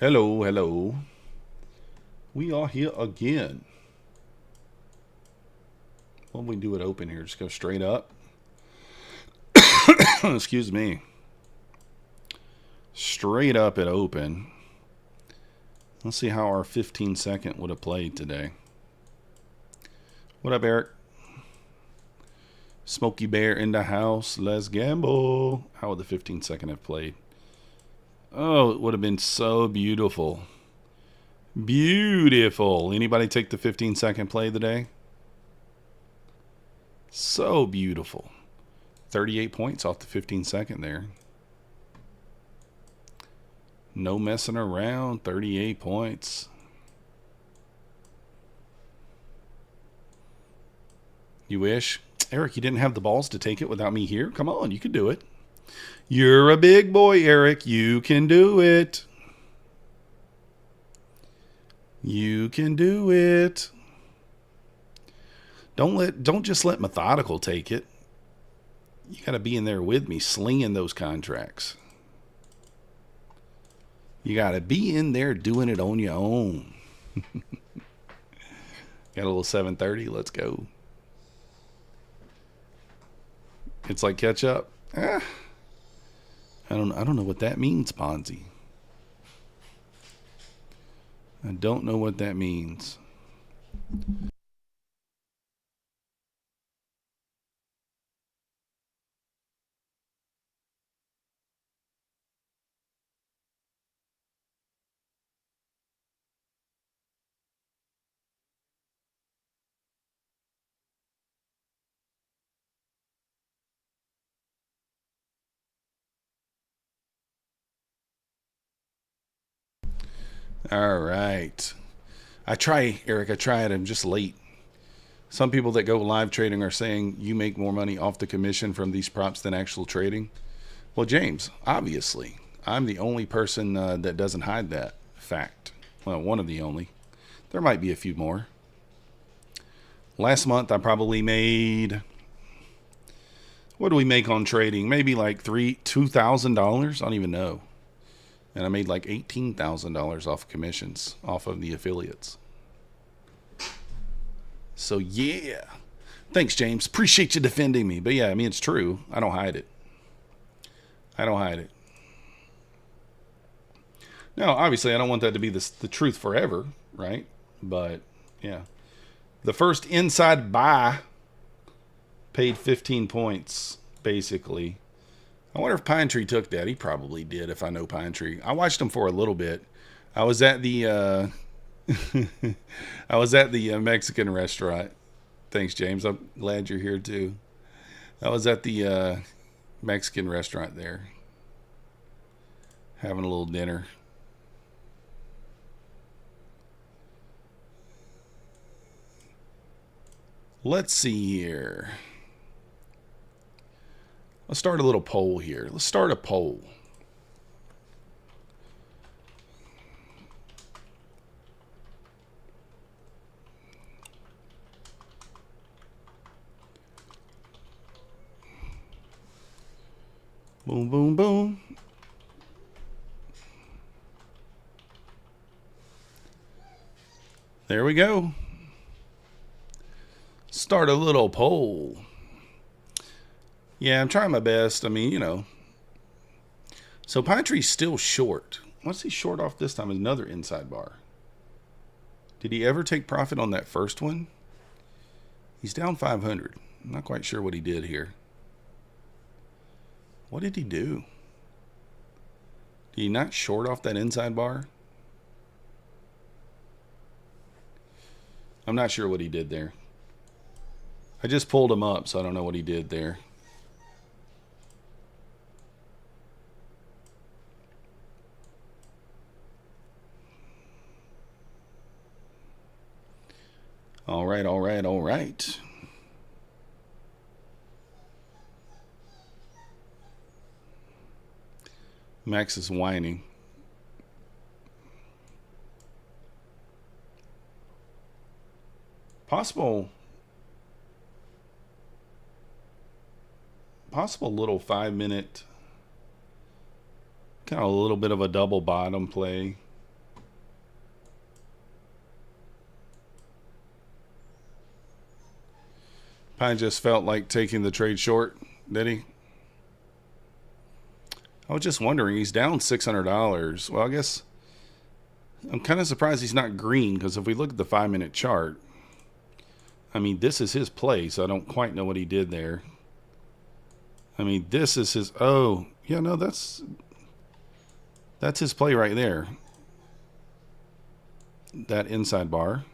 Hello, hello. We are here again. What do we do it open here? Just go straight up. Excuse me. Straight up at open. Let's see how our 15-second would have played today. What up, Eric? Smokey Bear in the house. Let's gamble. How would the 15-second have played? Oh, it would have been so beautiful. Beautiful. Anybody take the 15-second play today? So beautiful. 38 points off the 15-second there. No messing around. 38 points. You wish? Eric, you didn't have the balls to take it without me here? Come on, you can do it. You're a big boy, Eric. You can do it. You can do it. Don't just let methodical take it. You got to be in there with me slinging those contracts. You got to be in there doing it on your own. Got a little 730. Let's go. It's like catch up. I don't know what that means, Ponzi. I don't know what that means. All right. Eric, I try it. I'm just late. Some people that go live trading are saying you make more money off the commission from these props than actual trading. Well, James, obviously, I'm the only person that doesn't hide that fact. Well, one of the only. There might be a few more. Last month, I probably made. What do we make on trading? Maybe like $2,000. I don't even know. And I made like $18,000 off commissions off of the affiliates. So yeah, thanks, James. Appreciate you defending me. But yeah, I mean it's true. I don't hide it. I don't hide it. Now, obviously, I don't want that to be the truth forever, right? But yeah, the first inside buy paid 15 points basically. I wonder if Pine Tree took that. He probably did. If I know Pine Tree, I watched him for a little bit. I was at the I was at the Mexican restaurant. Thanks, James. I'm glad you're here too. I was at the Mexican restaurant there, having a little dinner. Let's see here. Let's start a little poll here. Let's start a poll. Boom, boom, boom. There we go. Start a little poll. Yeah, I'm trying my best. I mean, you know. So Pine Tree's still short. What's he short off this time? Another inside bar. Did he ever take profit on that first one? He's down 500. I'm not quite sure what he did here. What did he do? Did he not short off that inside bar? I'm not sure what he did there. I just pulled him up, so I don't know what he did there. All right, all right, all right. Max is whining. Possible little 5-minute, kind of a little bit of a double bottom play. Probably just felt like taking the trade short, did he? I was just wondering, he's down $600. Well, I guess I'm kind of surprised he's not green, because if we look at the 5-minute chart, I mean, this is his play, so I don't quite know what he did there. I mean, this is his, oh, yeah, no, that's his play right there. That inside bar.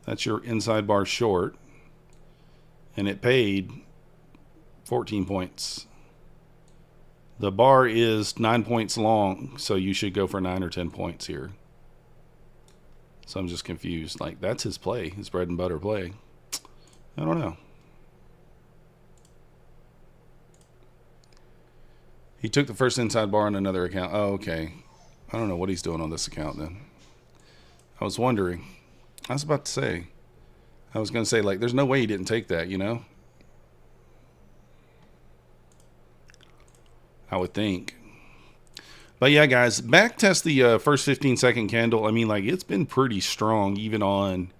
That's your inside bar short. And it paid 14 points. The bar is 9 points long, so you should go for 9 or 10 points here. So I'm just confused. Like, that's his play, his bread and butter play. I don't know. He took the first inside bar on another account. Oh, okay. I don't know what he's doing on this account then. I was wondering. I was about to say. I was going to say, like, there's no way he didn't take that, you know? I would think. But yeah, guys, back test the first 15-second candle. I mean, like, it's been pretty strong even on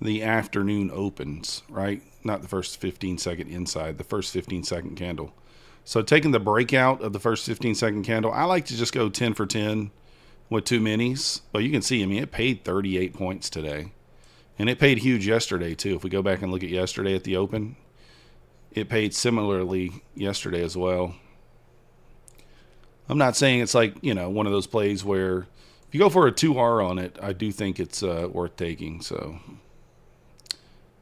the afternoon opens, right? Not the first 15-second inside, the first 15-second candle. So taking the breakout of the first 15-second candle, I like to just go 10 for 10 with 2 minis. But you can see, I mean, it paid 38 points today. And it paid huge yesterday, too. If we go back and look at yesterday at the open, it paid similarly yesterday as well. I'm not saying it's like, you know, one of those plays where if you go for a 2R on it, I do think it's worth taking. So,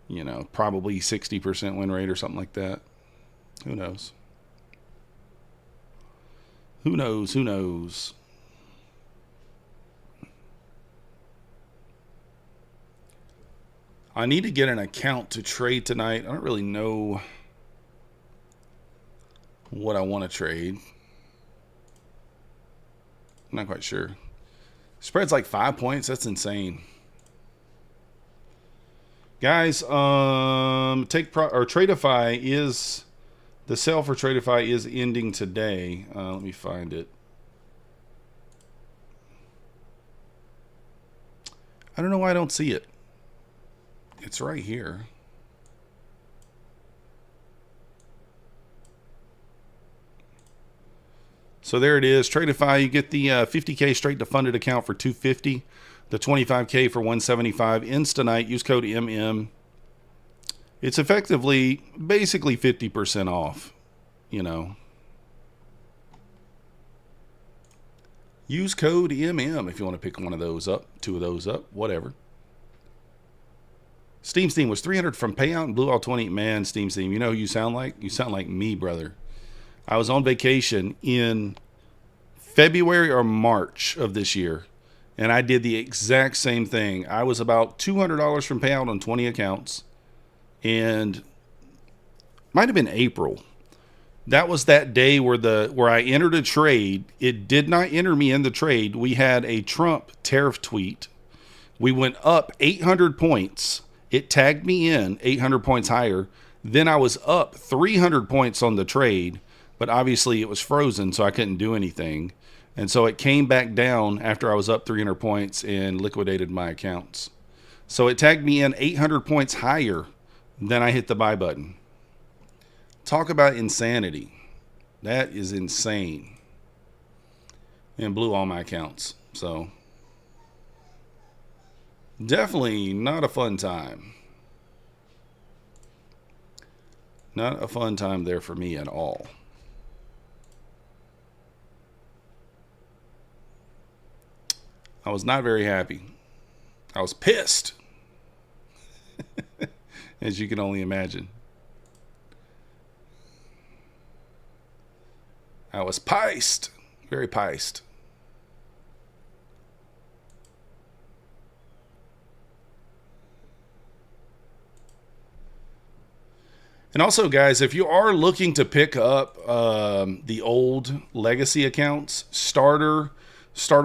you know, probably 60% win rate or something like that. Who knows? Who knows? Who knows? I need to get an account to trade tonight. I don't really know what I want to trade. I'm not quite sure. Spread's like 5 points. That's insane. Guys, Tradeify is, the sale for Tradeify is ending today. Let me find it. I don't know why I don't see it. It's right here. So there it is. Tradeify, you get the 50K straight to funded account for $250, the 25K for $175. Ends tonight. Use code MM. It's effectively basically 50% off, you know. Use code MM if you want to pick one of those up, 2 of those up, whatever. Steam was 300 from payout and blew all 20. Man, Steam, you know who you sound like? You sound like me, brother. I was on vacation in February or March of this year, and I did the exact same thing. I was about $200 from payout on 20 accounts, and might have been April. That was that day where I entered a trade. It did not enter me in the trade. We had a Trump tariff tweet. We went up 800 points. It tagged me in 800 points higher. Then I was up 300 points on the trade, but obviously it was frozen, so I couldn't do anything. And so it came back down after I was up 300 points and liquidated my accounts. So it tagged me in 800 points higher than I hit the buy button. Talk about insanity. That is insane. And blew all my accounts. So definitely not a fun time. Not a fun time there for me at all. I was not very happy. I was pissed. As you can only imagine. I was pissed. Very pissed. And also, guys, if you are looking to pick up the old legacy accounts, Starter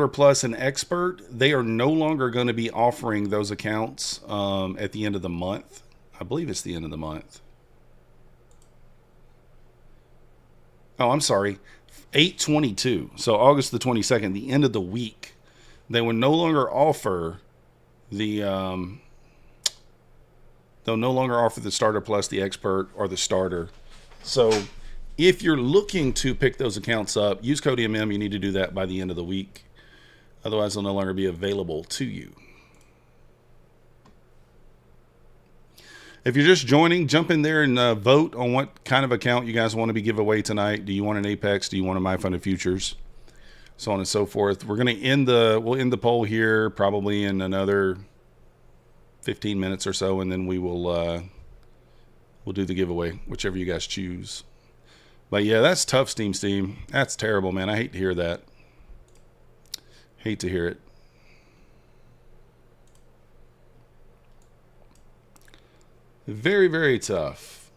Plus, and Expert, they are no longer going to be offering those accounts at the end of the month. I believe it's the end of the month. Oh, I'm sorry. 8/22. So August the 22nd, the end of the week. They will no longer offer the They'll no longer offer the starter plus, the expert, or the starter. So if you're looking to pick those accounts up, use code MM. You need to do that by the end of the week. Otherwise, they'll no longer be available to you. If you're just joining, jump in there and vote on what kind of account you guys want to be give away tonight. Do you want an Apex? Do you want a MyFunded Futures? So on and so forth. We're going to we'll end the poll here probably in another 15 minutes or so, and then we'll do the giveaway, whichever you guys choose. But yeah, that's tough, Steam. That's terrible, man. I hate to hear that. Hate to hear it. Very, very tough.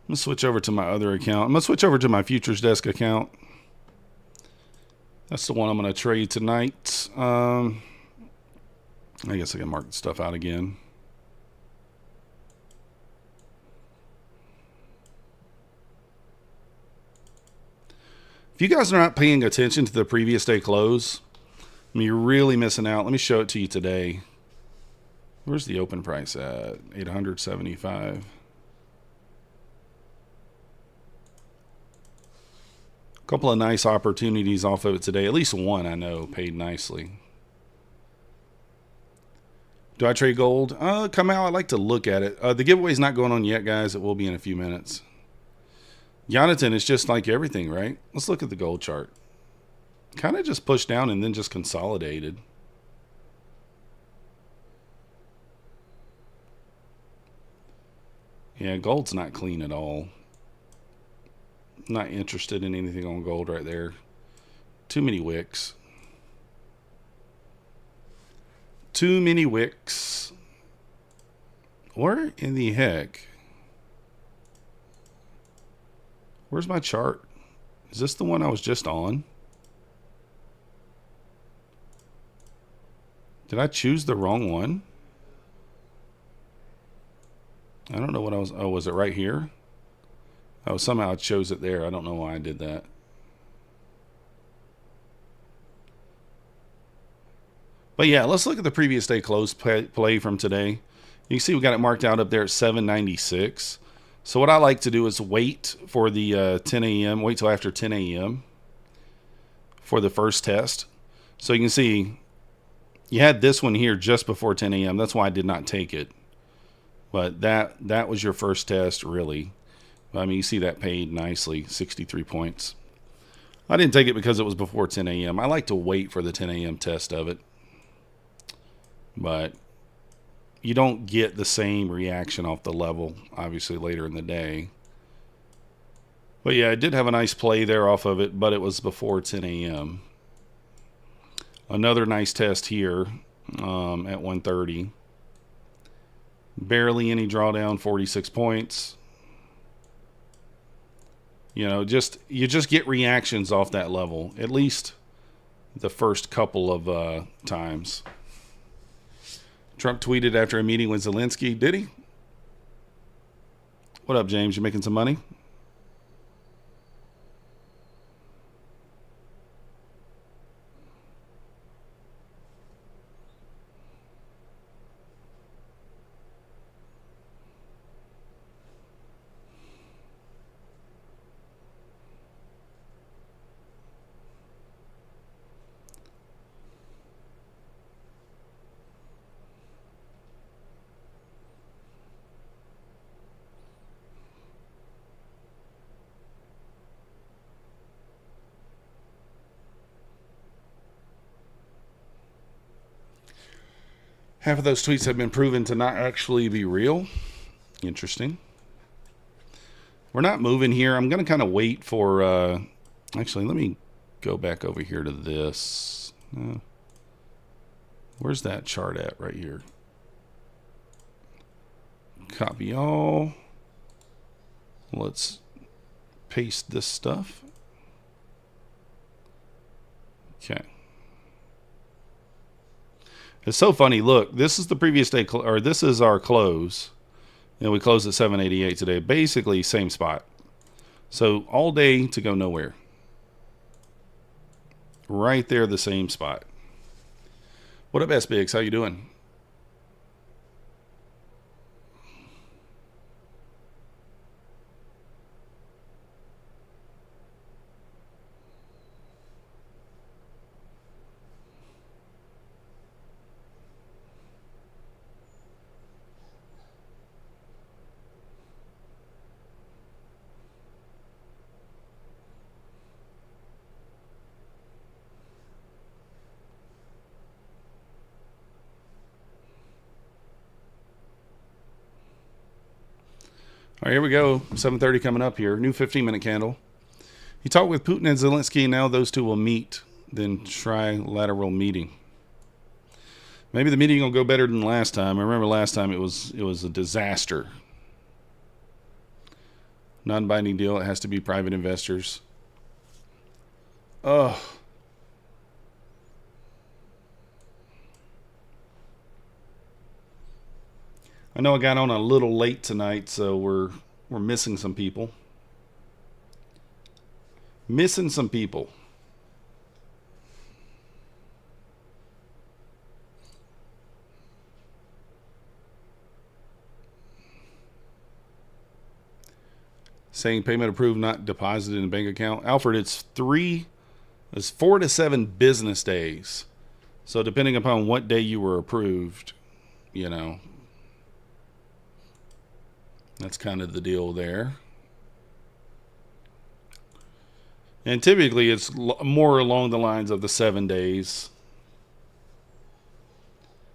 I'm going to switch over to my other account. I'm going to switch over to my Futures Desk account. That's the one I'm going to trade tonight. I guess I can mark the stuff out again. If you guys are not paying attention to the previous day close, I mean, you're really missing out. Let me show it to you today. Where's the open price at? 875. A couple of nice opportunities off of it today. At least one I know paid nicely. Do I trade gold? Come out. I like to look at it. The giveaway's not going on yet, guys. It will be in a few minutes. Jonathan is just like everything, right? Let's look at the gold chart. Kind of just pushed down and then just consolidated. Yeah, gold's not clean at all. Not interested in anything on gold right there. Too many wicks. Too many wicks. Where in the heck? Where's my chart? Is this the one I was just on? Did I choose the wrong one? I don't know what I was. Oh, was it right here? Oh, somehow I chose it there. I don't know why I did that. But yeah, let's look at the previous day close play from today. You can see we got it marked out up there at 796. So what I like to do is wait for the 10 a.m., wait till after 10 a.m. for the first test. So you can see you had this one here just before 10 a.m. That's why I did not take it. But that was your first test, really. I mean, you see that paid nicely, 63 points. I didn't take it because it was before 10 a.m. I like to wait for the 10 a.m. test of it. But you don't get the same reaction off the level, obviously, later in the day. But yeah, I did have a nice play there off of it, but it was before 10 a.m. Another nice test here at 130. Barely any drawdown, 46 points. You know, you just get reactions off that level, at least the first couple of times. Trump tweeted after a meeting with Zelensky. Did he? What up, James? You making some money? Half of those tweets have been proven to not actually be real. Interesting. We're not moving here. I'm going to kind of wait for... actually, let me go back over here to this. Where's that chart at right here? Copy all. Let's paste this stuff. Okay. It's so funny. Look, this is the previous day, or this is our close. And we closed at 788 today. Basically, same spot. So all day to go nowhere. Right there, the same spot. What up, SBX? How you doing? All right, here we go. 7:30 coming up here. New 15-minute candle. He talked with Putin and Zelensky. Now those two will meet, then trilateral meeting. Maybe the meeting will go better than last time. I remember last time it was a disaster. Non-binding deal. It has to be private investors. Ugh. I know I got on a little late tonight, so we're missing some people. Missing some people. Saying payment approved, not deposited in a bank account. Alfred, it's 4 to 7 business days. So depending upon what day you were approved, you know, that's kind of the deal there. And typically it's more along the lines of the 7 days.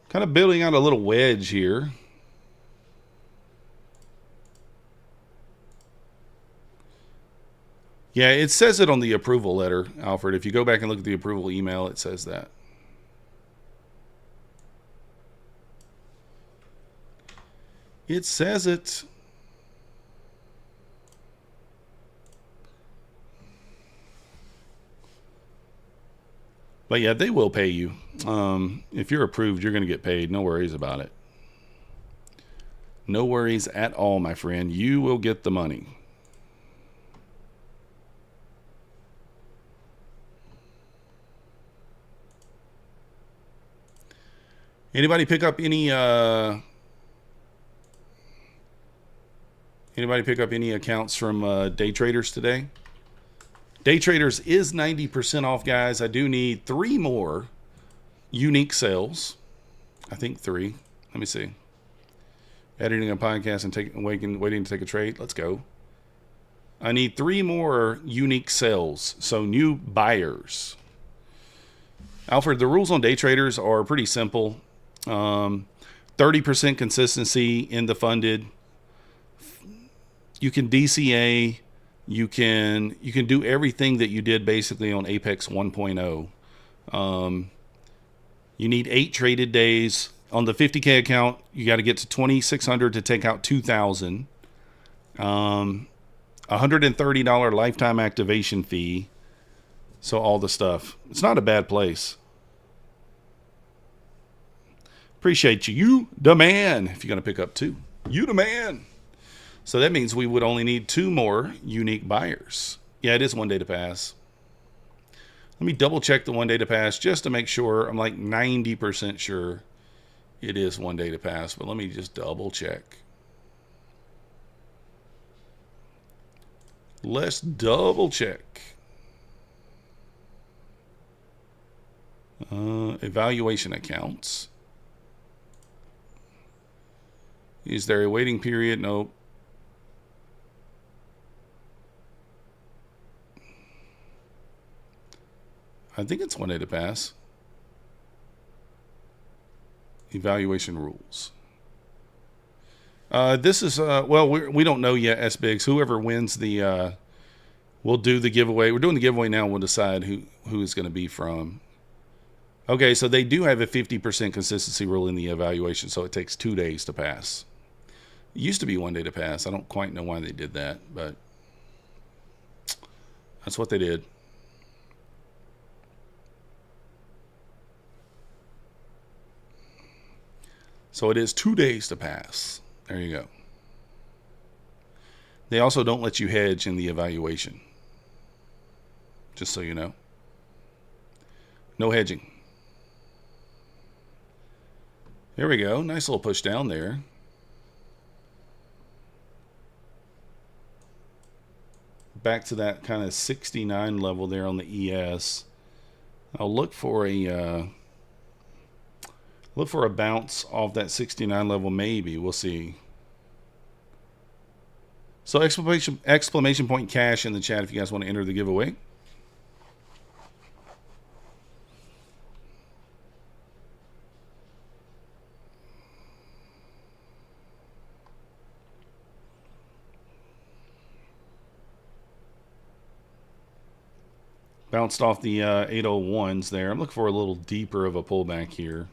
Kind of building out a little wedge here. Yeah, it says it on the approval letter, Alfred. If you go back and look at the approval email, it says that. It says it. But yeah, they will pay you. If you're approved, you're going to get paid. No worries about it. No worries at all, my friend. You will get the money. Anybody pick up any accounts from day traders today? Day traders is 90% off, guys. I do need 3 more unique sales. I think 3. Let me see. Editing a podcast and waiting to take a trade. Let's go. I need 3 more unique sales. So new buyers. Alfred, the rules on day traders are pretty simple. 30% consistency in the funded. You can DCA. You can do everything that you did basically on Apex 1.0. You need 8 traded days. On the 50K account, you got to get to 2,600 to take out 2,000. $130 lifetime activation fee. So all the stuff. It's not a bad place. Appreciate you. You the man. If you're going to pick up 2. You the man. So that means we would only need 2 more unique buyers. Yeah, it is 1 day to pass. Let me double check the 1 day to pass just to make sure. I'm like 90% sure it is 1 day to pass, but let me just double check. Let's double check. Evaluation accounts. Is there a waiting period? Nope. I think it's 1 day to pass. Evaluation rules. This is, well, we don't know yet, S-Bigs. Whoever wins the, we'll do the giveaway. We're doing the giveaway now. We'll decide who is going to be from. Okay, so they do have a 50% consistency rule in the evaluation, so it takes 2 days to pass. It used to be 1 day to pass. I don't quite know why they did that, but that's what they did. So it is 2 days to pass. There you go. They also don't let you hedge in the evaluation. Just so you know. No hedging. There we go. Nice little push down there. Back to that kind of 69 level there on the ES. I'll look for a bounce off that 69 level, maybe. We'll see. So exclamation point cash in the chat if you guys want to enter the giveaway. Bounced off the 801s there. I'm looking for a little deeper of a pullback here.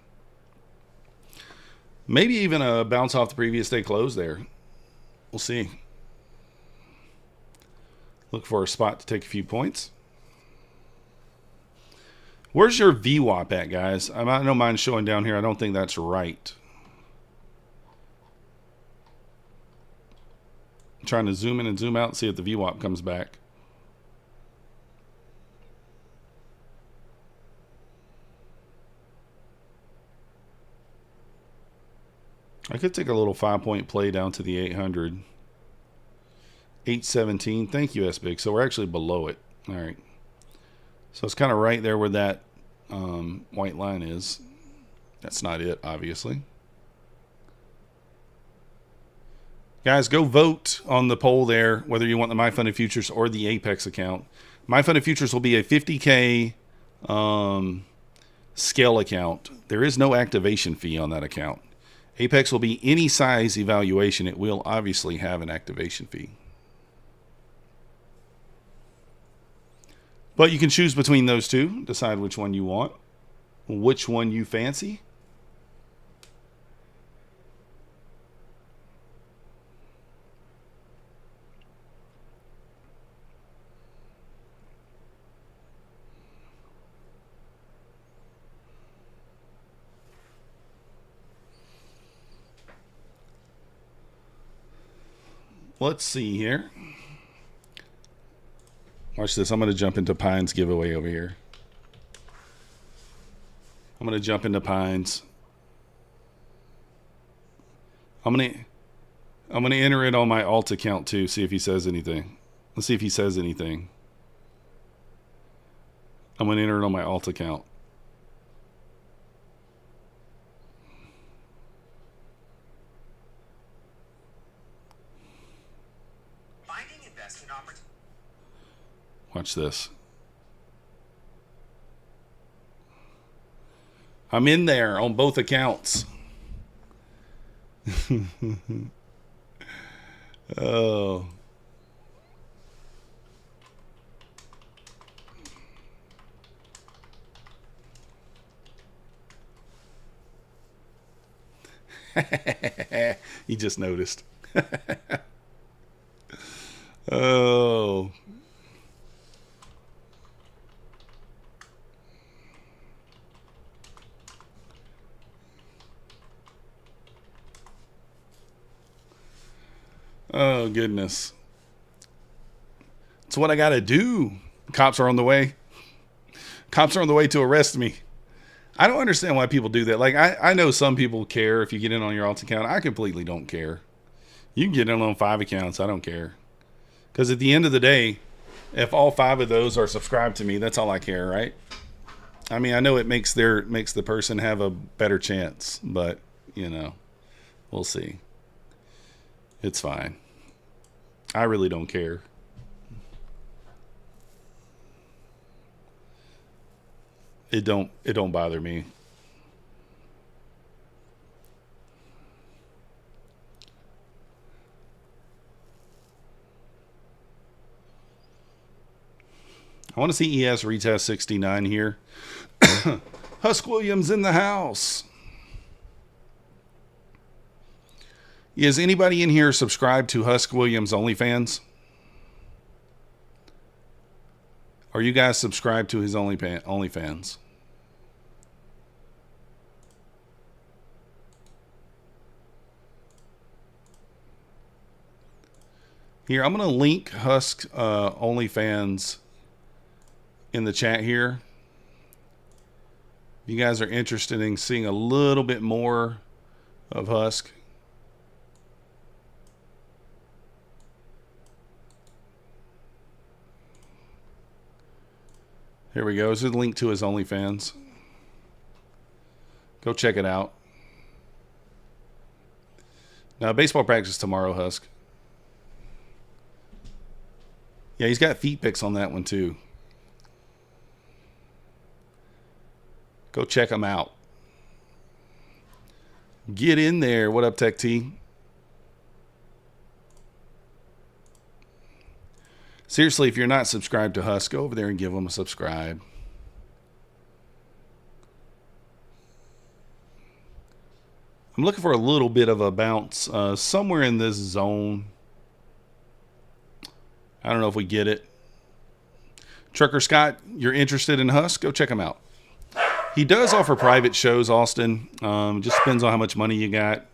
Maybe even a bounce off the previous day close there. We'll see. Look for a spot to take a few points. Where's your VWAP at, guys? I don't mind showing down here. I don't think that's right. I'm trying to zoom in and zoom out and see if the VWAP comes back. I could take a little 5-point play down to the 800. 817. Thank you, S-Big. So we're actually below it. All right. So it's kind of right there where that white line is. That's not it, obviously. Guys, go vote on the poll there, whether you want the MyFunded Futures or the Apex account. MyFunded Futures will be a 50K scale account. There is no activation fee on that account. Apex will be any size evaluation. It will obviously have an activation fee. But you can choose between those two. Decide which one you want. Which one you fancy. Let's see here. Watch this. I'm going to jump into Pine's giveaway over here. I'm going to jump into Pine's. I'm going to enter it on my alt account too, see if he says anything. Let's see if he says anything. I'm going to enter it on my alt account. Watch this. I'm in there on both accounts. Oh. You just noticed. Oh. Oh, goodness. It's what I got to do. Cops are on the way. Cops are on the way to arrest me. I don't understand why people do that. Like, I know some people care if you get in on your alt account. I completely don't care. You can get in on 5 accounts. I don't care. Because at the end of the day, if all 5 of those are subscribed to me, that's all I care, right? I mean, I know it makes the person have a better chance, but, you know, we'll see. It's fine. I really don't care. It don't bother me. I want to see ES retest 69 here. Husk Williams in the house. Is anybody in here subscribed to Husk Williams OnlyFans? Are you guys subscribed to his OnlyFans? Here, I'm going to link Husk OnlyFans in the chat here. If you guys are interested in seeing a little bit more of Husk. Here we go. This is a link to his OnlyFans. Go check it out. Now, baseball practice tomorrow, Husk. Yeah, he's got feet pics on that one, too. Go check him out. Get in there. What up, Tech T? Seriously, if you're not subscribed to Husk, go over there and give him a subscribe. I'm looking for a little bit of a bounce somewhere in this zone. I don't know if we get it. Trucker Scott, you're interested in Husk? Go check him out. He does offer private shows, Austin. Just depends on how much money you got.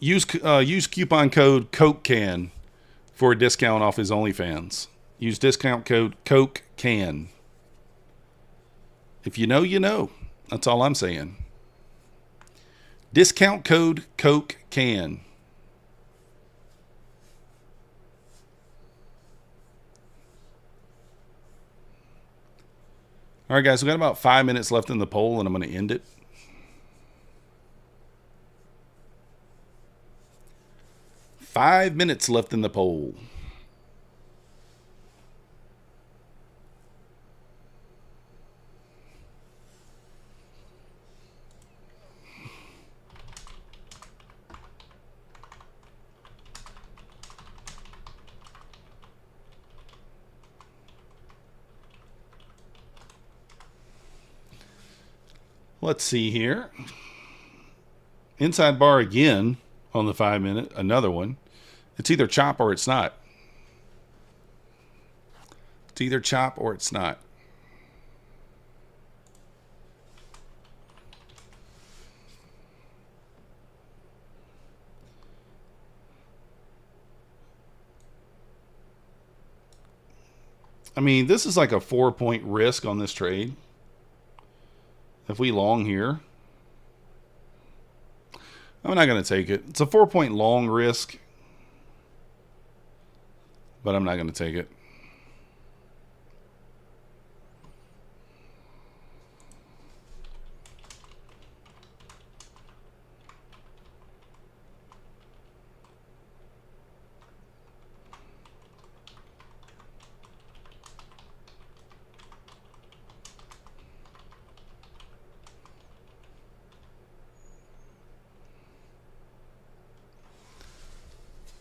Use coupon code CokeCan for a discount off his OnlyFans. Use discount code CokeCan. If you know, you know. That's all I'm saying. Discount code CokeCan. All right, guys, we've got about 5 minutes left in the poll, and I'm going to end it. Five minutes left in the poll. Let's see here. Inside bar again on the 5 minute. Another one. It's either chop or it's not. It's either chop or it's not. I mean, this is like a 4-point risk on this trade. If we long here, I'm not going to take it. It's a 4-point long risk, but I'm not going to take it.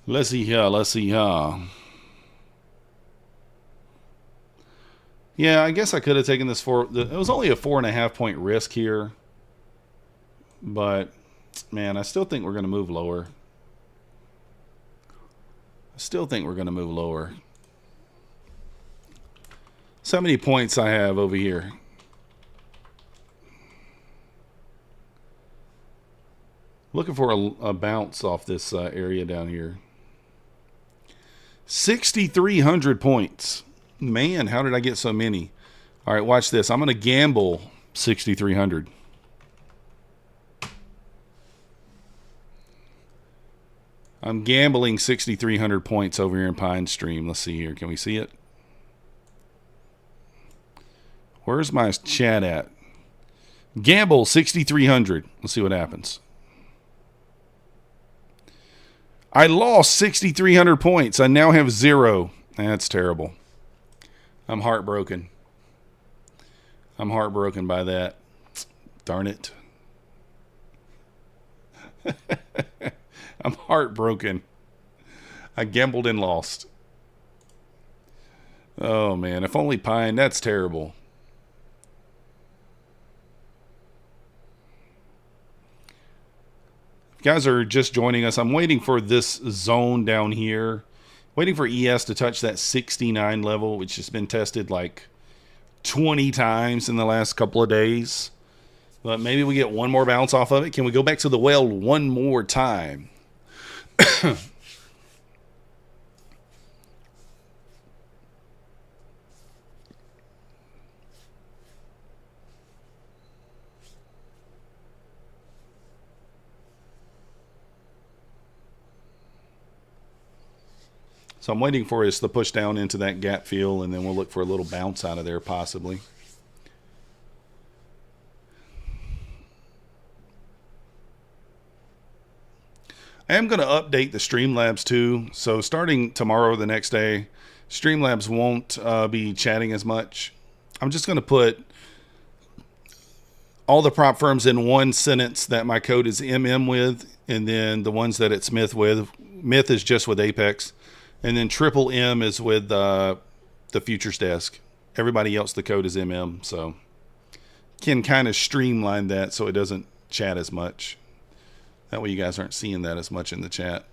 Let's see here. Let's see here. Yeah, I guess I could have taken this for... It was only a 4.5-point risk here. But, man, I still think we're going to move lower. So many points I have over here. Looking for a bounce off this area down here. 6,300 points. Man, how did I get so many? All right, watch this. I'm going to gamble 6,300. I'm gambling 6,300 points over here in Pine Stream. Let's see here. Can we see it? Where's my chat at? Gamble 6,300. Let's see what happens. I lost 6,300 points. I now have 0. That's terrible. I'm heartbroken. I'm heartbroken by that. Darn it. I'm heartbroken. I gambled and lost. Oh, man. If only Pine. That's terrible. If you guys are just joining us, I'm waiting for this zone down here. Waiting for ES to touch that 69 level, which has been tested like 20 times in the last couple of days. But maybe we get one more bounce off of it. Can we go back to the well one more time? So I'm waiting for us to push down into that gap fill, and then we'll look for a little bounce out of there possibly. I am going to update the Streamlabs too. So starting tomorrow, the next day, Streamlabs won't be chatting as much. I'm just going to put all the prop firms in one sentence that my code is MM with, and then the ones that it's Myth with. Myth is just with Apex, and then triple M is with the futures desk. Everybody else, the code is MM, so can kind of streamline that so it doesn't chat as much. That way you guys aren't seeing that as much in the chat.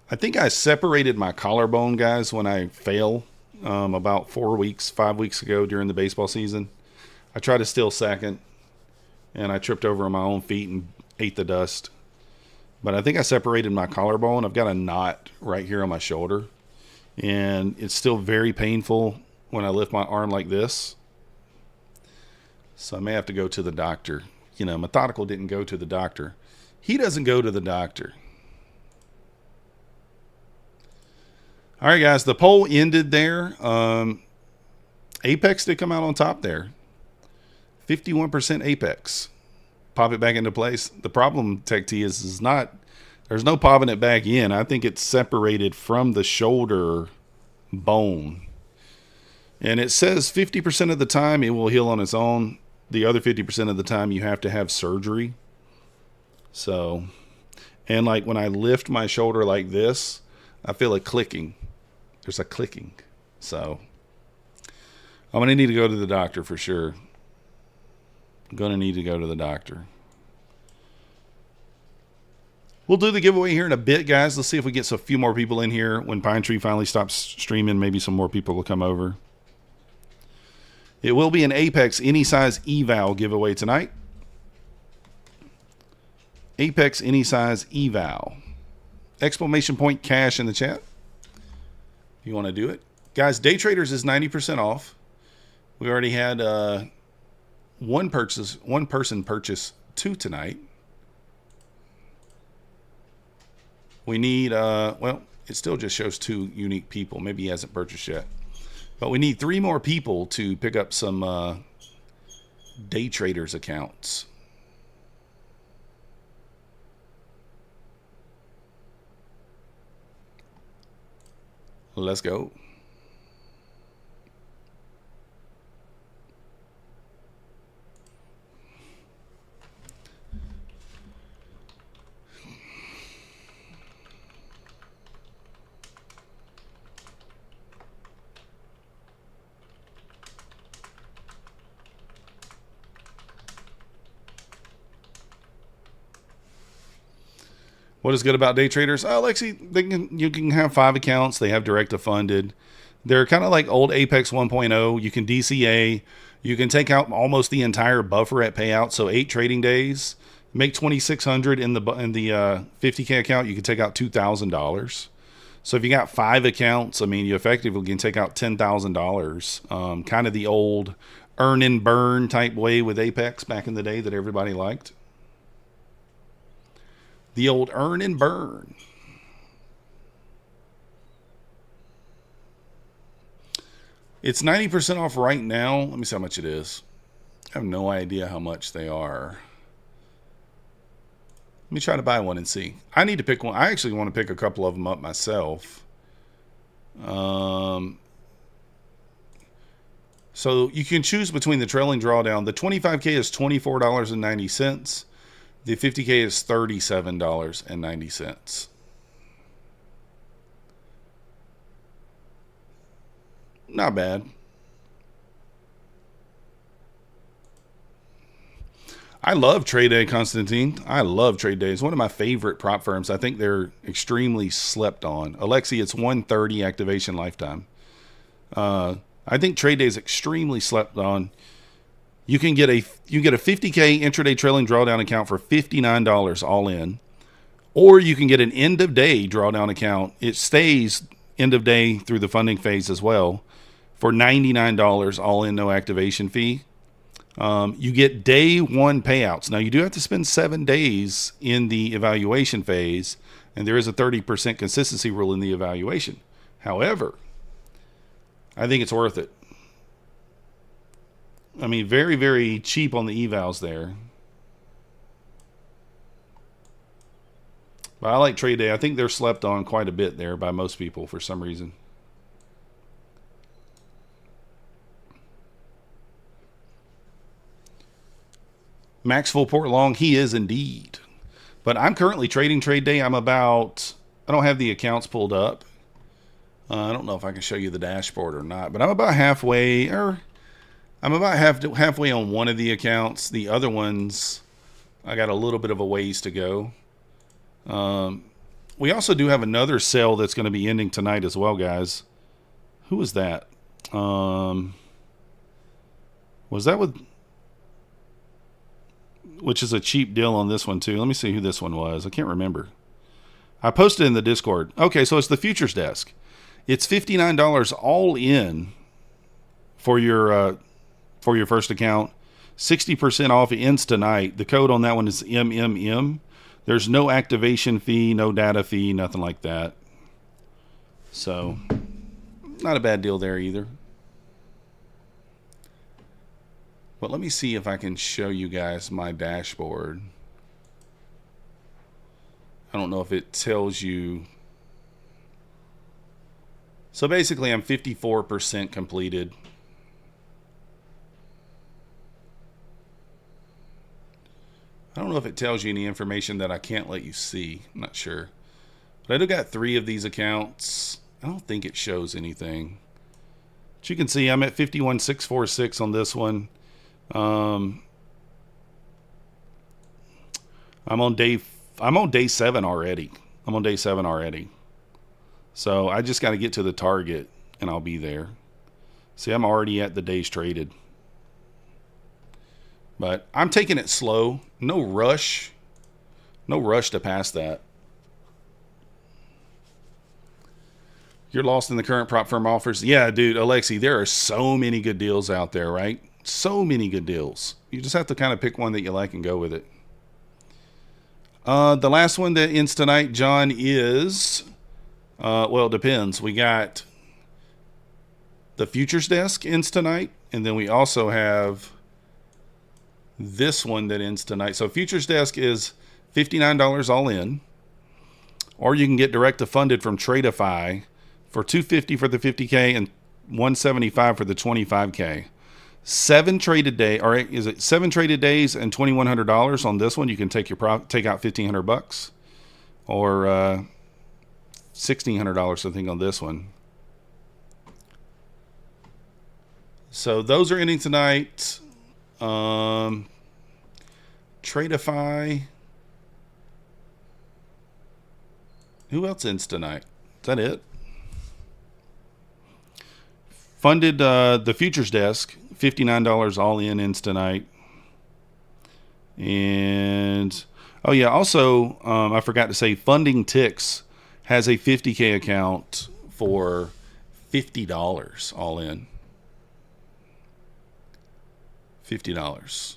I think I separated my collarbone, guys, when I fell about 5 weeks ago during the baseball season. I tried to steal second, and I tripped over on my own feet and ate the dust. But I think I separated my collarbone. I've got a knot right here on my shoulder, and it's still very painful when I lift my arm like this. So I may have to go to the doctor. You know, Methodical didn't go to the doctor. He doesn't go to the doctor. All right, guys, the poll ended there. Apex did come out on top there. 51% Apex. Pop it back into place. The problem, Tech T, is not, there's no popping it back in. I think it's separated from the shoulder bone. And it says 50% of the time it will heal on its own. The other 50% of the time you have to have surgery. So, and like when I lift my shoulder like this, I feel a clicking. There's a clicking. So, I'm going to need to go to the doctor for sure. I'm going to need to go to the doctor. We'll do the giveaway here in a bit, guys. Let's see if we get a few more people in here. When Pine Tree finally stops streaming, maybe some more people will come over. It will be an Apex Any Size Eval giveaway tonight. Apex Any Size Eval. Exclamation point cash in the chat if you want to do it. Guys, Day Traders is 90% off. We already had one person purchase 2 tonight. We need, well, it still just shows 2 unique people. Maybe he hasn't purchased yet. But we need 3 more people to pick up some Day Traders accounts. Let's go. What is good about day traders? Oh, Lexi, you can have 5 accounts. They have direct to funded. They're kind of like old Apex 1.0. You can DCA. You can take out almost the entire buffer at payout. So 8 trading days, make $2,600 in the 50K account. You can take out $2,000. So if you got 5 accounts, I mean, you effectively can take out $10,000. Kind of the old earn and burn type way with Apex back in the day that everybody liked. The old earn and burn. It's 90% off right now. Let me see how much it is. I have no idea how much they are. Let me try to buy one and see. I need to pick one. I actually want to pick a couple of them up myself. So you can choose between the trailing drawdown. The 25K is $24.90. The 50K is $37.90. Not bad. I love Trade Day, Constantine. I love Trade Day. It's one of my favorite prop firms. I think they're extremely slept on. Alexi, it's 130 activation lifetime. I think Trade Day is extremely slept on. You get a 50K intraday trailing drawdown account for $59 all in, or you can get an end of day drawdown account. It stays end of day through the funding phase as well for $99 all in, no activation fee. You get day one payouts. Now, you do have to spend 7 days in the evaluation phase, and there is a 30% consistency rule in the evaluation. However, I think it's worth it. I mean, very, very cheap on the evals there. But I like trade day. I think they're slept on quite a bit there by most people for some reason. Max full port long, he is indeed. But I'm currently trading trade day. I don't have the accounts pulled up. I don't know if I can show you the dashboard or not, but I'm about halfway, halfway on one of the accounts. The other ones, I got a little bit of a ways to go. We also do have another sale that's going to be ending tonight as well, guys. Who was that? Was that with... Which is a cheap deal on this one too. Let me see who this one was. I can't remember. I posted in the Discord. Okay, so it's the futures desk. It's $59 all in for your first account. 60% off. It ends tonight. The code on that one is MMM. There's no activation fee, no data fee, nothing like that. So, not a bad deal there either. But let me see if I can show you guys my dashboard. I don't know if it tells you. So basically, I'm 54% completed. I don't know if it tells you any information that I can't let you see. I'm not sure. But I do got 3 of these accounts. I don't think it shows anything. But you can see I'm at 51,646 on this one. I'm on day 7 already. I'm on day 7 already. So I just got to get to the target and I'll be there. See, I'm already at the days traded. But I'm taking it slow. No rush. No rush to pass that. You're lost in the current prop firm offers. Yeah, dude, Alexi, there are so many good deals out there, right? So many good deals. You just have to kind of pick one that you like and go with it. The last one that ends tonight, John, is, well, it depends. We got the futures desk ends tonight, and then we also have this one that ends tonight. So futures desk is $59 all in, or you can get direct to funded from Tradeify for $250 for the 50K and $175 for the 25K. 7 traded day, or is it 7 traded days and $2,100 on this one? You can take out $1,500 or $1,600, I think, on this one. So those are ending tonight. Tradeify. Who else ends tonight? Is that it? Funded the futures desk, $59 all in ends tonight. And oh yeah, also I forgot to say, Funding Ticks has a 50K account for $50 all in. $50.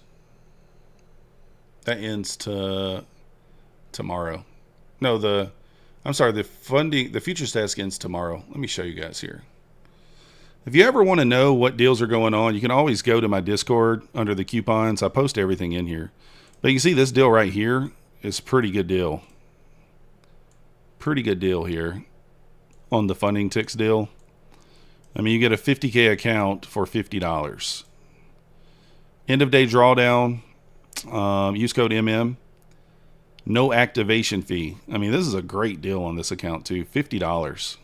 That ends tomorrow. No, I'm sorry, the futures desk ends tomorrow. Let me show you guys here. If you ever want to know what deals are going on, you can always go to my Discord under the coupons. I post everything in here. But you can see this deal right here is a pretty good deal. Pretty good deal here on the Funding Ticks deal. I mean, you get a 50K account for $50. End of day drawdown. Use code MM. No activation fee. I mean, this is a great deal on this account too. $50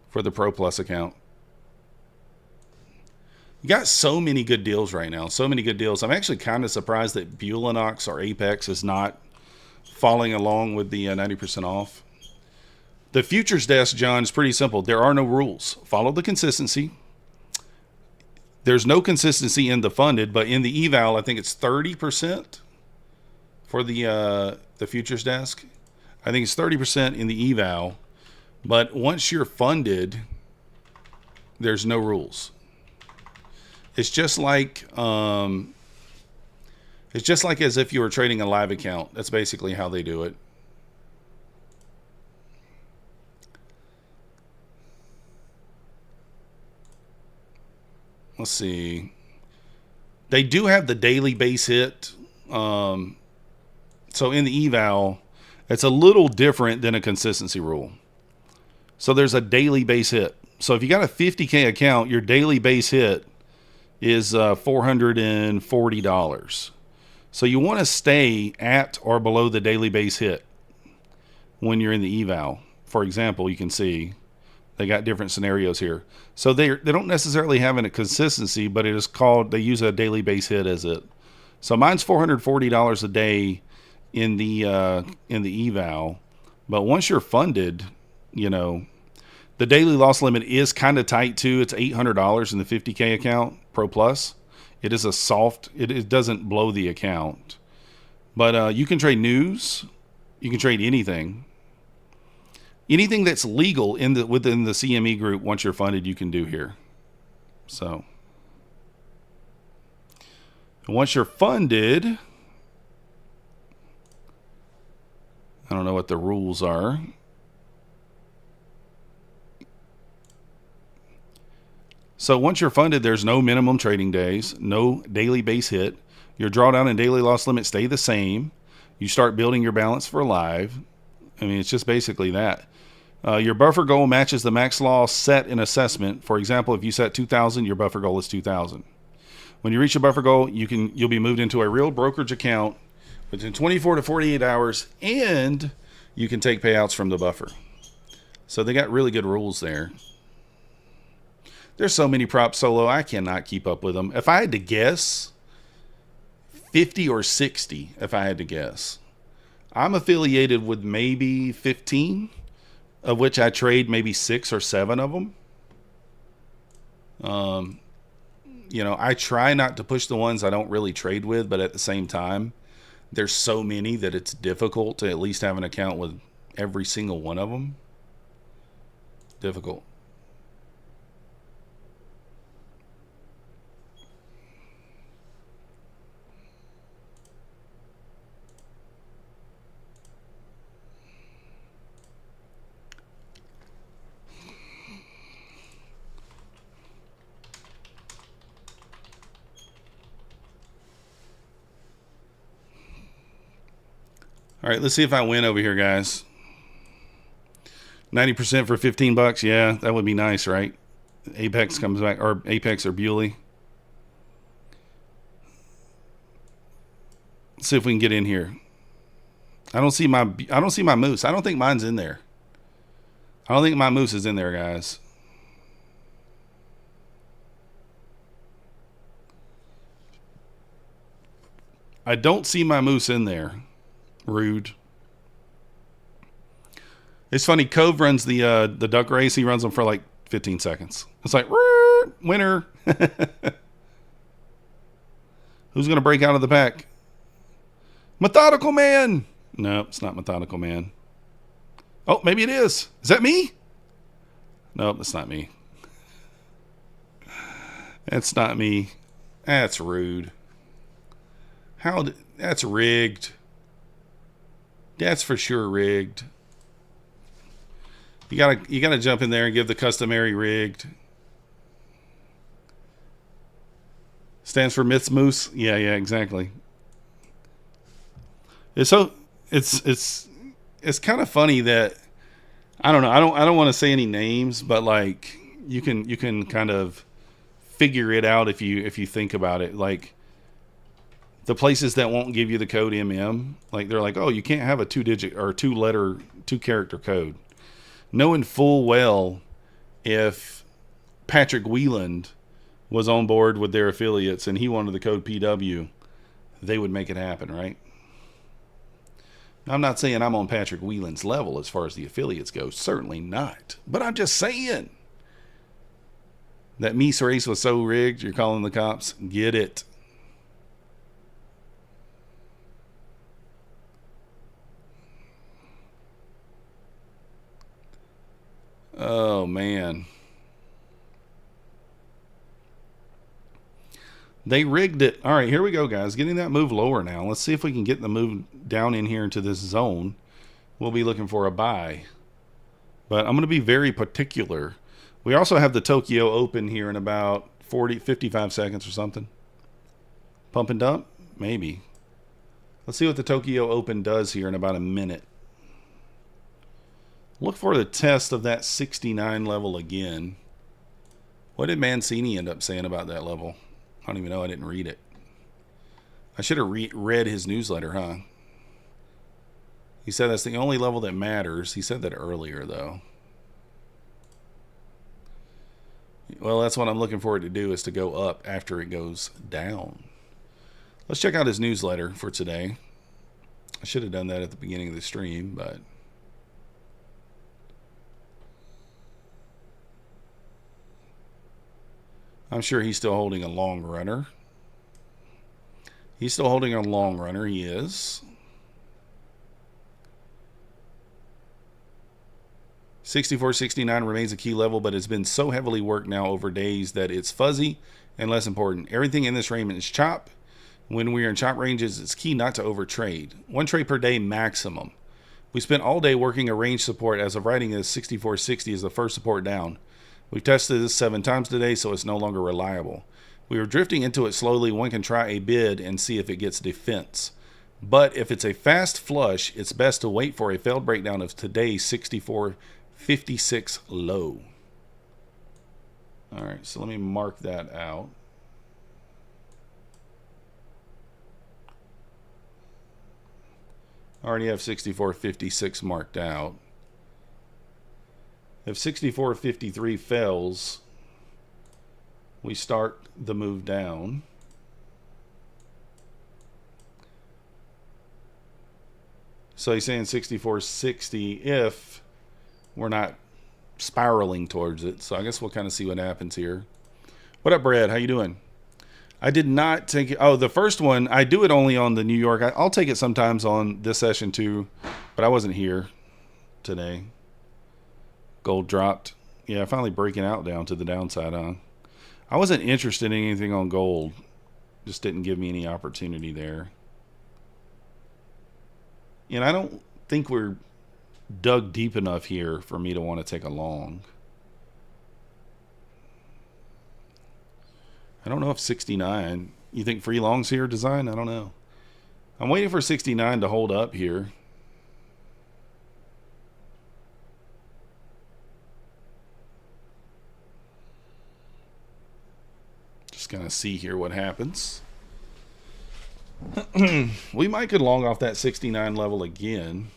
for the Pro Plus account. You got so many good deals right now. So many good deals. I'm actually kind of surprised that Bulenox or Apex is not falling along with the 90% off. The futures desk, John, is pretty simple. There are no rules. Follow the consistency. There's no consistency in the funded, but in the eval, I think it's 30% for the futures desk. I think it's 30% in the eval, but once you're funded, there's no rules. It's just like as if you were trading a live account. That's basically how they do it. Let's see. They do have the daily base hit. So in the eval, it's a little different than a consistency rule. So there's a daily base hit. So if you got a 50K account, your daily base hit is $440. So you want to stay at or below the daily base hit when you're in the eval. For example, you can see they got different scenarios here. So they don't necessarily have a consistency, but it is called, they use a daily base hit as it. So mine's $440 a day in the eval. But once you're funded, you know, the daily loss limit is kind of tight too. It's $800 in the 50K account Pro Plus. It is a soft, it doesn't blow the account. But you can trade news. You can trade anything. Anything that's legal within the CME group, once you're funded, you can do here. So once you're funded, I don't know what the rules are. So once you're funded, there's no minimum trading days, no daily base hit. Your drawdown and daily loss limit stay the same. You start building your balance for live. I mean, it's just basically that. Your buffer goal matches the max loss set in assessment. For example, if you set 2,000, your buffer goal is 2,000. When you reach your buffer goal, you'll be moved into a real brokerage account within 24 to 48 hours, and you can take payouts from the buffer. So they got really good rules there. There's so many props solo, I cannot keep up with them. If I had to guess, 50 or 60, if I had to guess. I'm affiliated with maybe 15, of which I trade maybe 6 or 7 of them. You know, I try not to push the ones I don't really trade with, but at the same time, there's so many that it's difficult to at least have an account with every single one of them. Difficult. All right, let's see if I win over here, guys. 90% for 15 bucks. Yeah, that would be nice, right? Apex comes back, or Apex or Bewley. Let's see if we can get in here. I don't see my moose. I don't think mine's in there. I don't think my moose is in there, guys. I don't see my moose in there. Rude. It's funny. Cove runs the duck race. He runs them for like 15 seconds. It's like winner. Who's gonna break out of the pack? Methodical Man. No, it's not Methodical Man. Oh, maybe it is. Is that me? Nope, that's not me. That's not me. That's rude. That's rigged. That's for sure rigged. You gotta jump in there and give the customary rigged. Stands for Myths Moose. Yeah, exactly. It's kind of funny that I don't know. I don't want to say any names, but like you can kind of figure it out if you think about it. Like the places that won't give you the code MM, like they're like, oh, you can't have a 2-digit or 2-character code. Knowing full well if Patrick Wieland was on board with their affiliates and he wanted the code PW, they would make it happen, right? I'm not saying I'm on Patrick Wieland's level as far as the affiliates go. Certainly not. But I'm just saying that Meese race was so rigged, you're calling the cops. Get it. Oh, man. They rigged it. All right, here we go, guys. Getting that move lower now. Let's see if we can get the move down in here into this zone. We'll be looking for a buy. But I'm going to be very particular. We also have the Tokyo open here in about 55 seconds or something. Pump and dump? Maybe. Let's see what the Tokyo open does here in about a minute. Look for the test of that 69 level again. What did Mancini end up saying about that level? I don't even know. I didn't read it. I should have read his newsletter, huh? He said that's the only level that matters. He said that earlier, though. Well, that's what I'm looking for it to do, is to go up after it goes down. Let's check out his newsletter for today. I should have done that at the beginning of the stream, but... I'm sure he's still holding a long runner. He's still holding a long runner. He is. 64.69 remains a key level, but it's been so heavily worked now over days that it's fuzzy and less important. Everything in this range is chop. When we are in chop ranges, it's key not to overtrade. One trade per day maximum. We spent all day working a range support. As of writing this, 64.60 is the first support down. We've tested this 7 times today, so it's no longer reliable. We are drifting into it slowly. One can try a bid and see if it gets defense. But if it's a fast flush, it's best to wait for a failed breakdown of today's 64.56 low. All right, so let me mark that out. I already have 64.56 marked out. If 64.53 fails, we start the move down. So he's saying 64.60 if we're not spiraling towards it. So I guess we'll kind of see what happens here. What up, Brad? How you doing? I did not take it. Oh, the first one, I do it only on the New York. I'll take it sometimes on this session too, but I wasn't here today. Gold dropped. Yeah, finally breaking out down to the downside, huh? I wasn't interested in anything on gold. Just didn't give me any opportunity there. And I don't think we're dug deep enough here for me to want to take a long. I don't know if 69. You think free longs here, design? I don't know. I'm waiting for 69 to hold up here. Just gonna see here what happens. We might could long off that 69 level again.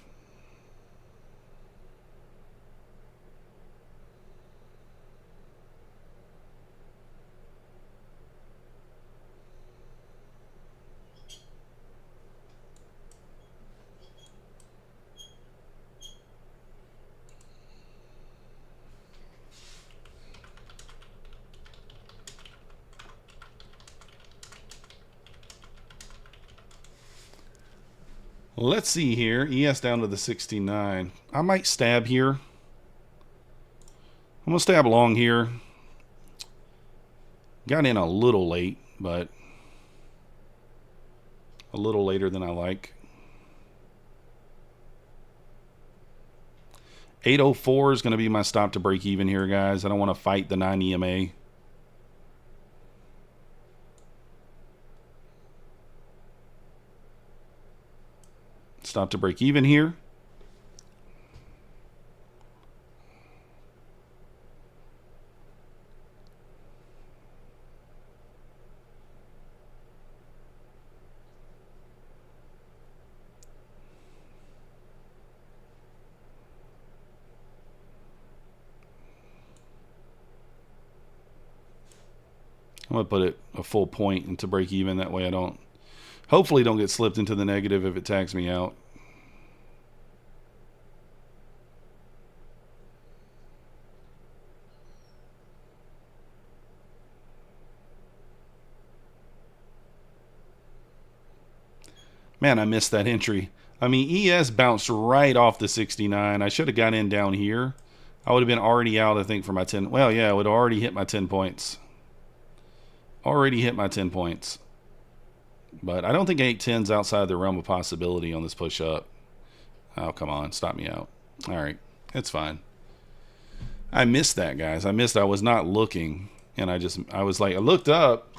Let's see here. ES down to the 69. I might stab here. I'm going to stab long here. Got in a little late, but a little later than I like. 804 is going to be my stop to break even here, guys. I don't want to fight the 9 EMA. Stop to break even here. I'm going to put it a full point into break even. That way I don't, hopefully don't get slipped into the negative if it tags me out. Man, I missed that entry. I mean, ES bounced right off the 69. I should have got in down here. I would have been already out, I think, for my 10. Well, yeah, I would have already hit my 10 points. Already hit my 10 points. But I don't think 810's outside the realm of possibility on this push up. Oh, come on. Stop me out. All right. It's fine. I missed that, guys. I was not looking. And I was like, I looked up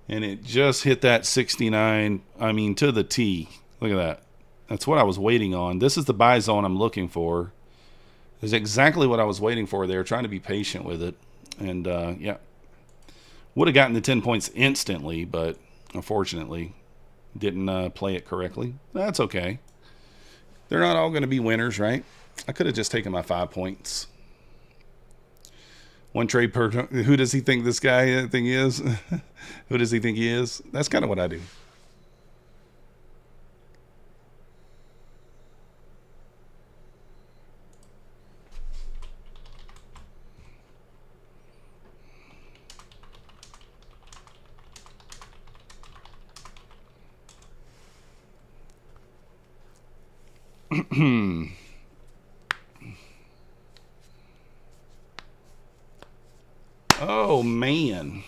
and it just hit that 69. I mean, to the T. Look at that. That's what I was waiting on. This is the buy zone I'm looking for. This is exactly what I was waiting for there, trying to be patient with it. And, yeah. Would have gotten the 10 points instantly, but unfortunately didn't play it correctly. That's okay. They're not all going to be winners, right? I could have just taken my 5 points. One trade per... Who does he think this guy thing is? Who does he think he is? That's kind of what I do. Oh, man.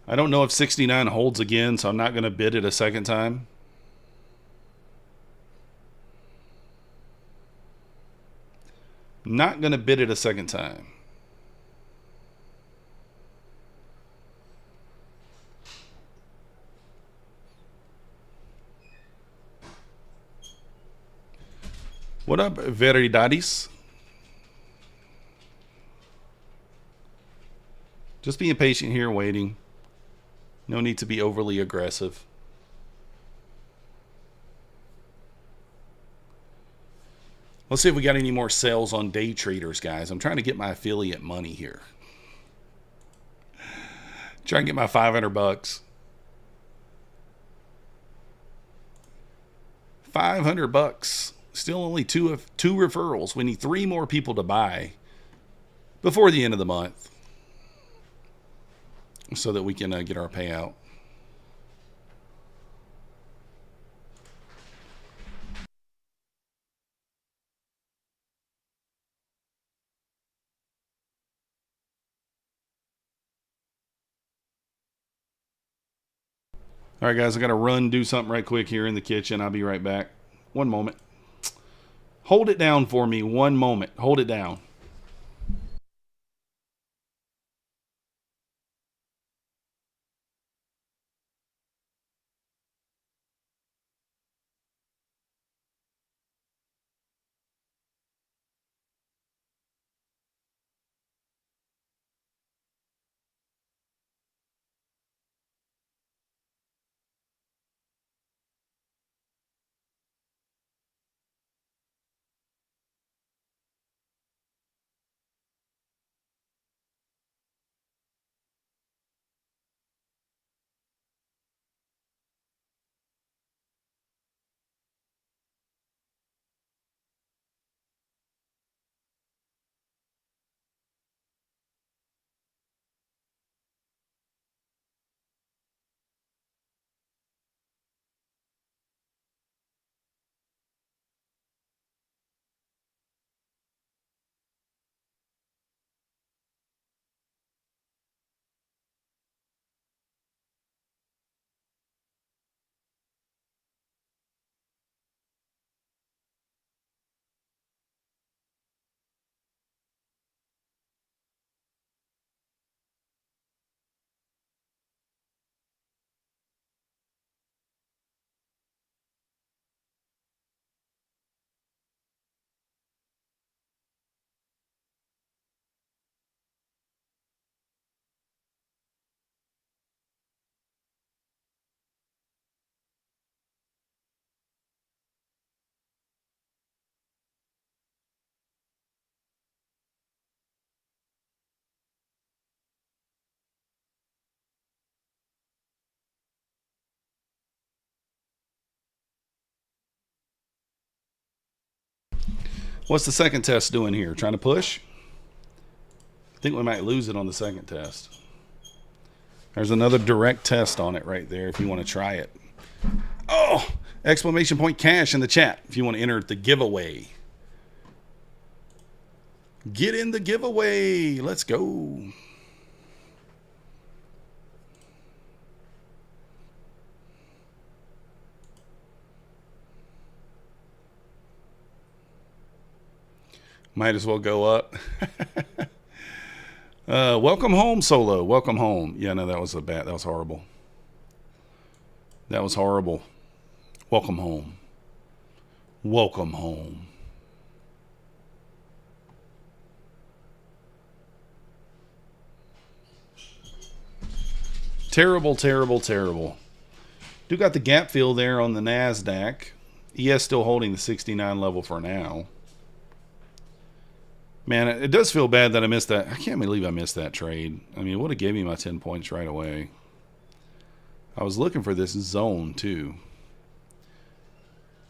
I don't know if 69 holds again, so I'm not going to bid it a second time. Not going to bid it a second time. What up, Veridadis? Just being patient here, waiting. No need to be overly aggressive. Let's see if we got any more sales on day traders, guys. I'm trying to get my affiliate money here. Trying to get my 500 bucks. 500 bucks. Still only two referrals. We need 3 more people to buy before the end of the month so that we can get our payout. All right, guys, I got to run, do something right quick here in the kitchen. I'll be right back. One moment. Hold it down for me. One moment. Hold it down. What's the second test doing here? Trying to push? I think we might lose it on the second test. There's another direct test on it right there if you want to try it. Oh, Exclamation point cash in the chat if you want to enter the giveaway. Get in the giveaway. Let's go. Might as well go up. Welcome home, Solo. Welcome home. Yeah, no, that was that was horrible. That was horrible. Welcome home. Welcome home. Terrible, terrible, terrible. Do got the gap fill there on the Nasdaq. ES still holding the 69 level for now. Man, it does feel bad that I missed that. I can't believe I missed that trade. I mean, it would have gave me my 10 points right away. I was looking for this zone, too.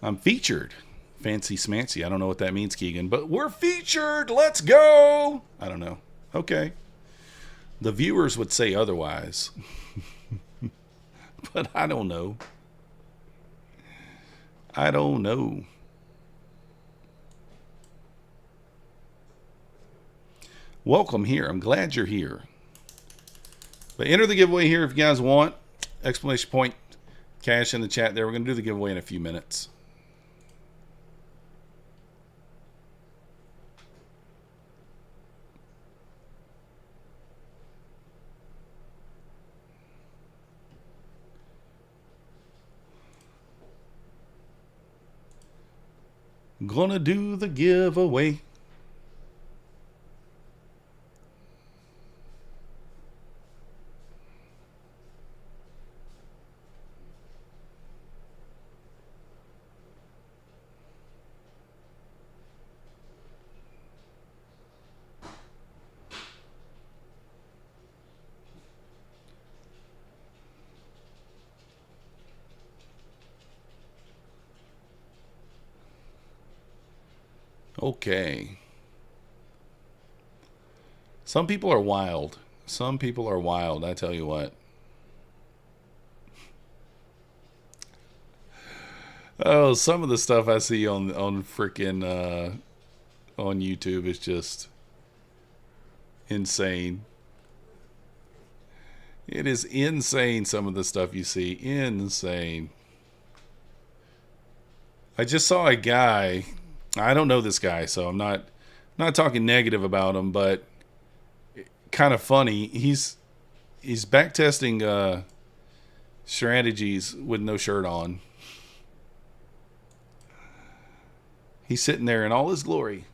I'm featured. Fancy smancy. I don't know what that means, Keegan, but we're featured. Let's go. I don't know. Okay. The viewers would say otherwise. But I don't know. I don't know. Welcome here. I'm glad you're here. But enter the giveaway here if you guys want. Exclamation point cash in the chat there. We're going to do the giveaway in a few minutes. Gonna do the giveaway. Okay. Some people are wild. Some people are wild, I tell you what. Oh, some of the stuff I see on freaking on YouTube is just insane. It is insane, some of the stuff you see. Insane. I just saw a guy. I don't know this guy, so I'm not talking negative about him, but kind of funny. He's back testing strategies with no shirt on. He's sitting there in all his glory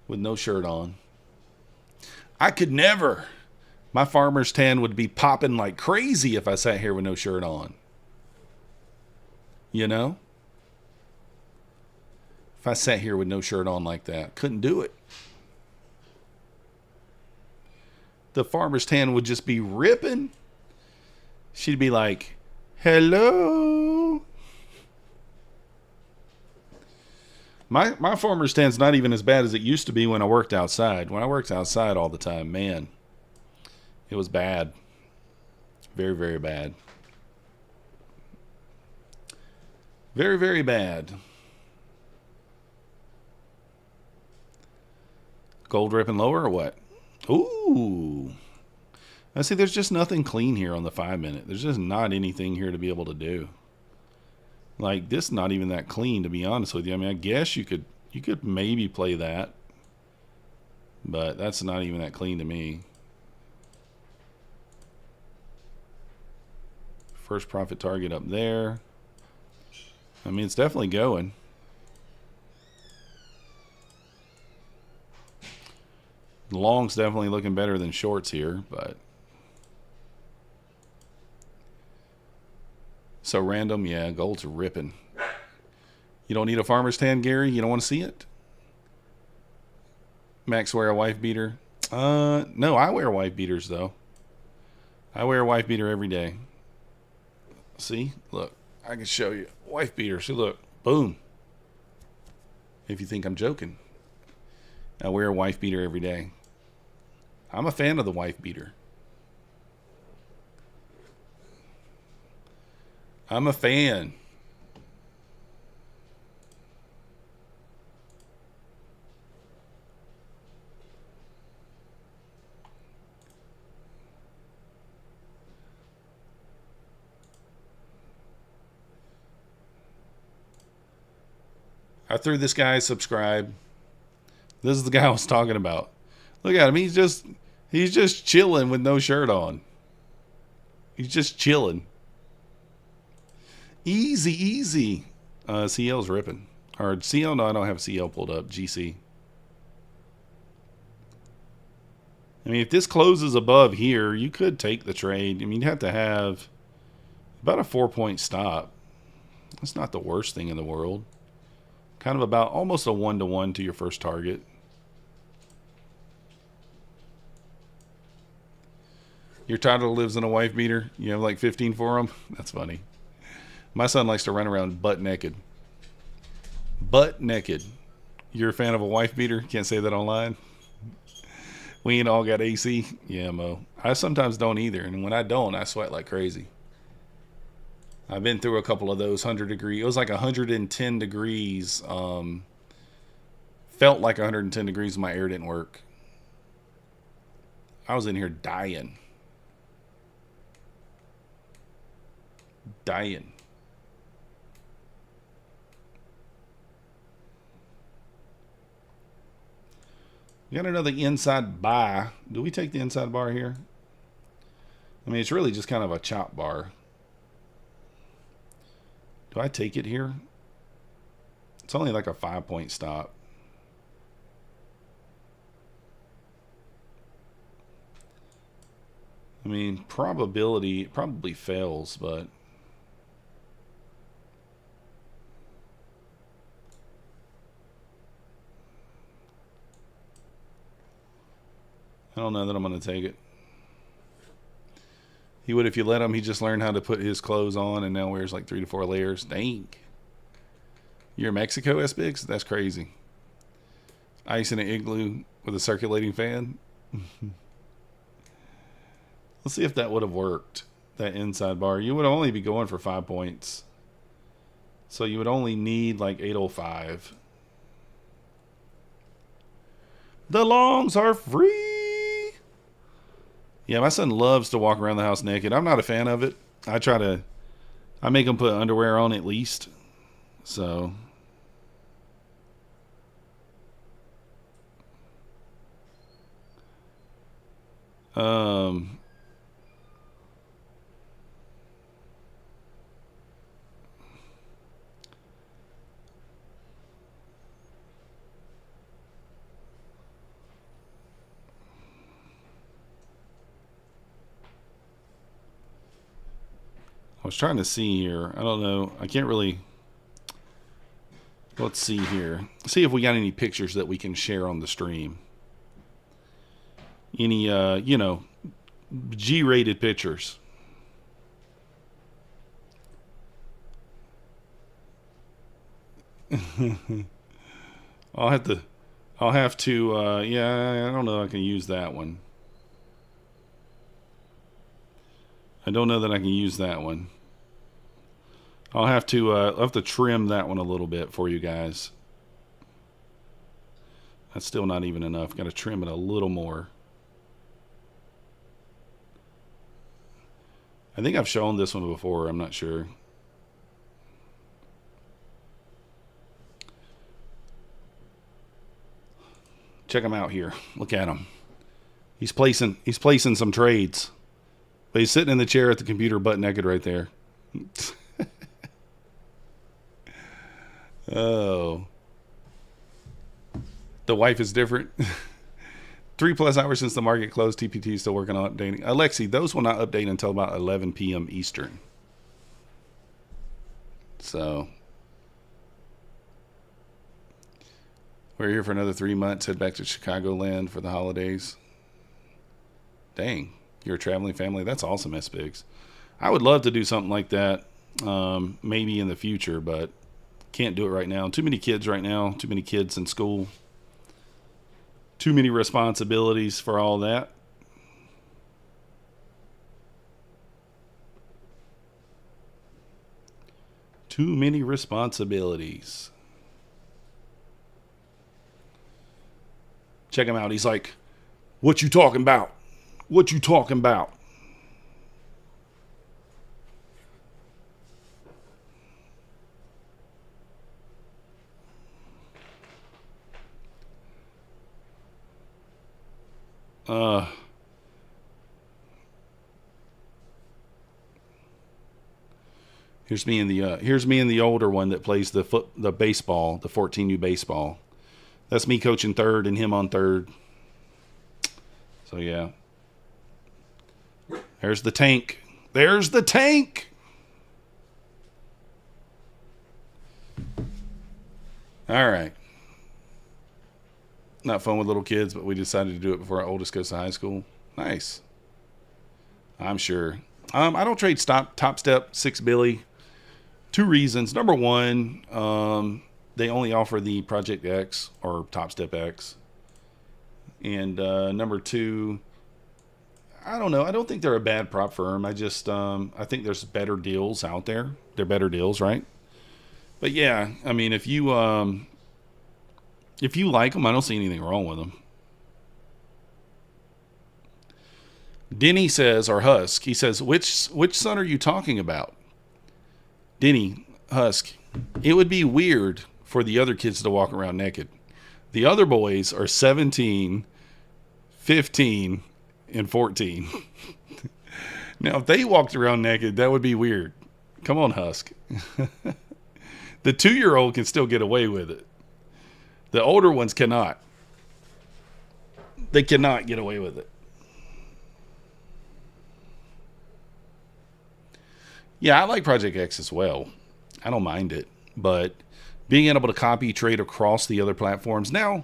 with no shirt on. I could never. My farmer's tan would be popping like crazy if I sat here with no shirt on. You know? If I sat here with no shirt on like that, couldn't do it. The farmer's tan would just be ripping. She'd be like, hello. My farmer's tan's not even as bad as it used to be when I worked outside. When I worked outside all the time, man, it was bad. Very, very bad. Very, very bad. Gold ripping lower or what? Ooh. I see there's just nothing clean here on the 5 minute. There's just not anything here to be able to do. Like, this is not even that clean, to be honest with you. I mean, I guess you could maybe play that. But that's not even that clean to me. First profit target up there. I mean, it's definitely going. Long's definitely looking better than shorts here, but so random, yeah, gold's ripping. You don't need a farmer's tan, Gary? You don't want to see it? Max wear a wife beater? No, I wear wife beaters though. I wear a wife beater every day. See? Look, I can show you. Wife beater. See, look. Boom. If you think I'm joking. I wear a wife beater every day. I'm a fan of the wife beater. I'm a fan. I threw this guy subscribe. This is the guy I was talking about. Look at him. He's just chilling with no shirt on. He's just chilling. Easy, easy. CL's ripping. Or CL, no, I don't have CL pulled up. GC. I mean, if this closes above here, you could take the trade. I mean, you'd have to have about a 4-point stop. That's not the worst thing in the world. Kind of about almost a 1-to-1 to your first target. Your title lives in a wife beater. You have like 15 for him. That's funny. My son likes to run around butt naked. Butt naked. You're a fan of a wife beater? Can't say that online. We ain't all got AC. Yeah, Mo. I sometimes don't either. And when I don't, I sweat like crazy. I've been through a couple of those 100 degree. It was like 110 degrees. Felt like 110 degrees. My air didn't work. I was in here dying. Dying. We got another inside buy. Do we take the inside bar here? I mean, it's really just kind of a chop bar. Do I take it here? It's only like a 5-point stop. I mean, probability, it probably fails, but I don't know that I'm going to take it. He would if you let him. He just learned how to put his clothes on and now wears like 3 to 4 layers. Dang. You're in Mexico, S-Bigs? That's crazy. Ice in an igloo with a circulating fan. Let's see if that would have worked. That inside bar. You would only be going for 5 points. So you would only need like 805. The longs are free. Yeah, my son loves to walk around the house naked. I'm not a fan of it. I make him put underwear on at least. So. I was trying to see here. I don't know. I can't really. Let's see here. See if we got any pictures that we can share on the stream. Any, G-rated pictures. I'll have to, yeah, I don't know if I can use that one. I don't know that I can use that one. I'll have to trim that one a little bit for you guys. That's still not even enough. Got to trim it a little more. I think I've shown this one before. I'm not sure. Check him out here. Look at him. He's placing some trades. But he's sitting in the chair at the computer butt naked right there. Oh. The wife is different. 3+ hours since the market closed. TPT is still working on updating. Alexi, those will not update until about 11 p.m. Eastern. So. We're here for another 3 months. Head back to Chicagoland for the holidays. Dang. You're a traveling family. That's awesome, S-Bigs. I would love to do something like that maybe in the future, but can't do it right now. Too many kids right now. Too many kids in school. Too many responsibilities for all that. Too many responsibilities. Check him out. He's like, what you talking about? What you talking about? Here's me in the older one that plays the baseball, the 14U baseball. That's me coaching third and him on third. So yeah. There's the tank. There's the tank. All right. Not fun with little kids, but we decided to do it before our oldest goes to high school. Nice. I'm sure. I don't trade Top Step 6 Billy. 2 reasons. Number one, they only offer the Project X or Top Step X. And number 2, I don't know. I don't think they're a bad prop firm. I just I think there's better deals out there. They're better deals, right? But yeah, I mean, if you like them, I don't see anything wrong with them. Denny says, or Husk, he says, which son are you talking about? Denny, Husk, it would be weird for the other kids to walk around naked. The other boys are 17, 15, and 14. Now, if they walked around naked, that would be weird. Come on, Husk. The 2-year-old can still get away with it. The older ones cannot. They cannot get away with it. Yeah, I like Project X as well. I don't mind it. But being able to copy trade across the other platforms. Now,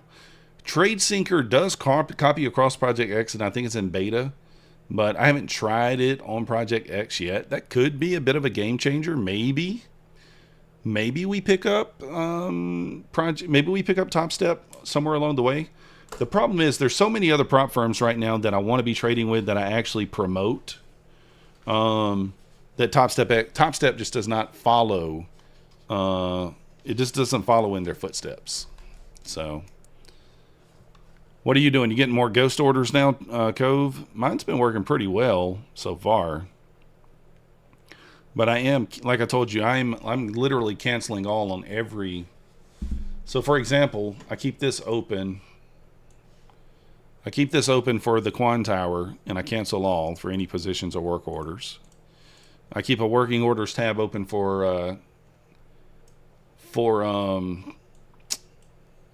TradeSyncer does copy across Project X, and I think it's in beta. But I haven't tried it on Project X yet. That could be a bit of a game changer, maybe. Maybe we pick up Top Step somewhere along the way. The problem is there's so many other prop firms right now that I want to be trading with that I actually promote. That Top Step just does not follow. It just doesn't follow in their footsteps. So, what are you doing? You getting more ghost orders now, Cove? Mine's been working pretty well so far. But I am, like I told you, I'm literally canceling all on every. So, for example, I keep this open. I keep this open for the Quan Tower, and I cancel all for any positions or work orders. I keep a working orders tab open for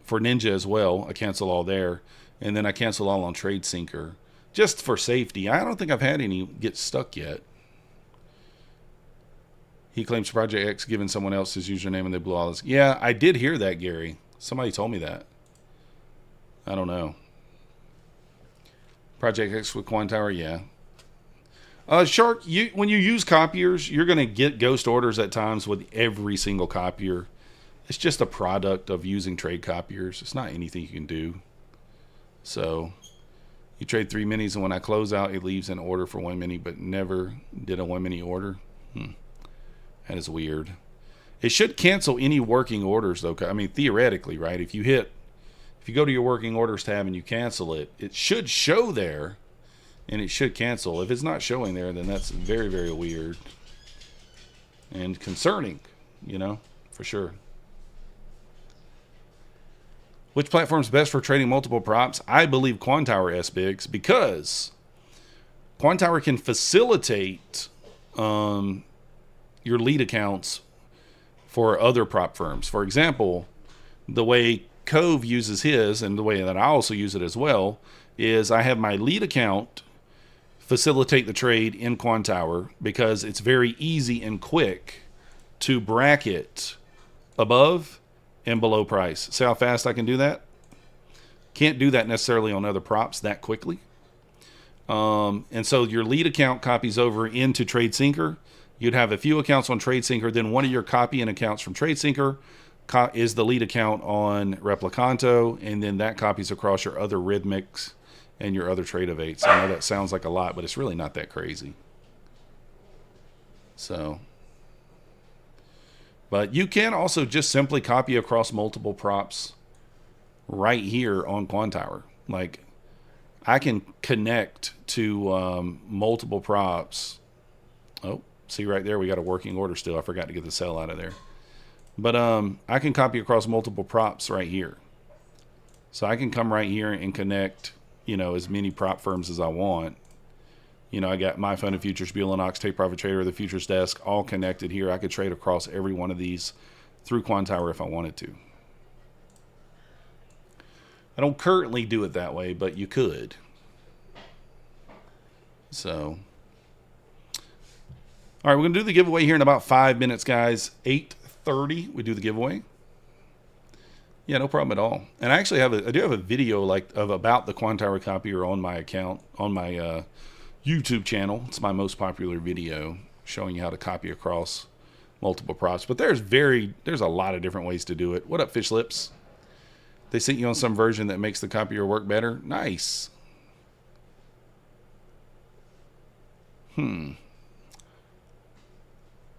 Ninja as well. I cancel all there, and then I cancel all on TradeSyncer just for safety. I don't think I've had any get stuck yet. He claims Project X given someone else his username and they blew all his. Yeah, I did hear that, Gary. Somebody told me that. I don't know. Project X with Quan Tower, yeah. Shark, when you use copiers, you're going to get ghost orders at times with every single copier. It's just a product of using trade copiers. It's not anything you can do. So, you trade 3 minis, and when I close out, it leaves an order for 1 mini, but never did a 1 mini order. That is weird. It should cancel any working orders, though. I mean, theoretically, right? If you go to your working orders tab and you cancel it, it should show there, and it should cancel. If it's not showing there, then that's very, very weird and concerning, for sure. Which platform is best for trading multiple props? I believe Quan Tower S-Bigs, because Quan Tower can facilitate your lead accounts for other prop firms. For example, the way Cove uses his, and the way that I also use it as well, is I have my lead account facilitate the trade in Quan Tower because it's very easy and quick to bracket above and below price. See how fast I can do that? Can't do that necessarily on other props that quickly. And so your lead account copies over into TradeSyncer. You'd have a few accounts on TradeSyncer, then one of your copying accounts from TradeSyncer is the lead account on Replicanto, and then that copies across your other Rhythmics and your other Trade-of-8s. I know that sounds like a lot, but it's really not that crazy. So, but you can also just simply copy across multiple props right here on Quan Tower. Like, I can connect to multiple props. Oh, see right there, we got a working order still. I forgot to get the sell out of there. But I can copy across multiple props right here. So I can come right here and connect, you know, as many prop firms as I want. You know, I got My Fund and Futures, Beal and Ox, Take Profit Trader, the Futures Desk, all connected here. I could trade across every one of these through Quantower if I wanted to. I don't currently do it that way, but you could. So, all right, we're going to do the giveaway here in about 5 minutes, guys. 8:30, we do the giveaway. Yeah, no problem at all. And I actually I do have a video about the Quantower copier on my account, on my YouTube channel. It's my most popular video showing you how to copy across multiple props. But there's a lot of different ways to do it. What up, Fish Lips? They sent you on some version that makes the copier work better. Nice.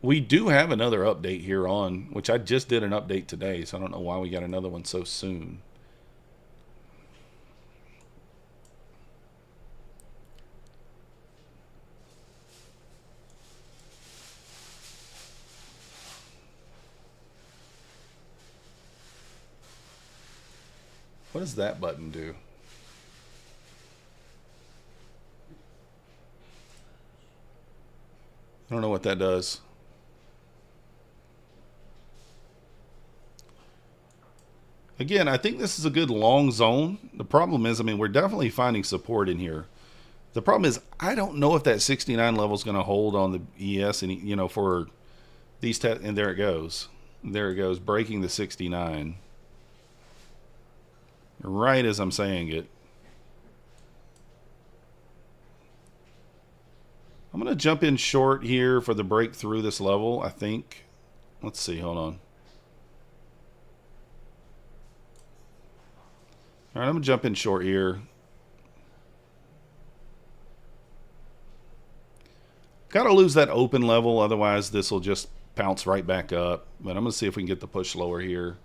We do have another update here on, which I just did an update today, so I don't know why we got another one so soon. What does that button do? I don't know what that does. Again, I think this is a good long zone. The problem is, I mean, we're definitely finding support in here. The problem is, I don't know if that 69 level is going to hold on the ES, and you know, for these and there it goes. There it goes, breaking the 69. Right as I'm saying it. I'm going to jump in short here for the break through this level, I think. Let's see, hold on. All right, I'm going to jump in short here. Got to lose that open level, otherwise this will just bounce right back up. But I'm going to see if we can get the push lower here.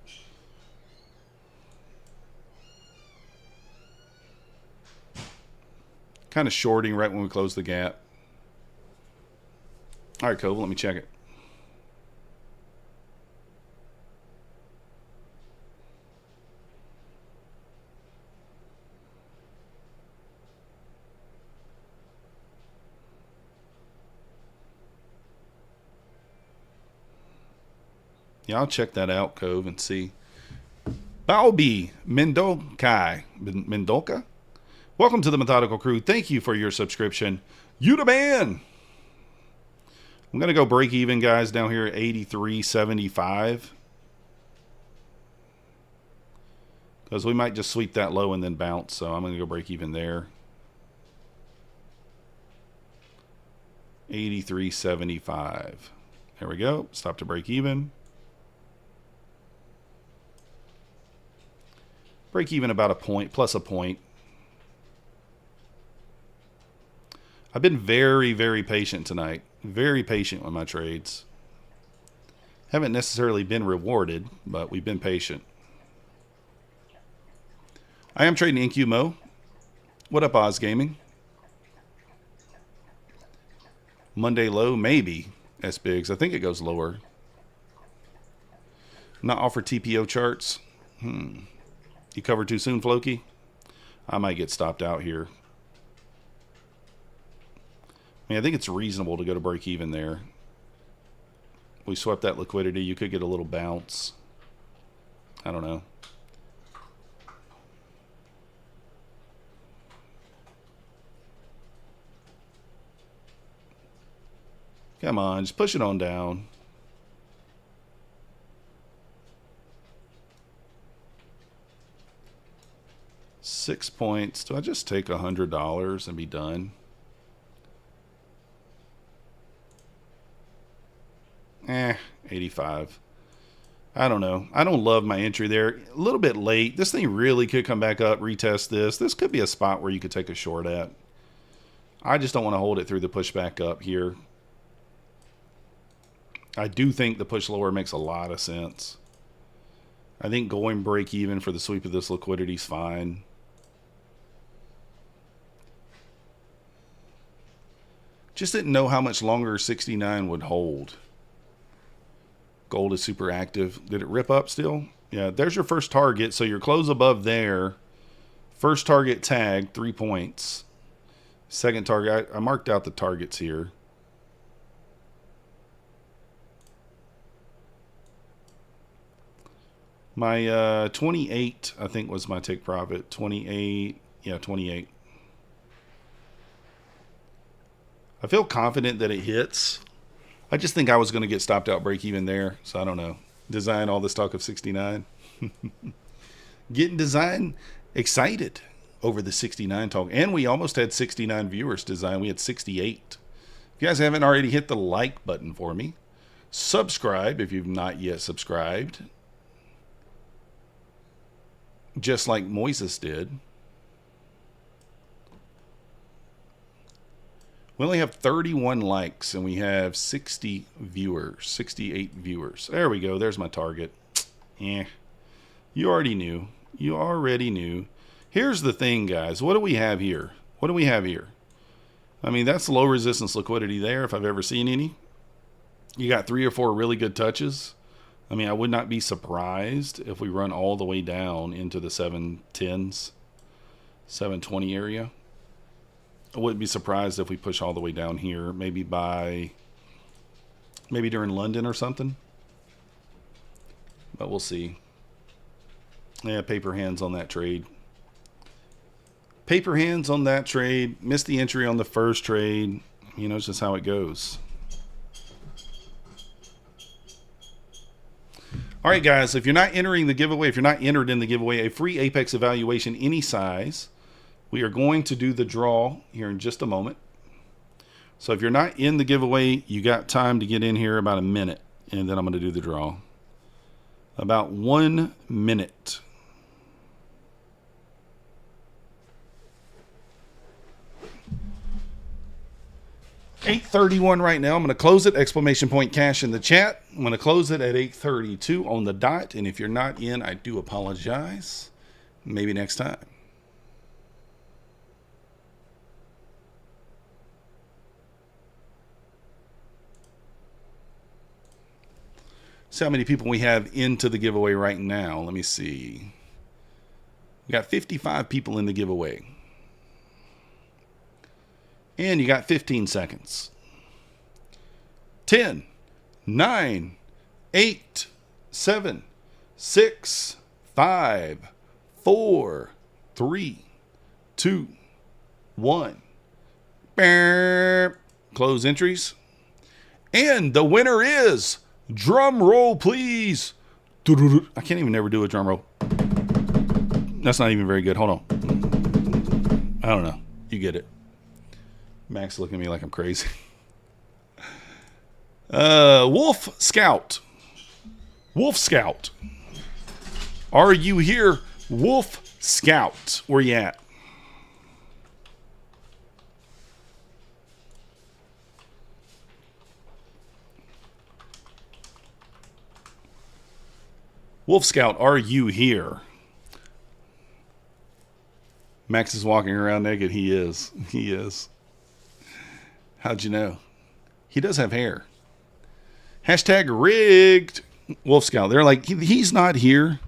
Kind of shorting right when we close the gap. All right, Cove, let me check it. Yeah, I'll check that out, Cove, and see. Balbi Mendolka. Welcome to the Methodical Crew. Thank you for your subscription. You the man. I'm going to go break even, guys, down here at 83.75. Because we might just sweep that low and then bounce. So I'm going to go break even there. 83.75. There we go. Stop to break even. Break even about a point, plus a point. I've been very, very patient tonight. Very patient with my trades. Haven't necessarily been rewarded, but we've been patient. I am trading InQmo. What up, Oz Gaming? Monday low, maybe. S-Bigs. I think it goes lower. Not offer TPO charts. You covered too soon, Floki? I might get stopped out here. I mean, I think it's reasonable to go to break even there. We swept that liquidity. You could get a little bounce. I don't know. Come on, just push it on down. $6 points. Do I just take $100 and be done? 85. I don't know. I don't love my entry there. A little bit late. This thing really could come back up, retest this. This could be a spot where you could take a short at. I just don't want to hold it through the push back up here. I do think the push lower makes a lot of sense. I think going break even for the sweep of this liquidity is fine. Just didn't know how much longer 69 would hold. Gold is super active. Did it rip up still? Yeah, there's your first target. So your close above there First target tag, 3 points. Second target, I marked out the targets here. My 28, I think, was my take profit. 28, yeah, 28. I feel confident that it hits. I just think I was going to get stopped out break even there, so I don't know. Design all this talk of 69. Getting design excited over the 69 talk. And we almost had 69 viewers design. We had 68. If you guys haven't already hit the like button for me, subscribe if you've not yet subscribed. Just like Moises did. We only have 31 likes and we have 60 viewers, 68 viewers. There we go. There's my target. You already knew. You already knew. Here's the thing, guys. What do we have here? What do we have here? I mean, that's low resistance liquidity there if I've ever seen any. You got 3 or 4 really good touches. I mean, I would not be surprised if we run all the way down into the 710s, 720 area. I wouldn't be surprised if we push all the way down here, maybe during London or something. But we'll see. Yeah, paper hands on that trade. Paper hands on that trade. Missed the entry on the first trade. You know, it's just how it goes. All right, guys, if you're not entering the giveaway, if you're not entered in the giveaway, a free Apex evaluation any size, we are going to do the draw here in just a moment. So if you're not in the giveaway, you got time to get in here about a minute, and then I'm going to do the draw. About 1 minute. $8:31 right now. I'm going to close it. Exclamation point cash in the chat. I'm going to close it at 8:32 on the dot. And if you're not in, I do apologize. Maybe next time. See how many people we have into the giveaway right now. Let me see. We got 55 people in the giveaway. And you got 15 seconds. 10, 9, 8, 7, 6, 5, 4, 3, 2, 1. Close entries. And the winner is, drum roll please. I can't even never do a drum roll. That's not even very good. Hold on. I don't know. You get it. Max looking at me like I'm crazy. Wolf Scout. Wolf Scout. Are you here? Wolf Scout. Where you at? Wolf Scout, are you here? Max is walking around naked. He is. He is. How'd you know? He does have hair. Hashtag rigged. Wolf Scout. They're like, he's not here.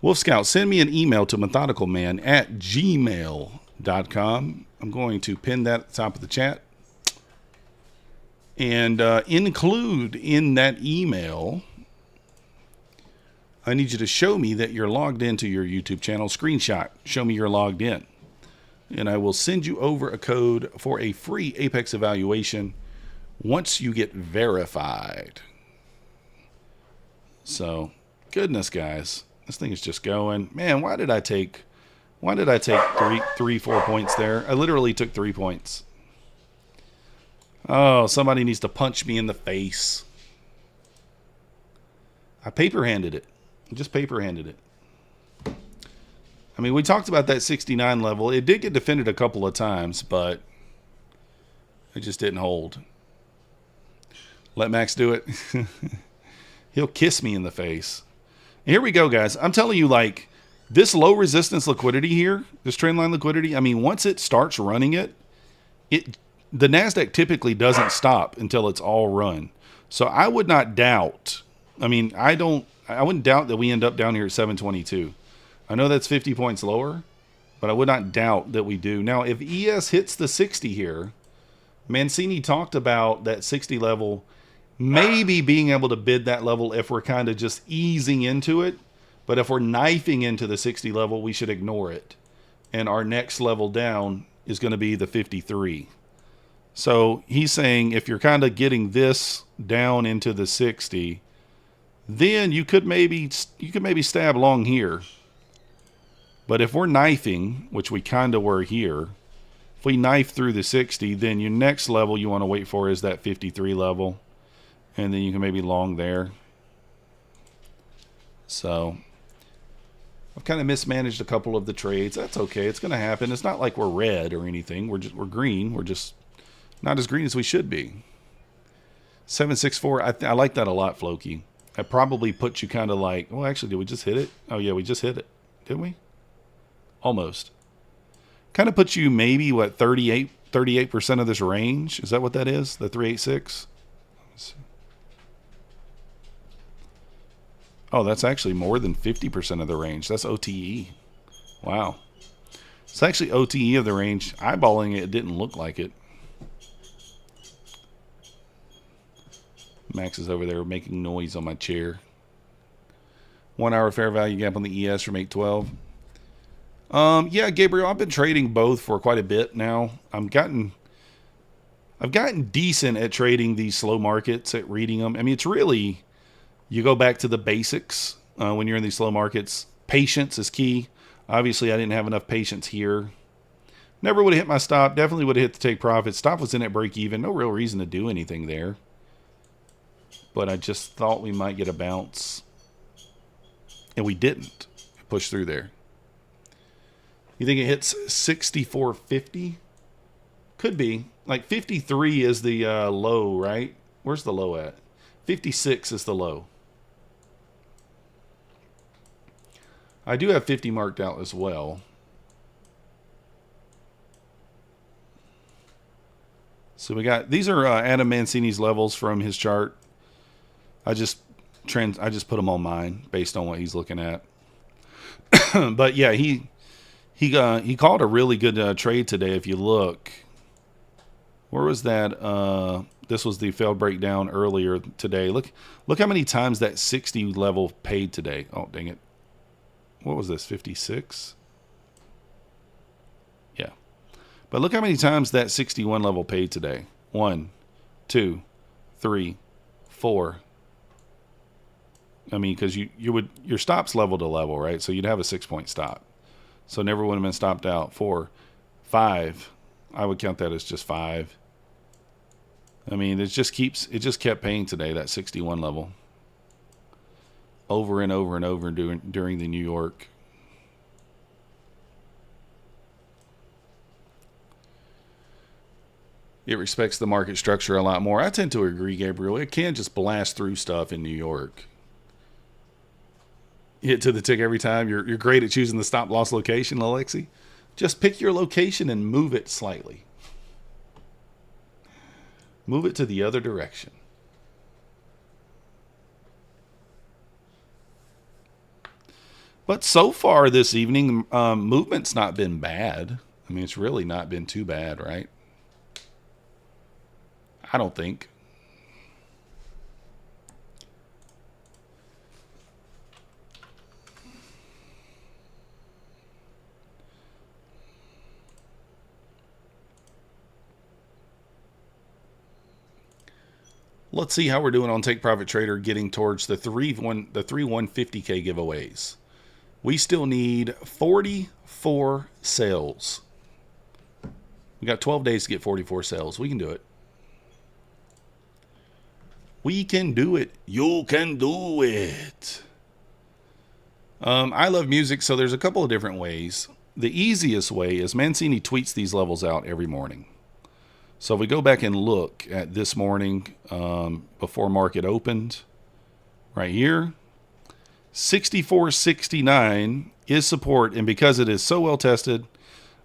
Wolf Scout, send me an email to methodicalman@gmail.com. I'm going to pin that at the top of the chat. And include in that email, I need you to show me that you're logged into your YouTube channel. Screenshot. Show me you're logged in. And I will send you over a code for a free Apex evaluation once you get verified. So, goodness, guys. This thing is just going. Man, why did I take 4 points there? I literally took 3 points. Oh, somebody needs to punch me in the face. I paper-handed it. Just paper-handed it. I mean, we talked about that 69 level. It did get defended a couple of times, but it just didn't hold. Let Max do it. He'll kiss me in the face. And here we go, guys. I'm telling you, like, this low resistance liquidity here, this trend line liquidity, I mean, once it starts running it, the Nasdaq typically doesn't stop until it's all run. So I would not doubt. I mean, I wouldn't doubt that we end up down here at 722. I know that's 50 points lower, but I would not doubt that we do. Now, if ES hits the 60 here, Mancini talked about that 60 level maybe being able to bid that level if we're kind of just easing into it. But if we're knifing into the 60 level, we should ignore it. And our next level down is going to be the 53. So he's saying if you're kind of getting this down into the 60, then you could maybe stab long here. But if we're knifing, which we kind of were here, if we knife through the 60, then your next level you want to wait for is that 53 level. And then you can maybe long there. So I've kind of mismanaged a couple of the trades. That's okay. It's going to happen. It's not like we're red or anything. We're green. We're just not as green as we should be. 764. I like that a lot, Floki. That probably puts you kind of like, well, actually, did we just hit it? Oh, yeah, we just hit it. Didn't we? Almost. Kind of puts you maybe, what, 38% of this range? Is that what that is? The 386? Oh, that's actually more than 50% of the range. That's OTE. Wow. It's actually OTE of the range. Eyeballing it, it didn't look like it. Max is over there making noise on my chair. 1 hour fair value gap on the ES from 812. Yeah, Gabriel, I've been trading both for quite a bit now. I've gotten decent at trading these slow markets, at reading them. I mean, it's really, you go back to the basics when you're in these slow markets. Patience is key. Obviously, I didn't have enough patience here. Never would have hit my stop. Definitely would have hit the take profit. Stop was in at break even. No real reason to do anything there. But I just thought we might get a bounce. And we didn't. Push through there. You think it hits 64.50? Could be. Like 53 is the low, right? Where's the low at? 56 is the low. I do have 50 marked out as well. So we got, these are Adam Mancini's levels from his chart. I just put them on mine based on what he's looking at. But yeah, he called a really good trade today. If you look, where was that? This was the failed breakdown earlier today. Look how many times that 60 level paid today. Oh, dang it. What was this? 56? Yeah. But look how many times that 61 level paid today. 1, 2, 3, 4. I mean, because your stop's level to level, right? So you'd have a 6-point stop. So never would have been stopped out. 4, 5. I would count that as just 5. I mean, it just kept paying today, that 61 level. Over and over and over during the New York. It respects the market structure a lot more. I tend to agree, Gabriel. It can just blast through stuff in New York. Hit to the tick every time. You're great at choosing the stop loss location, Alexi. Just pick your location and move it slightly. Move it to the other direction. But so far this evening, movement's not been bad. I mean, it's really not been too bad, right? I don't think. Let's see how we're doing on Take Profit Trader, getting towards the three 150K giveaways. We still need 44 sales. We got 12 days to get 44 sales. We can do it. We can do it. You can do it. I love music, so there's a couple of different ways. The easiest way is Mancini tweets these levels out every morning. So if we go back and look at this morning before market opened, right here, 64.69 is support. And because it is so well tested,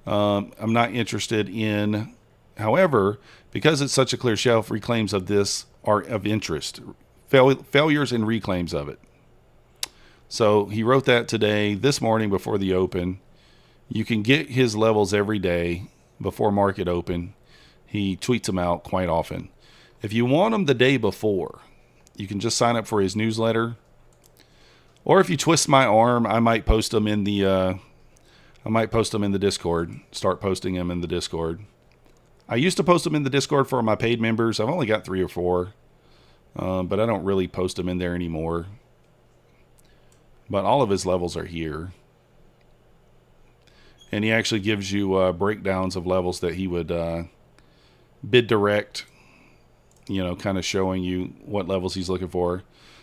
I'm not interested in. However, because it's such a clear shelf, reclaims of this are of interest. Failures and reclaims of it. So he wrote that today, this morning before the open. You can get his levels every day before market open. He tweets them out quite often. If you want them the day before, you can just sign up for his newsletter. Or if you twist my arm, I might post them in the Discord. Start posting them in the Discord. I used to post them in the Discord for my paid members. I've only got 3 or 4, but I don't really post them in there anymore. But all of his levels are here. And he actually gives you breakdowns of levels that he would bid direct, kind of showing you what levels he's looking for.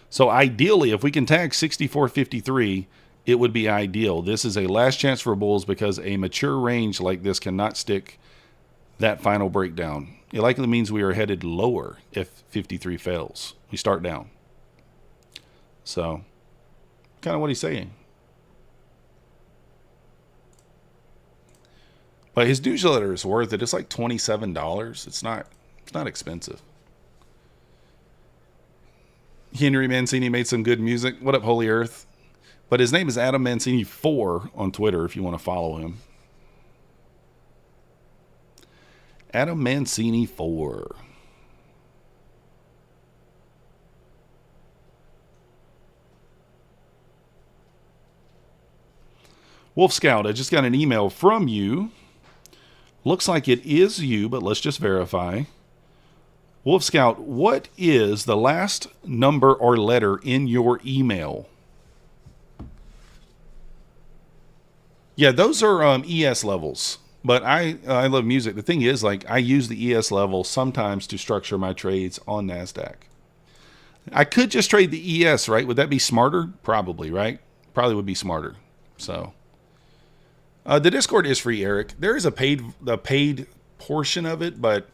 So ideally, if we can tag 64.53, it would be ideal. This is a last chance for bulls because a mature range like this cannot stick that final breakdown. It likely means we are headed lower if 53 fails. We start down. So, kind of what he's saying. But his newsletter is worth it. It's like $27. It's not expensive. Henry Mancini made some good music. What up, Holy Earth? But his name is Adam Mancini 4 on Twitter if you want to follow him. Adam Mancini 4. Wolf Scout, I just got an email from you. Looks like it is you, but let's just verify. Wolf Scout, what is the last number or letter in your email? Yeah, those are ES levels. But I love music. The thing is, I use the ES level sometimes to structure my trades on Nasdaq. I could just trade the ES, right? Would that be smarter? Probably, right? Probably would be smarter. So, the Discord is free, Eric. There is a paid portion of it, but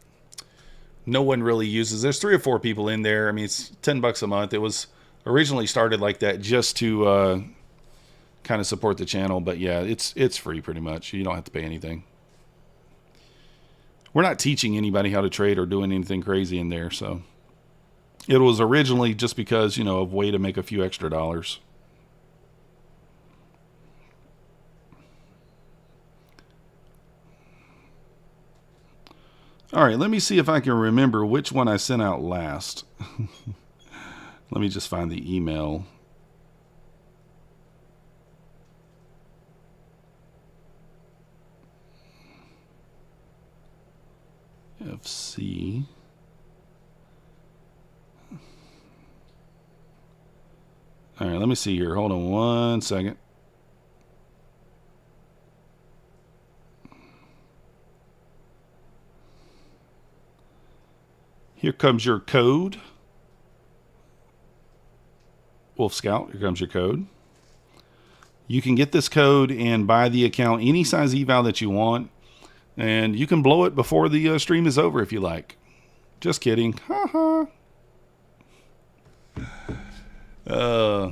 no one really uses. There's 3 or 4 people in there. I mean, it's $10 a month. It was originally started like that just to kind of support the channel, but yeah, it's free pretty much. You don't have to pay anything. We're not teaching anybody how to trade or doing anything crazy in there, so it was originally just because, a way to make a few extra dollars. All right, let me see if I can remember which one I sent out last. Let me just find the email. FC. All right, let me see here. Hold on one second. Here comes your code. Wolf Scout, here comes your code. You can get this code and buy the account any size eval that you want. And you can blow it before the stream is over if you like. Just kidding. Ha ha.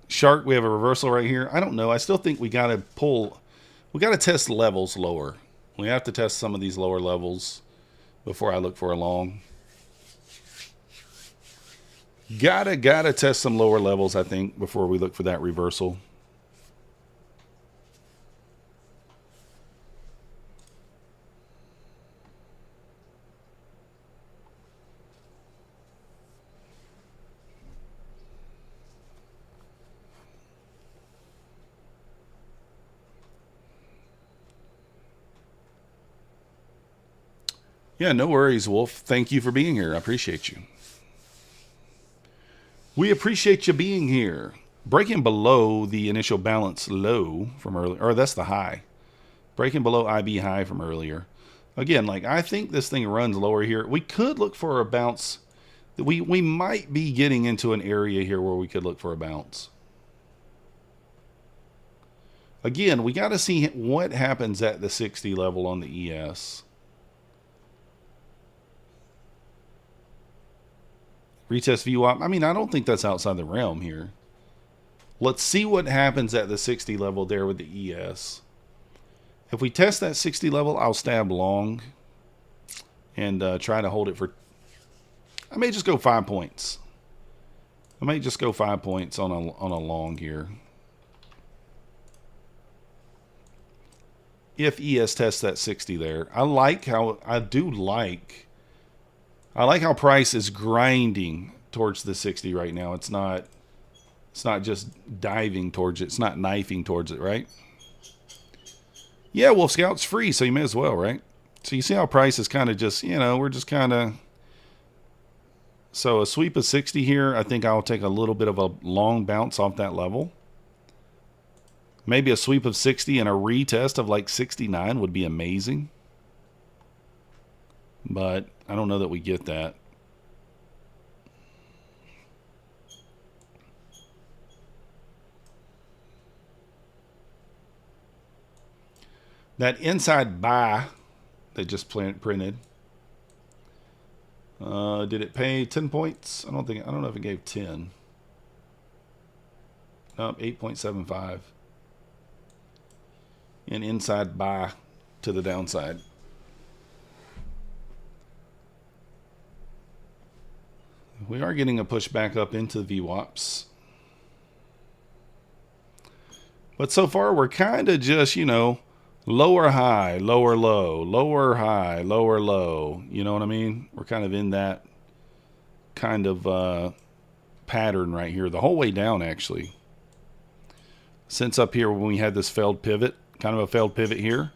Shark, we have a reversal right here. I don't know. I still think we got to test levels lower. We have to test some of these lower levels before I look for a long. Gotta test some lower levels, I think, before we look for that reversal. Yeah, no worries, Wolf. Thank you for being here. I appreciate you. We appreciate you being here. Breaking below the initial balance low from earlier, or that's the high. Breaking below IB high from earlier. Again, I think this thing runs lower here. We could look for a bounce. We might be getting into an area here where we could look for a bounce. Again, we got to see what happens at the 60 level on the ES. Retest VWAP. I mean, I don't think that's outside the realm here. Let's see what happens at the 60 level there with the ES. If we test that 60 level, I'll stab long and try to hold it for... I may just go 5 points. I may just go 5 points on a long here. if ES tests that 60 there. I like how price is grinding towards the 60 right now. It's not just diving towards it. It's not knifing towards it, right? Yeah, Wolf Scout's free, so you may as well, right? So you see how price is kind of just, we're just kind of... So a sweep of 60 here, I think I'll take a little bit of a long bounce off that level. Maybe a sweep of 60 and a retest of like 69 would be amazing. But I don't know that we get that. That inside buy they just printed. Did it pay 10 points? I don't know if it gave 10. Nope, 8.75. An inside buy to the downside. We are getting a push back up into the VWAPs. But so far we're kind of just, lower high, lower low, lower high, lower low. You know what I mean? We're kind of in that kind of pattern right here the whole way down, actually. Since up here when we had this failed pivot, kind of a failed pivot here,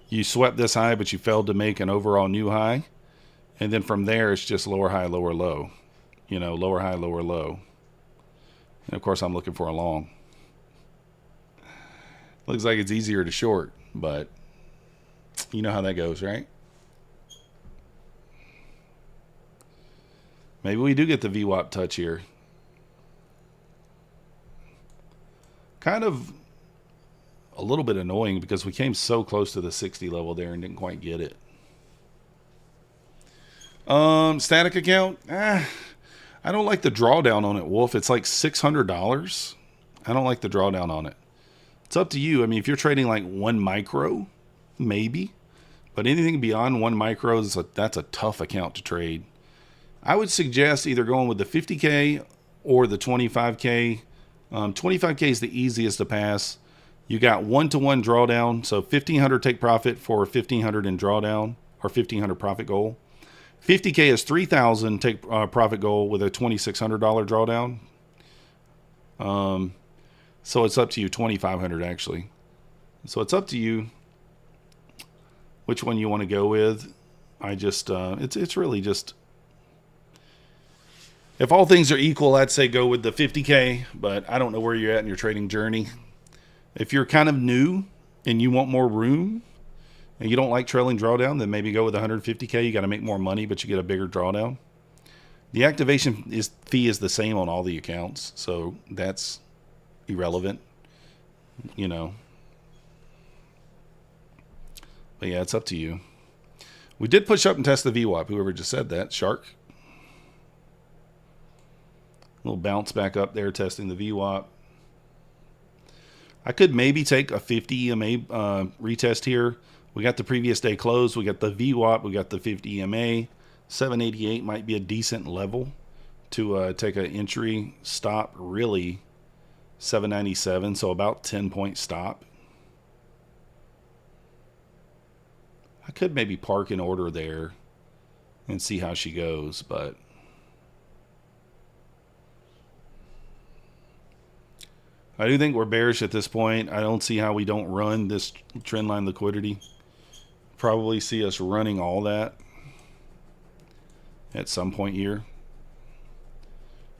you swept this high, but you failed to make an overall new high. And then from there, it's just lower high, lower low. Lower high, lower low. And of course, I'm looking for a long. Looks like it's easier to short, but you know how that goes, right? Maybe we do get the VWAP touch here. Kind of a little bit annoying because we came so close to the 60 level there and didn't quite get it. Static account. I don't like the drawdown on it, Wolf. It's like $600. I don't like the drawdown on it. It's up to you. I mean, if you're trading like 1 micro, maybe. But anything beyond 1 micro, that's a tough account to trade. I would suggest either going with the 50K or the 25K. 25K is the easiest to pass. You got 1-to-1 drawdown. So 1,500 take profit for 1,500 in drawdown or 1,500 profit goal. 50K is 3,000 take profit goal with a $2,600 drawdown. So it's up to you. 2,500 actually. So it's up to you which one you want to go with. It's really just, if all things are equal, I'd say go with the 50K, but I don't know where you're at in your trading journey. If you're kind of new and you want more room and you don't like trailing drawdown, then maybe go with 150K. You got to make more money, but you get a bigger drawdown. The activation fee is the same on all the accounts, so that's irrelevant, But yeah, it's up to you. We did push up and test the VWAP. Whoever just said that, Shark. A little bounce back up there, testing the VWAP. I could maybe take a 50 EMA retest here. We got the previous day close. We got the VWAP. We got the 50 EMA. 788 might be a decent level to take an entry stop. Really, 797. So about 10-point stop. I could maybe park an order there and see how she goes, but I do think we're bearish at this point. I don't see how we don't run this trend line liquidity. Probably see us running all that at some point here.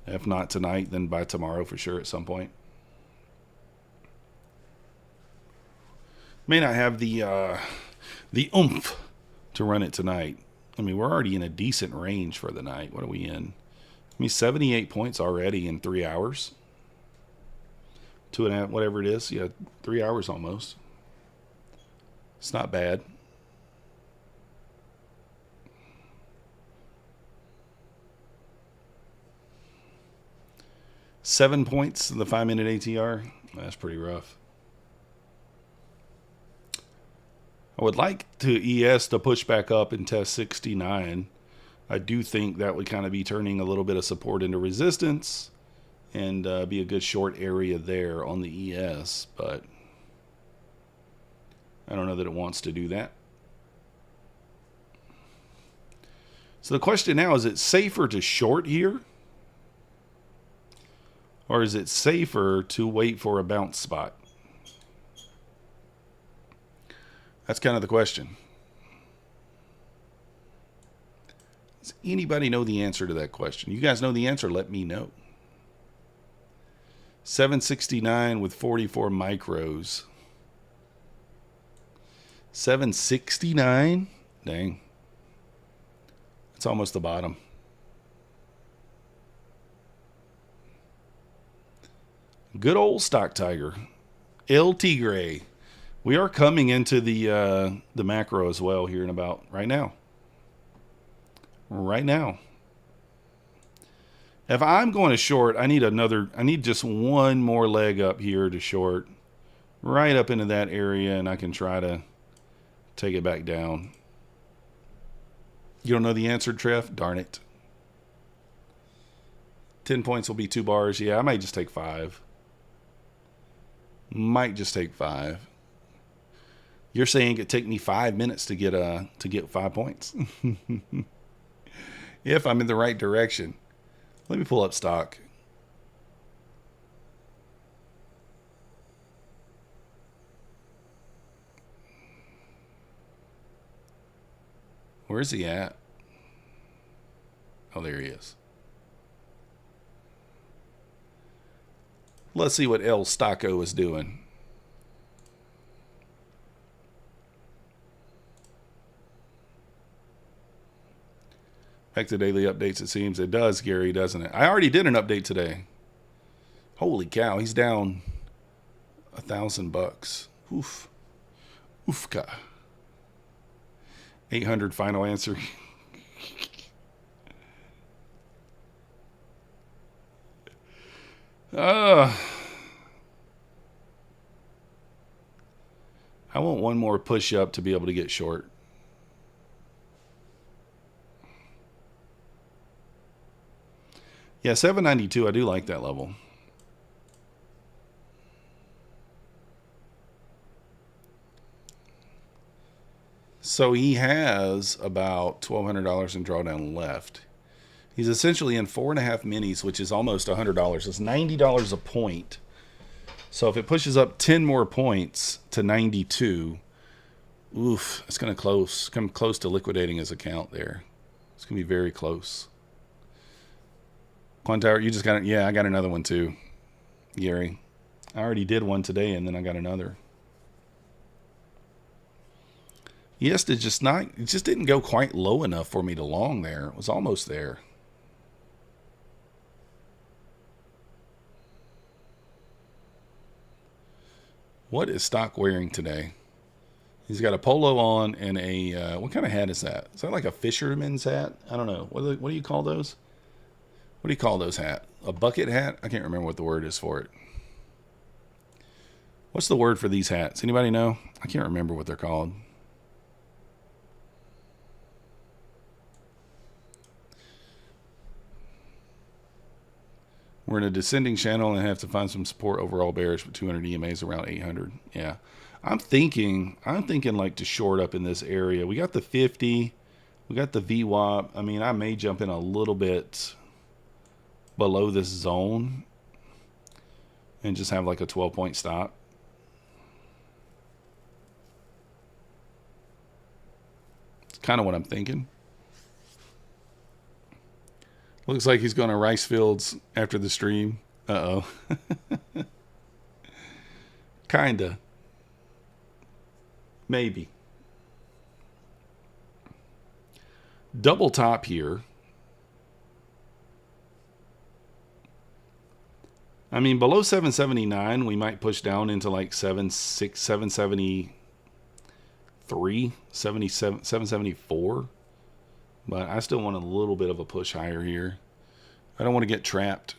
If not tonight, then by tomorrow for sure at some point. May not have the oomph to run it tonight. I mean, we're already in a decent range for the night. What are we in? I mean, 78 points already in 3 hours. 2.5, whatever it is. Yeah, 3 hours almost. It's not bad. Seven points in the 5-minute ATR. That's pretty rough. I would like ES to push back up and test 69. I do think that would kind of be turning a little bit of support into resistance and be a good short area there on the ES. But I don't know that it wants to do that. So the question now, is it safer to short here? Or is it safer to wait for a bounce spot? That's kind of the question. Does anybody know the answer to that question? You guys know the answer, let me know. 769 with 44 micros. 769? Dang. It's almost the bottom. Good old stock tiger. El Tigre. We are coming into the macro as well here in about right now. Right now. If I'm going to short, I need just one more leg up here to short. Right up into that area, and I can try to take it back down. You don't know the answer, Trev? Darn it. 10 points will be 2 bars. Yeah, I might just take 5. Might just take 5. You're saying it could take me 5 minutes to get 5 points. If I'm in the right direction. Let me pull up stock. Where's he at? Oh, there he is. Let's see what El Stocko is doing. Back to daily updates, it seems. It does, Gary, doesn't it? I already did an update today. Holy cow, he's down $1,000. Oof. Oofka. 800 final answer. I want one more push up to be able to get short. Yeah, 792, I do like that level. So he has about $1,200 in drawdown left. He's essentially in 4.5 minis, which is almost $100. It's $90 a point. So if it pushes up 10 more points to 92, oof, it's going to come close to liquidating his account there. It's going to be very close. Quantower, you just got it. Yeah, I got another one too, Gary. I already did one today, and then I got another. Yes, it just didn't go quite low enough for me to long there. It was almost there. What is stock wearing today? He's got a polo on and a, what kind of hat is that? Is that like a fisherman's hat? I don't know. What do you call those? What do you call those hat? A bucket hat? I can't remember what the word is for it. What's the word for these hats? Anybody know? I can't remember what they're called. We're in a descending channel and have to find some support overall bearish with 200 EMAs around 800. Yeah. I'm thinking like to short up in this area. We got the 50. We got the VWAP. I mean, I may jump in a little bit below this zone and just have like a 12-point stop. It's kind of what I'm thinking. Looks like he's going to rice fields after the stream. Uh-oh. Kinda. Maybe. Double top here. I mean, below 779, we might push down into like 773, 77, 774. But I still want a little bit of a push higher here. I don't want to get trapped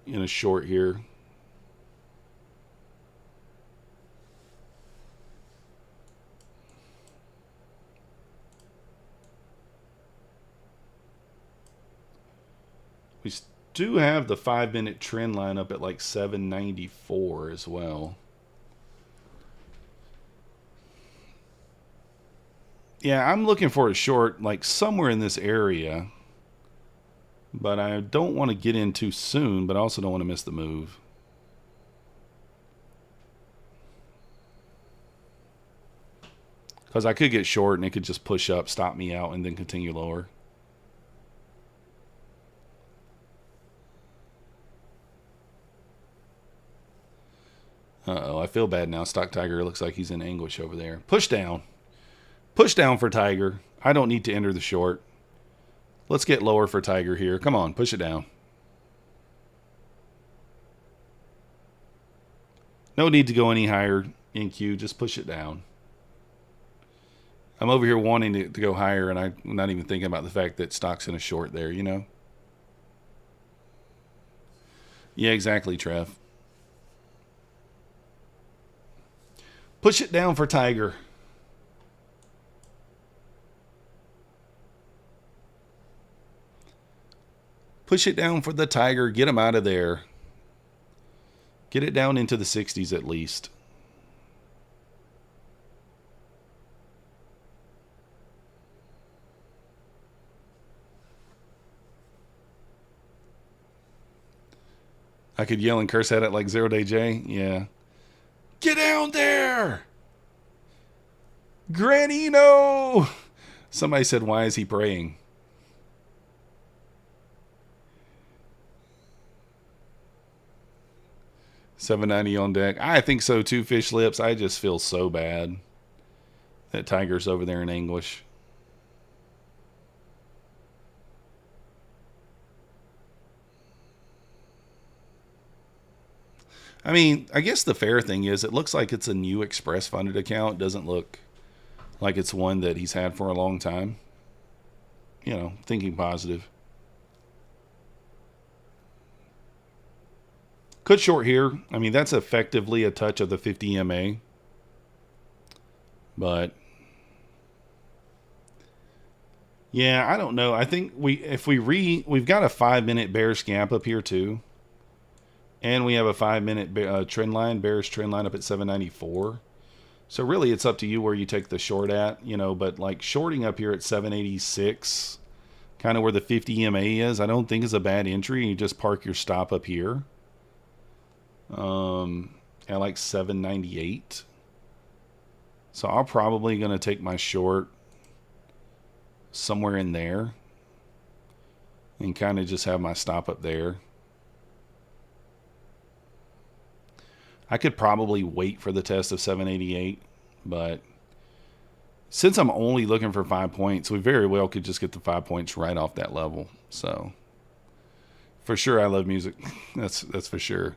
in a short here. We do have the 5-minute trend line up at like 794 as well. Yeah, I'm looking for a short like somewhere in this area. But I don't want to get in too soon, but I also don't want to miss the move. Because I could get short and it could just push up, stop me out, and then continue lower. Uh-oh, I feel bad now. Stock Tiger looks like he's in anguish over there. Push down. Push down for Tiger. I don't need to enter the short. Let's get lower for Tiger here. Come on, push it down. No need to go any higher in Q. Just push it down. I'm over here wanting to go higher, and I'm not even thinking about the fact that stock's in a short there, you know? Yeah, exactly, Trev. Push it down for Tiger. Push it down for the Tiger. Get him out of there. Get it down into the 60s at least. I could yell and curse at it like 0 Day J. Yeah. Get down there! Granino! Somebody said, why is he praying? $7.90 on deck. I think so too, Fish Lips. I just feel so bad that Tiger's over there in anguish. I mean, I guess the fair thing is it looks like it's a new express funded account. It doesn't look like it's one that he's had for a long time. You know, thinking positive. Could short here. I mean, that's effectively a touch of the 50 EMA. But yeah, I don't know. I think we've got a 5-minute bearish gap up here too. And we have a 5-minute trend line, bearish trend line up at 794. So really it's up to you where you take the short at, you know, but like shorting up here at 786, kind of where the 50 EMA is, I don't think is a bad entry. You just park your stop up here. At like 798. So I'm probably going to take my short somewhere in there and kind of just have my stop up there. I could probably wait for the test of 788, but since I'm only looking for 5 points, we very well could just get the 5 points right off that level. So for sure, I love music. That's for sure.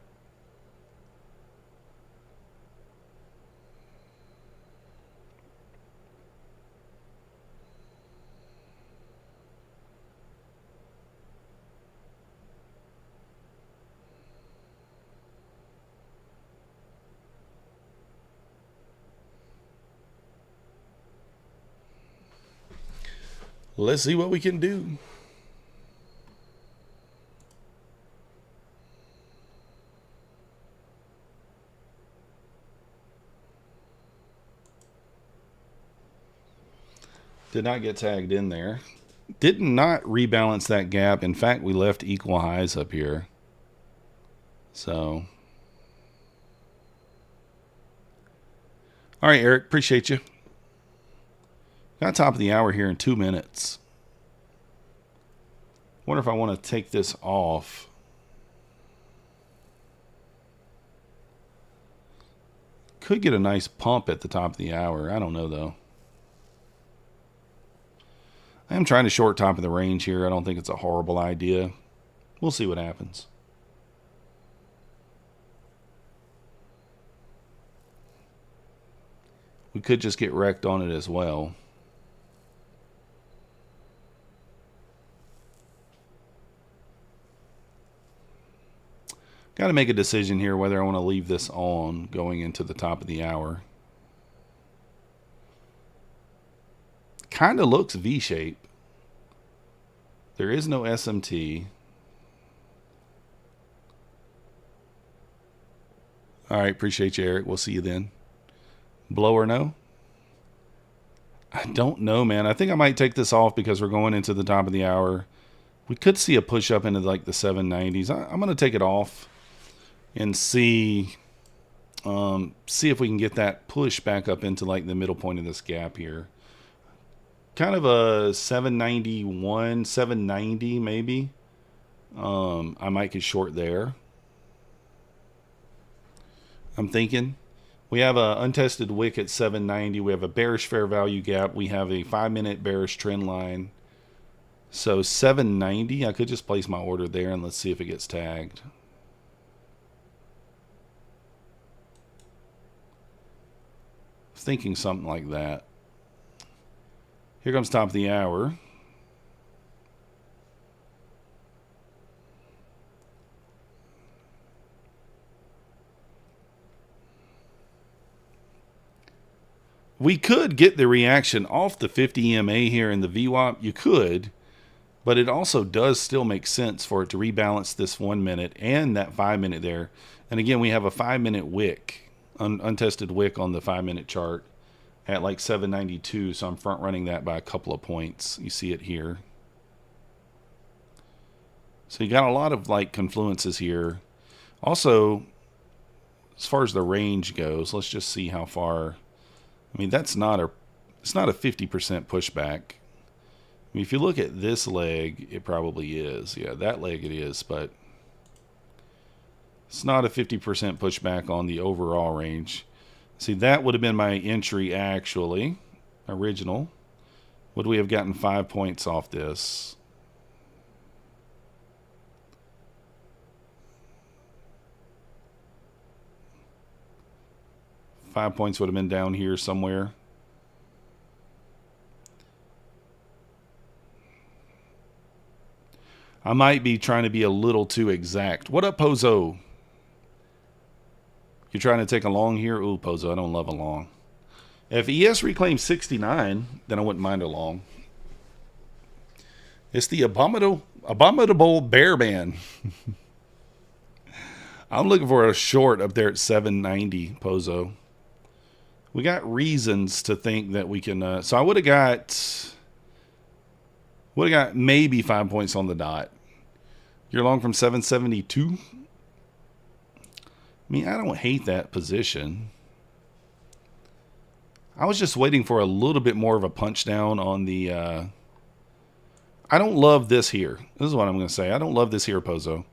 Let's see what we can do. Did not get tagged in there. Did not rebalance that gap. In fact, we left equal highs up here. So. All right, Eric. Appreciate you. Got top of the hour here in 2 minutes. Wonder if I want to take this off. Could get a nice pump at the top of the hour. I don't know, though. I am trying to short top of the range here. I don't think it's a horrible idea. We'll see what happens. We could just get wrecked on it as well. Got to make a decision here whether I want to leave this on going into the top of the hour. Kind of looks V-shape. There is no SMT. All right, appreciate you, Eric. We'll see you then. Blow or no? I don't know, man. I think I might take this off because we're going into the top of the hour. We could see a push up into like the 790s. I'm going to take it off and see if we can get that push back up into like the middle point of this gap here. Kind of a 791, 790 maybe. I might get short there. I'm thinking. We have an untested wick at 790. We have a bearish fair value gap. We have a 5-minute bearish trend line. So 790, I could just place my order there and let's see if it gets tagged. Thinking something like that. Here comes top of the hour. We could get the reaction off the 50 EMA here in the VWAP. You could, but it also does still make sense for it to rebalance this 1 minute and that 5 minute there. And again, we have a 5-minute wick, untested wick on the 5-minute chart at like 792. So I'm front running that by a couple of points. You see it here. So you got a lot of like confluences here. Also, as far as the range goes, let's just see how far. I mean, it's not a 50% pushback. I mean, if you look at this leg, it probably is. Yeah, that leg it is, but it's not a 50% pushback on the overall range. See, that would have been my entry actually, original. Would we have gotten 5 points off this? Five points would have been down here somewhere. I might be trying to be a little too exact. What up, Pozo? You're trying to take a long here? Ooh, Pozo, I don't love a long. If ES reclaims 69, then I wouldn't mind a long. It's the abominable bear man. I'm looking for a short up there at 790, Pozo. We got reasons to think that we can. So I would have got maybe 5 points on the dot. You're long from 772. I mean, I don't hate that position. I was just waiting for a little bit more of a punch down on the. I don't love this here. This is what I'm going to say. I don't love this here, Pozo.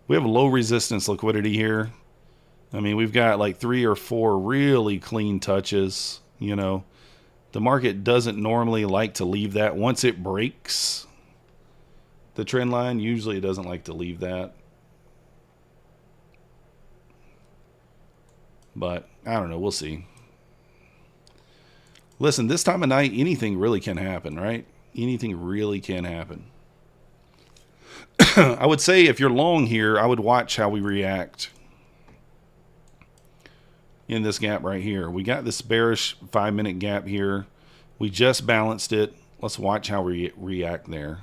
We have low resistance liquidity here. I mean, we've got like 3 or 4 really clean touches. You know, the market doesn't normally like to leave that. Once it breaks the trend line, usually it doesn't like to leave that. But I don't know. We'll see. Listen, this time of night, anything really can happen, right? Anything really can happen. I would say if you're long here, I would watch how we react in this gap right here. We got this bearish 5-minute gap here. We just balanced it. Let's watch how we react there.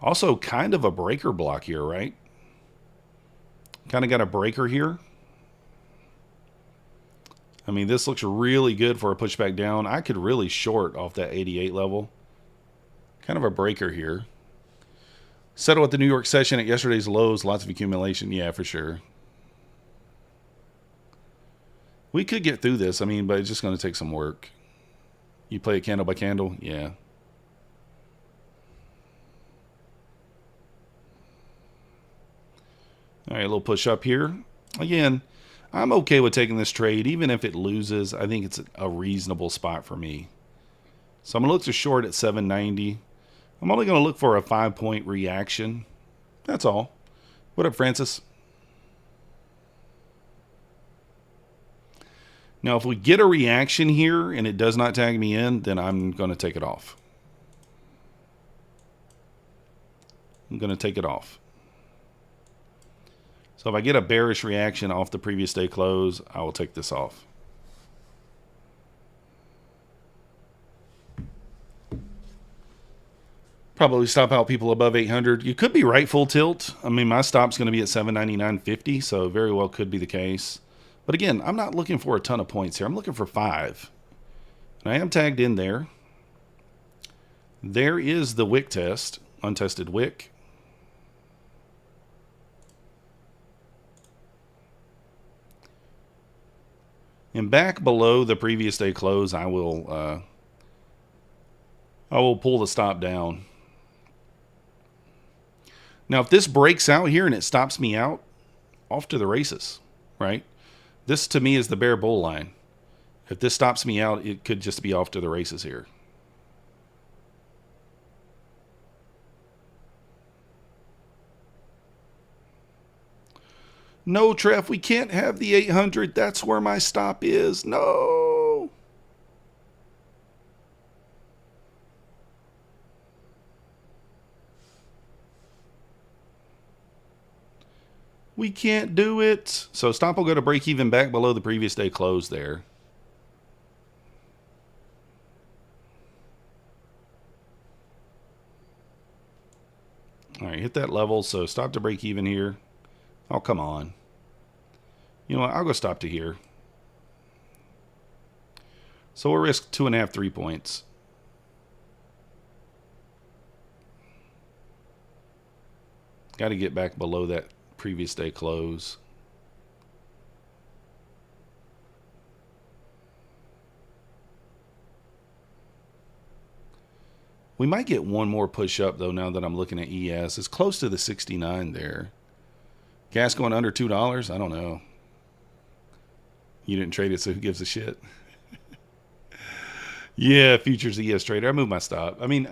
Also kind of a breaker block here, right? Kind of got a breaker here. I mean, this looks really good for a pushback down. I could really short off that 88 level. Kind of a breaker here. Settle at the New York session at yesterday's lows. Lots of accumulation. Yeah, for sure. We could get through this. I mean, but it's just going to take some work. You play it candle by candle? Yeah. All right, a little push up here. Again, I'm okay with taking this trade. Even if it loses, I think it's a reasonable spot for me. So I'm going to look to short at 790. I'm only going to look for a 5-point reaction. That's all. What up, Francis? Now, if we get a reaction here and it does not tag me in, then I'm going to take it off. I'm going to take it off. So if I get a bearish reaction off the previous day close, I will take this off. Probably stop out people above 800. You could be right full tilt. I mean, my stop's going to be at 799.50, so very well could be the case. But again, I'm not looking for a ton of points here. I'm looking for 5. And I am tagged in there. There is the wick test, untested wick. And back below the previous day close, I will pull the stop down. Now, if this breaks out here and it stops me out, off to the races, right? This, to me, is the bear bull line. If this stops me out, it could just be off to the races here. No, Trev, we can't have the 800. That's where my stop is. No. We can't do it. So stop will go to break even back below the previous day close there. All right, hit that level. So stop to break even here. Oh, come on. You know what? I'll go stop to here. So we'll risk 2.5, 3 points. Got to get back below that previous day close. We might get one more push up, though, now that I'm looking at ES. It's close to the 69 there. Gas going under $2? I don't know. You didn't trade it, so who gives a shit? Yeah, futures ES trader. I moved my stop. I mean,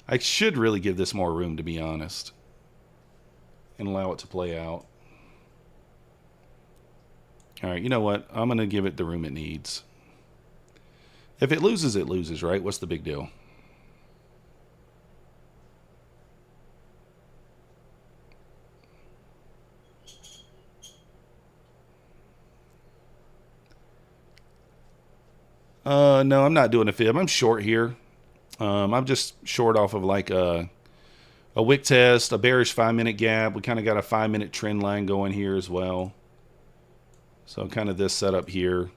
I should really give this more room, to be honest, and allow it to play out. All right, you know what? I'm going to give it the room it needs. If it loses, right? What's the big deal? No, I'm not doing a fib. I'm short here. I'm just short off of like a wick test, a bearish 5-minute gap. We kind of got a 5-minute trend line going here as well. So kind of this setup here.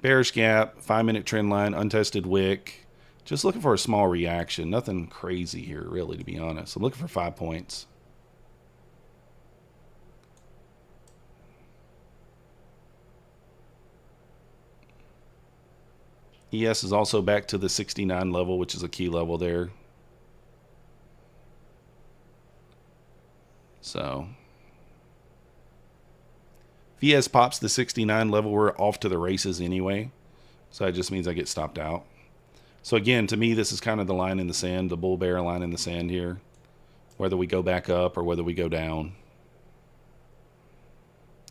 Bearish gap, 5-minute trend line, untested wick. Just looking for a small reaction. Nothing crazy here, really, to be honest. I'm looking for 5 points. ES is also back to the 69 level, which is a key level there. So if ES pops the 69 level, we're off to the races anyway. So that just means I get stopped out. So again, to me, this is kind of the line in the sand, the bull bear line in the sand here. Whether we go back up or whether we go down.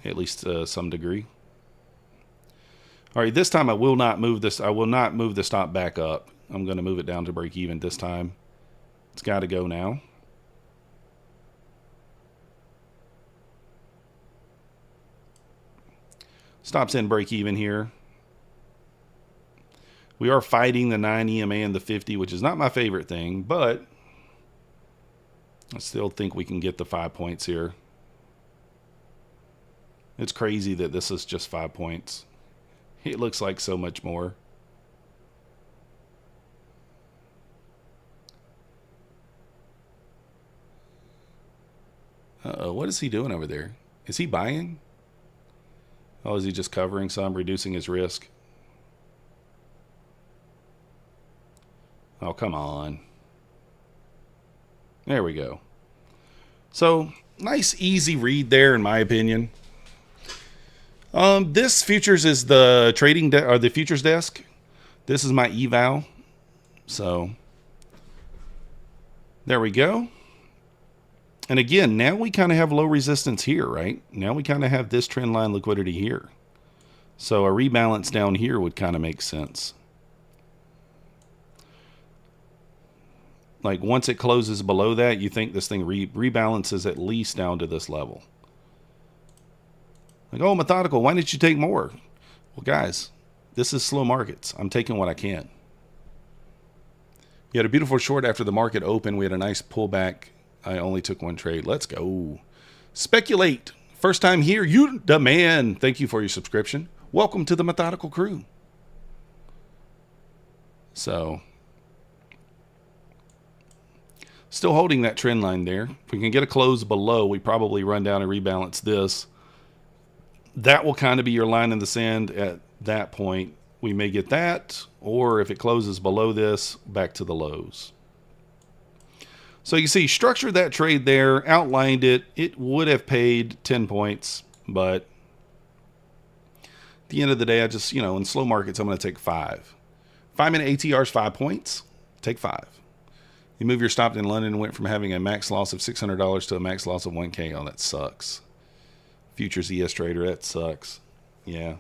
At least to some degree. All right, this time I will not move this. I will not move the stop back up. I'm going to move it down to break even this time. It's got to go now. Stops in break even here. We are fighting the 9 EMA and the 50, which is not my favorite thing, but I still think we can get the 5 points here. It's crazy that this is just 5 points. It looks like so much more. Uh-oh, what is he doing over there? Is he buying? Oh, is he just covering some, reducing his risk? Oh, come on. There we go. So, nice, easy read there, in my opinion. This futures is the trading or the futures desk. This is my eval. So there we go. And again, now we kind of have low resistance here, right? Now we kind of have this trend line liquidity here. So a rebalance down here would kind of make sense. Like once it closes below that, you think this thing rebalances at least down to this level. Like, oh, methodical, why didn't you take more? Well, guys, this is slow markets. I'm taking what I can. You had a beautiful short after the market opened. We had a nice pullback. I only took one trade. Let's go. Speculate. First time here, you the man. Thank you for your subscription. Welcome to the Methodical Crew. So, still holding that trend line there. If we can get a close below, we probably run down and rebalance this. That will kind of be your line in the sand at that point. We may get that, or if it closes below this, back to the lows. So you see, structured that trade there, outlined it. It would have paid 10 points, but at the end of the day, I just, in slow markets, I'm going to take 5. 5-minute ATR is 5 points. Take 5. You move your stop in London and went from having a max loss of $600 to a max loss of 1K. Oh, that sucks. Futures ES trader, that sucks. Yeah.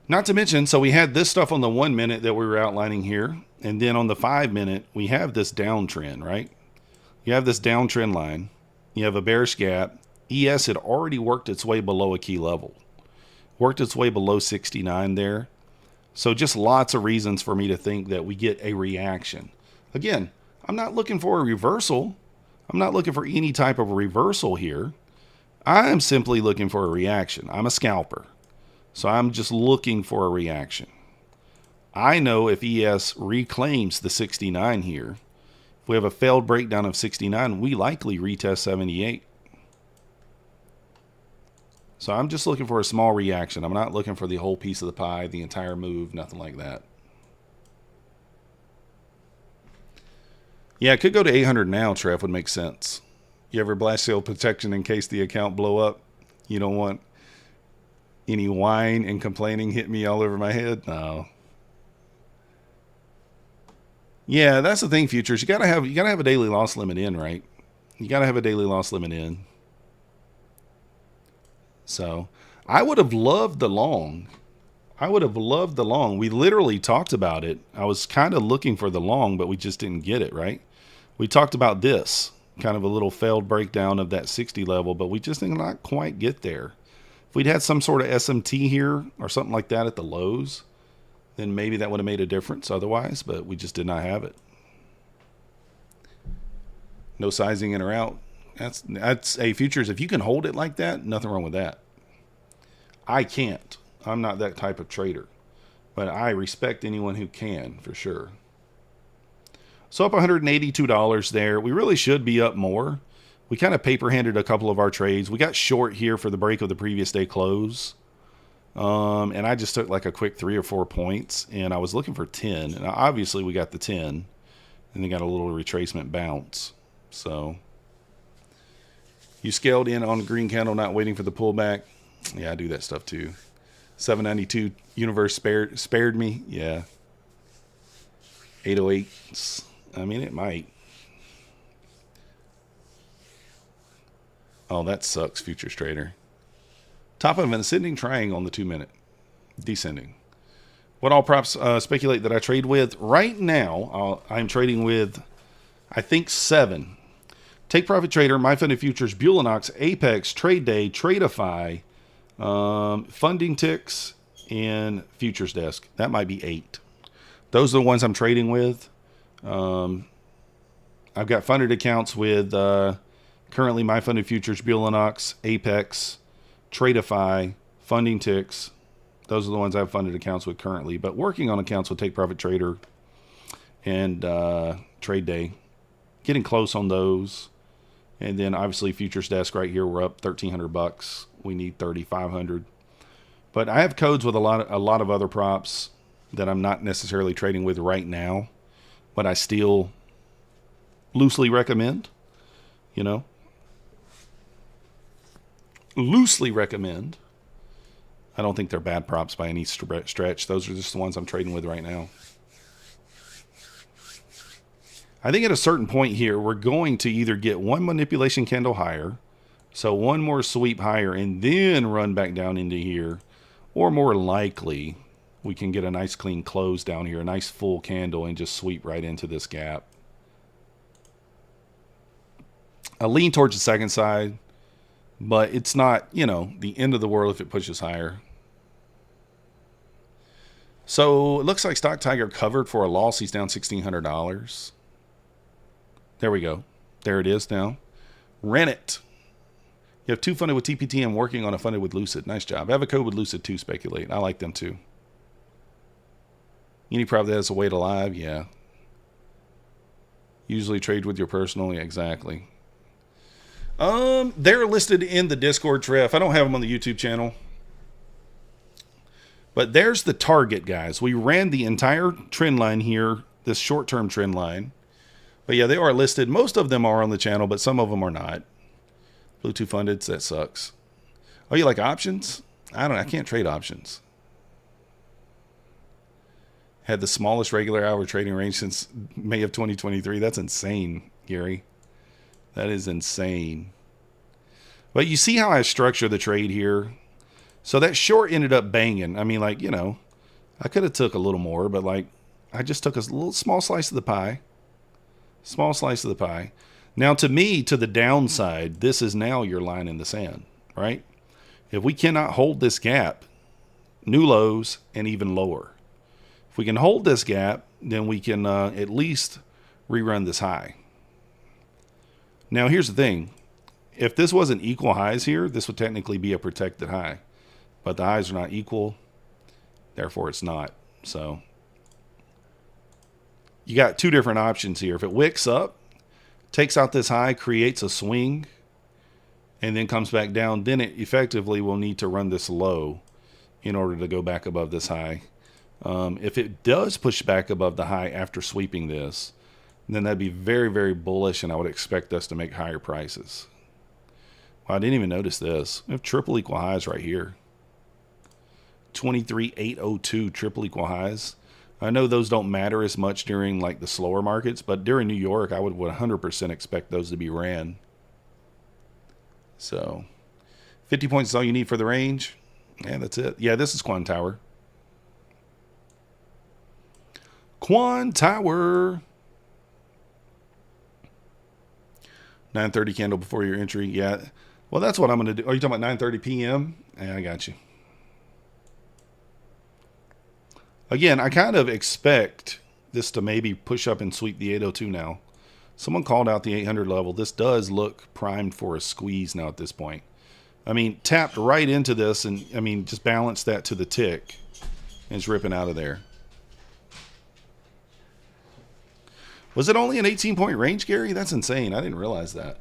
Not to mention, so we had this stuff on the 1 minute that we were outlining here. And then on the 5 minute, we have this downtrend, right? You have this downtrend line. You have a bearish gap. ES had already worked its way below a key level. Worked its way below 69 there. So just lots of reasons for me to think that we get a reaction. Again, I'm not looking for a reversal. I'm not looking for any type of reversal here. I'm simply looking for a reaction. I'm a scalper. So I'm just looking for a reaction. I know if ES reclaims the 69 here, if we have a failed breakdown of 69, we likely retest 78. So I'm just looking for a small reaction. I'm not looking for the whole piece of the pie, the entire move, nothing like that. Yeah, it could go to 800 now, Trev, would make sense. You ever blast sale protection in case the account blow up? You don't want any whine and complaining hit me all over my head? No. Yeah, that's the thing, futures. You gotta have a daily loss limit in, right? You gotta have a daily loss limit in. So I would have loved the long. We literally talked about it. I was kind of looking for the long, but we just didn't get it, right? We talked about this, kind of a little failed breakdown of that 60 level, but we just did not quite get there. If we'd had some sort of SMT here or something like that at the lows, then maybe that would have made a difference otherwise, but we just did not have it. No sizing in or out. That's a futures. If you can hold it like that, nothing wrong with that. I can't. I'm not that type of trader, but I respect anyone who can for sure. So up $182 there. We really should be up more. We kind of paper handed a couple of our trades. We got short here for the break of the previous day close. And I just took like a quick 3 or 4 points, and I was looking for 10. And obviously we got the 10, and then got a little retracement bounce. So you scaled in on the green candle, not waiting for the pullback. Yeah, I do that stuff too. 792 universe spared me. Yeah. 808. I mean, it might. Oh, that sucks, futures trader. Top of an ascending triangle on the 2 minute. Descending. What all props speculate that I trade with? Right now, I'm trading with, I think, 7. Take Profit Trader, My Funded Futures, Bulenox, Apex, Trade Day, Tradeify, Funding Ticks, and Futures Desk. That might be 8. Those are the ones I'm trading with. I've got funded accounts with currently My Funded Futures, Bulenox, Apex, Tradeify, Funding Ticks. Those are the ones I've funded accounts with currently, but working on accounts with Take Profit Trader and Trade Day. Getting close on those. And then obviously Futures Desk right here, we're up $1,300. We need 3,500. But I have codes with a lot of other props that I'm not necessarily trading with right now, but I still loosely recommend, loosely recommend. I don't think they're bad props by any stretch. Those are just the ones I'm trading with right now. I think at a certain point here, we're going to either get one manipulation candle higher, so one more sweep higher, and then run back down into here, or more likely, we can get a nice clean close down here, a nice full candle, and just sweep right into this gap. I lean towards the second side, but it's not, the end of the world if it pushes higher. So it looks like Stock Tiger covered for a loss. He's down $1,600. There we go. There it is now. Rennet. You have 2 funded with TPT and working on a funded with Lucid. Nice job. I have a code with Lucid too, Speculate. I like them too. Uniprop that has a weight alive. Yeah. Usually trade with your personal. Yeah, exactly. They're listed in the Discord, Treff. I don't have them on the YouTube channel. But there's the target, guys. We ran the entire trend line here, this short-term trend line. But yeah, they are listed. Most of them are on the channel, but some of them are not. Bluetooth funded, that sucks. Oh, you like options? I can't trade options. Had the smallest regular hour trading range since May of 2023. That's insane, Gary. That is insane. But you see how I structure the trade here? So that short ended up banging. I mean, like, you know, I could have took a little more, but like, I just took a little small slice of the pie. Small slice of the pie. Now, to me, to the downside, this is now your line in the sand, right? If we cannot hold this gap, new lows and even lower. If we can hold this gap, then we can at least rerun this high. Now, here's the thing. If this wasn't equal highs here, this would technically be a protected high. But the highs are not equal. Therefore, it's not. So, you got 2 different options here. If it wicks up, takes out this high, creates a swing, and then comes back down, then it effectively will need to run this low in order to go back above this high. If it does push back above the high after sweeping this, then that'd be very, very bullish, and I would expect us to make higher prices. Wow, I didn't even notice this. We have triple equal highs right here. 23,802 triple equal highs. I know those don't matter as much during like the slower markets, but during New York, I would 100% expect those to be ran. So 50 points is all you need for the range. Yeah, that's it. Yeah, this is Quan Tower. Quan Tower. 9:30 candle before your entry. Yeah. Well, that's what I'm going to do. Are you talking about 9:30 p.m.? Yeah, I got you. Again, I kind of expect this to maybe push up and sweep the 802 now. Someone called out the 800 level. This does look primed for a squeeze now at this point. I mean, tapped right into this, and I mean, just balance that to the tick, and it's ripping out of there. Was it only an 18-point range, Gary? That's insane. I didn't realize that.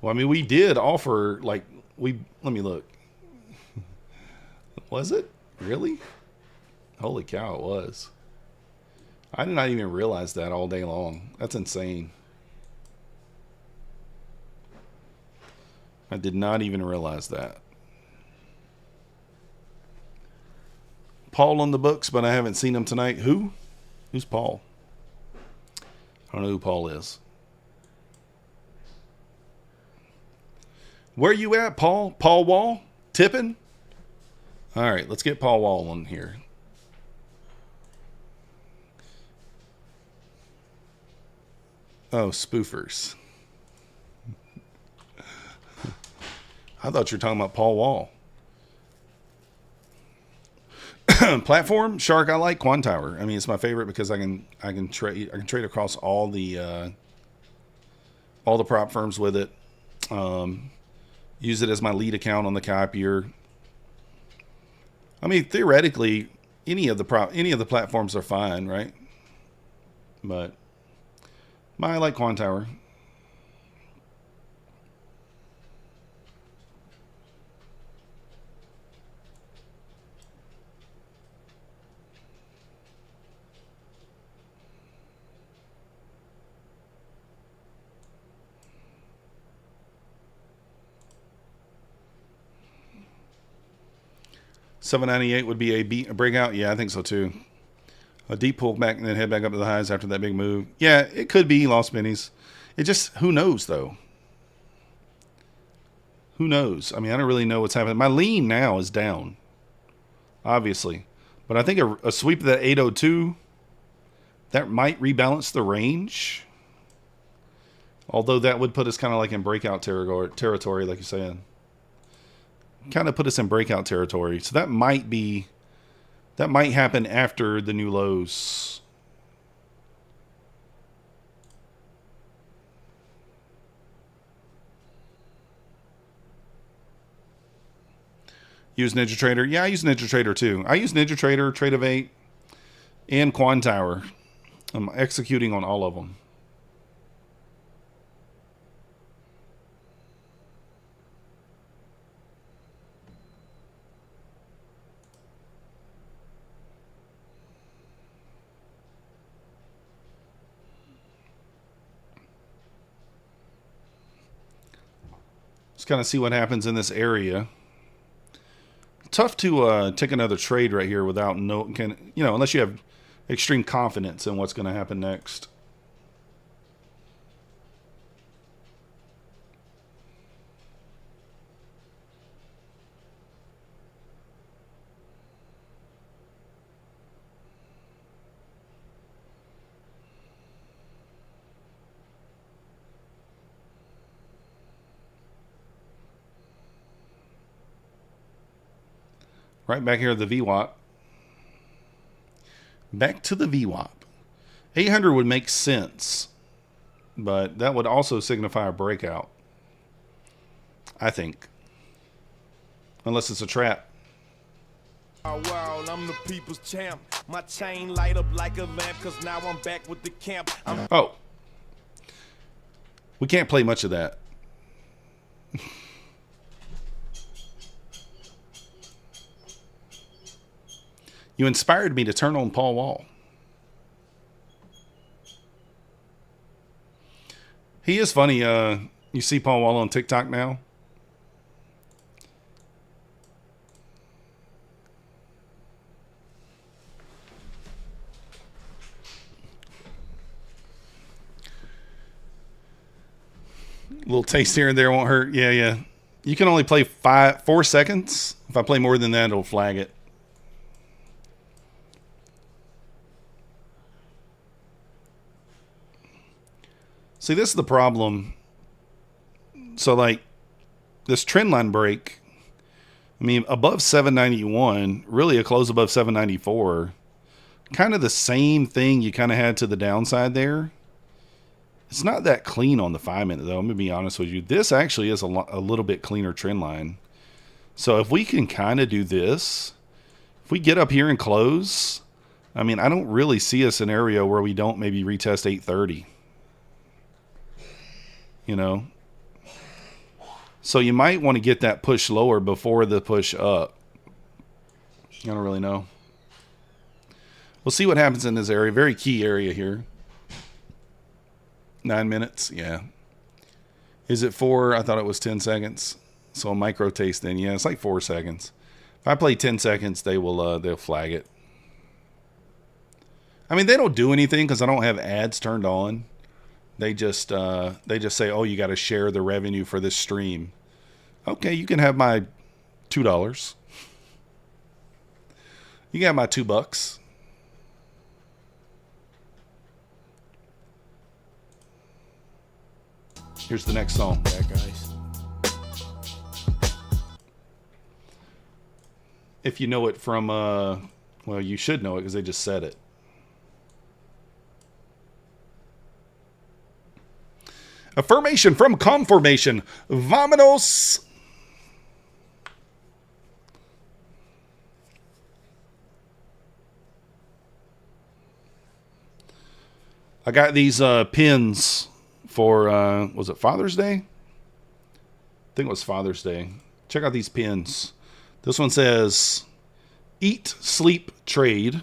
Well, I mean, we did offer, like, let me look. Was it? Really? Holy cow, it was. I did not even realize that all day long. That's insane. I did not even realize that. Paul on the books, but I haven't seen him tonight. Who? Who's Paul? I don't know who Paul is. Where you at, Paul? Paul Wall? Tipping? All right, let's get Paul Wall on here. Oh, spoofers. I thought you were talking about Paul Wall. Platform Shark, I like Quan Tower. I mean, it's my favorite because I can trade across all the prop firms with it. Use it as my lead account on the copier. I mean, theoretically, any of the platforms are fine, right? But I like Quan Tower. $798 would be a breakout. Yeah, I think so too. A deep pullback and then head back up to the highs after that big move. Yeah, it could be lost pennies. It just, who knows though? Who knows? I mean, I don't really know what's happening. My lean now is down, obviously. But I think a sweep of that 802, that might rebalance the range. Although that would put us kind of like in breakout territory, like you're saying. Kind of put us in breakout territory. So that might happen after the new lows. Use NinjaTrader. Yeah, I use NinjaTrader too. I use NinjaTrader, Trade-of-8, and Quantower. I'm executing on all of them. Let's kind of see what happens in this area. Tough to take another trade right here without unless you have extreme confidence in what's going to happen next. Right back here at the VWAP. Back to the VWAP. 800 would make sense, but that would also signify a breakout, I think. Unless it's a trap. Wow, I'm the people's champ. My chain light up like a lamp, cause now I'm back with the camp. Oh. We can't play much of that. You inspired me to turn on Paul Wall. He is funny. You see Paul Wall on TikTok now? A little taste here and there won't hurt. Yeah, yeah. You can only play 4 seconds. If I play more than that, it'll flag it. See, this is the problem. So, like, this trend line break, I mean, above 791, really a close above 794, kind of the same thing you kind of had to the downside there. It's not that clean on the 5 minute, though. I'm going to be honest with you. This actually is a little bit cleaner trend line. So, if we can kind of do this, if we get up here and close, I mean, I don't really see a scenario where we don't maybe retest 830. You know, so you might want to get that push lower before the push up. I don't really know. We'll see what happens in this area. Very key area here. 9 minutes. Yeah. Is it 4? I thought it was 10 seconds. So a micro taste then. Yeah, it's like 4 seconds. If I play 10 seconds, they'll flag it. I mean, they don't do anything because I don't have ads turned on. They just say, oh, you got to share the revenue for this stream. Okay, you can have my $2. You can have my $2. Here's the next song. Yeah, guys. If you know it from, well, you should know it because they just said it. Affirmation from confirmation. Vámonos. I got these pins for, was it Father's Day? I think it was Father's Day. Check out these pins. This one says, eat, sleep, trade.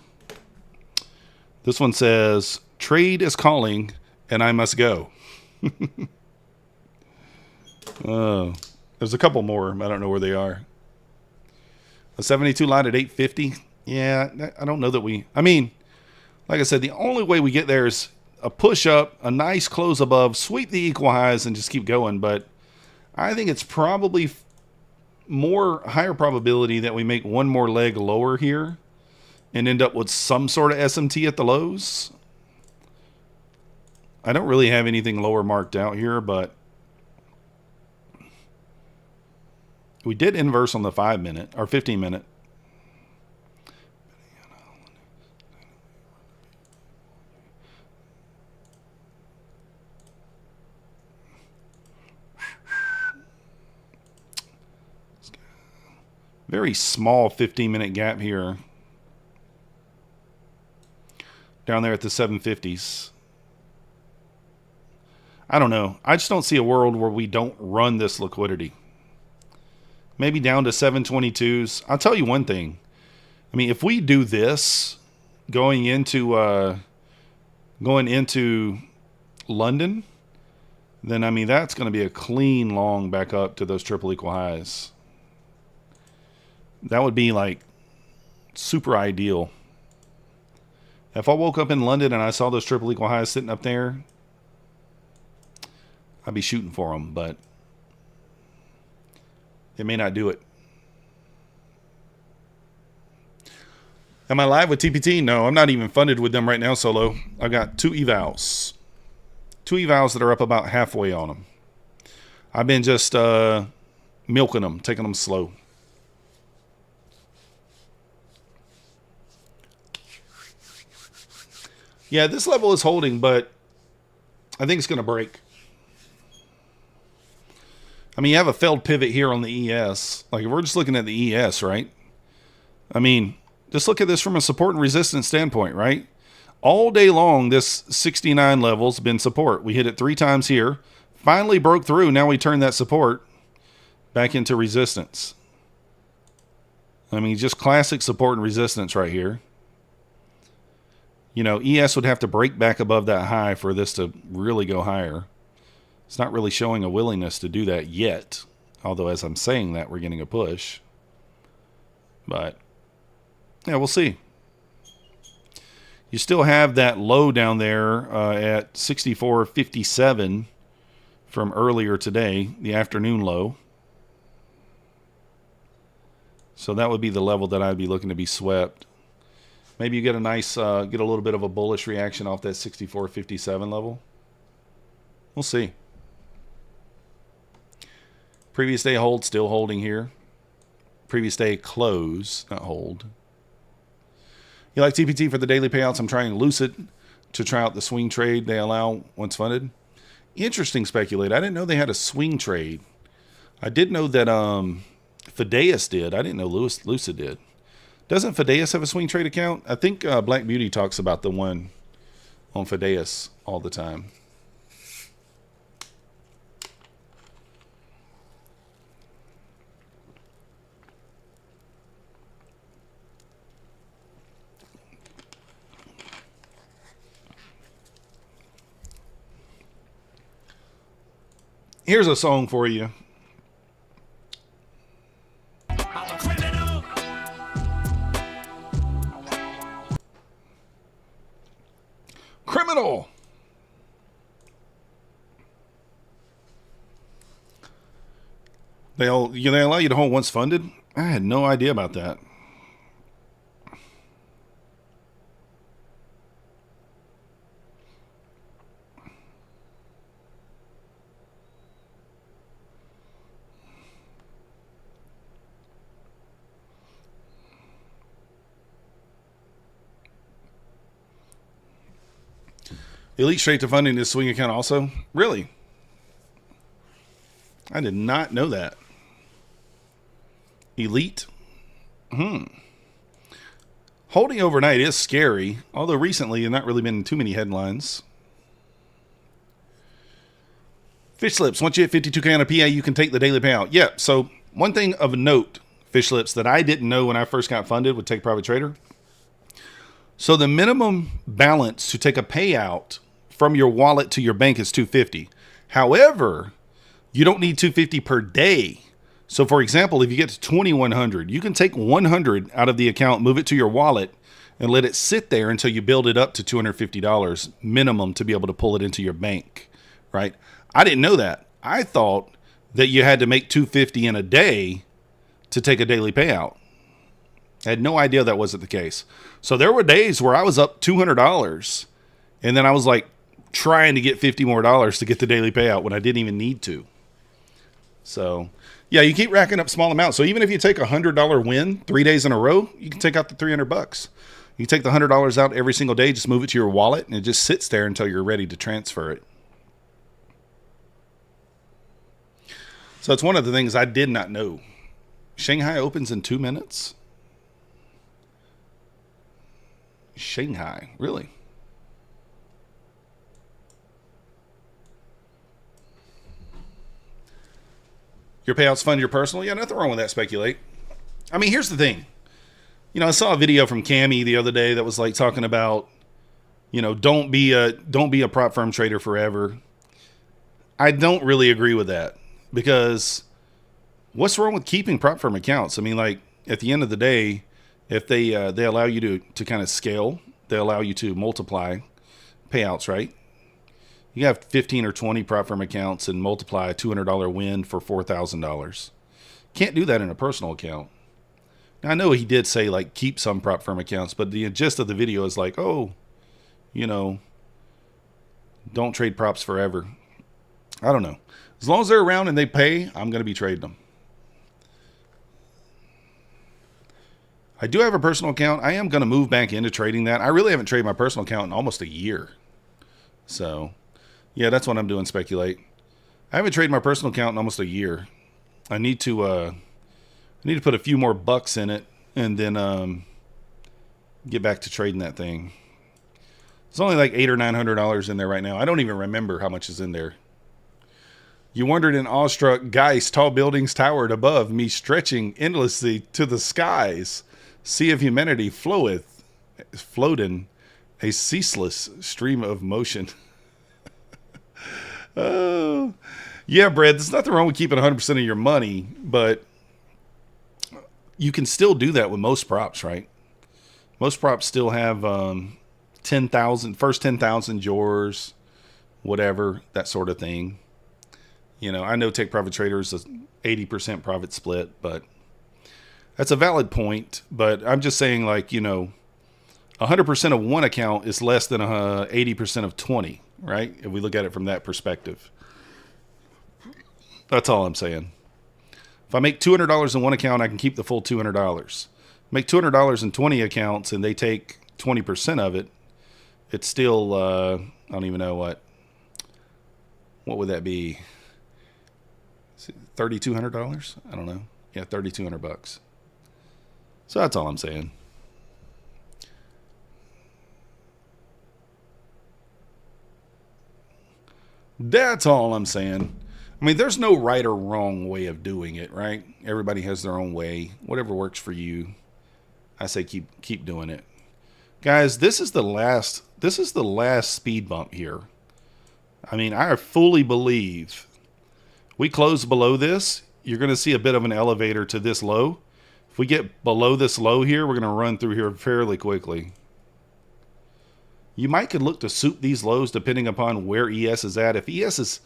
This one says, trade is calling and I must go. Oh, there's a couple more. I don't know where they are. A 72 line at 850. Yeah, I don't know that I mean, like I said, the only way we get there is a push up, a nice close above, sweep the equal highs, and just keep going. But I think it's probably higher probability that we make one more leg lower here and end up with some sort of SMT at the lows. I don't really have anything lower marked out here, but we did inverse on the 5 minute or 15 minute. Very small 15-minute gap here. Down there at the 750s. I don't know. I just don't see a world where we don't run this liquidity. Maybe down to 722s. I'll tell you one thing. I mean, if we do this going into London, then I mean that's going to be a clean long back up to those triple equal highs. That would be like super ideal. If I woke up in London and I saw those triple equal highs sitting up there, I'd be shooting for them, but it may not do it. Am I live with TPT? No, I'm not even funded with them right now, Solo. I've got 2 evals. 2 evals that are up about halfway on them. I've been just milking them, taking them slow. Yeah, this level is holding, but I think it's going to break. I mean, you have a failed pivot here on the ES. Like, if we're just looking at the ES, right? I mean, just look at this from a support and resistance standpoint, right? All day long, this 69 level's been support. We hit it 3 times here. Finally broke through. Now we turn that support back into resistance. I mean, just classic support and resistance right here. You know, ES would have to break back above that high for this to really go higher. It's not really showing a willingness to do that yet. Although, as I'm saying that, we're getting a push. But, yeah, we'll see. You still have that low down there at 64.57 from earlier today, the afternoon low. So that would be the level that I'd be looking to be swept. Maybe you get a nice, get a little bit of a bullish reaction off that 64.57 level. We'll see. Previous day hold, still holding here. Previous day close, not hold. You like TPT for the daily payouts? I'm trying Lucid to try out the swing trade they allow once funded. Interesting speculate. I didn't know they had a swing trade. I did know that Fideas did. I didn't know Lucid did. Doesn't Fideas have a swing trade account? I think Black Beauty talks about the one on Fideas all the time. Here's a song for you. Criminal. They allow you to hold once funded? I had no idea about that. Elite straight to funding this swing account also? Really? I did not know that. Elite? Holding overnight is scary, although recently there's not really been too many headlines. Fish Lips, once you hit 52K on a PA, you can take the daily payout. Yeah, so one thing of note, Fish Lips, that I didn't know when I first got funded with Take Private Trader. So the minimum balance to take a payout from your wallet to your bank is $250. However, you don't need $250 per day. So for example, if you get to 2,100, you can take 100 out of the account, move it to your wallet, and let it sit there until you build it up to $250 minimum to be able to pull it into your bank, right? I didn't know that. I thought that you had to make $250 in a day to take a daily payout. I had no idea that wasn't the case. So there were days where I was up $200, and then I was like trying to get $50 more to get the daily payout when I didn't even need to. So yeah, you keep racking up small amounts. So even if you take a $100 win 3 days in a row, you can take out the $300. You take the $100 out every single day, just move it to your wallet, and it just sits there until you're ready to transfer it. So it's one of the things I did not know. Shanghai opens in 2 minutes. Shanghai, really? Your payouts fund your personal? Yeah, nothing wrong with that. Speculate. I mean, here's the thing. You know, I saw a video from Cammy the other day that was like talking about, you know, don't be a prop firm trader forever. I don't really agree with that, because what's wrong with keeping prop firm accounts? I mean, like, at the end of the day, if they allow you to kind of scale, they allow you to multiply payouts, right? You have 15 or 20 prop firm accounts and multiply a $200 win for $4,000. Can't do that in a personal account. Now, I know he did say, like, keep some prop firm accounts, but the gist of the video is like, oh, you know, don't trade props forever. I don't know. As long as they're around and they pay, I'm going to be trading them. I do have a personal account. I am going to move back into trading that. I really haven't traded my personal account in almost a year. So, yeah, that's what I'm doing, speculate. I haven't traded my personal account in almost a year. I need to put a few more bucks in it and then get back to trading that thing. It's only like $800 or $900 in there right now. I don't even remember how much is in there. You wondered in awestruck, Geist, tall buildings towered above me, stretching endlessly to the skies. Sea of humanity floating a ceaseless stream of motion. Oh, yeah, Brad, there's nothing wrong with keeping 100% of your money, but you can still do that with most props, right? Most props still have 10,000, first 10,000 yours, whatever, that sort of thing. You know, I know Take Profit Traders is 80% profit split, but that's a valid point. But I'm just saying, like, you know, 100% of one account is less than 80% of 20, right? If we look at it from that perspective. That's all I'm saying. If I make $200 in one account, I can keep the full $200. Make $200 in 20 accounts and they take 20% of it. It's still, I don't even know what would that be? $3,200? I don't know. Yeah, $3,200. So that's all I'm saying. That's all I'm saying. I mean, there's no right or wrong way of doing it, right? Everybody has their own way. Whatever works for you, I say keep doing it. Guys, this is the last speed bump here. I mean, I fully believe we close below this, you're going to see a bit of an elevator to this low. If we get below this low here, we're going to run through here fairly quickly. You might could look to soup these lows depending upon where ES is at. If ES is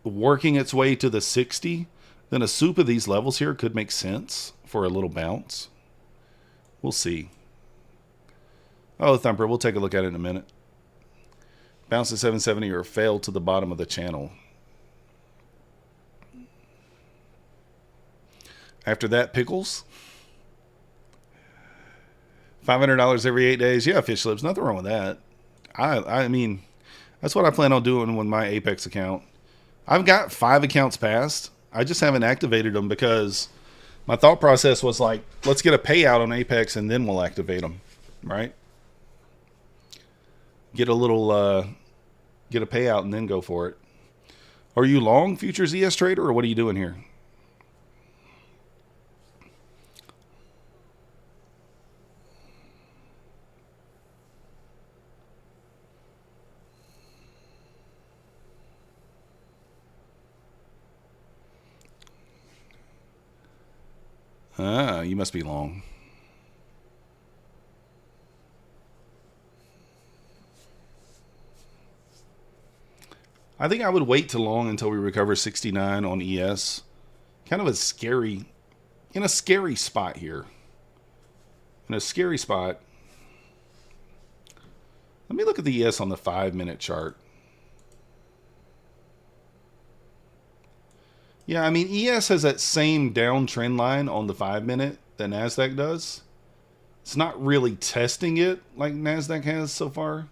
working its way to the 60, then a soup of these levels here could make sense for a little bounce. We'll see. Oh, Thumper, we'll take a look at it in a minute. Bounce to 770 or fail to the bottom of the channel. After that, pickles. $500 every 8 days. Yeah, fish slips. Nothing wrong with that. I mean, that's what I plan on doing with my Apex account. I've got 5 accounts passed. I just haven't activated them because my thought process was like, let's get a payout on Apex and then we'll activate them, right? Get a little, get a payout and then go for it. Are you long futures ES trader or what are you doing here? You must be long. I think I would wait too long until we recover 69 on ES. Kind of a scary, in a scary spot here. In a scary spot. Let me look at the ES on the 5-minute chart. Yeah, I mean, ES has that same downtrend line on the 5-minute that Nasdaq does. It's not really testing it like Nasdaq has so far.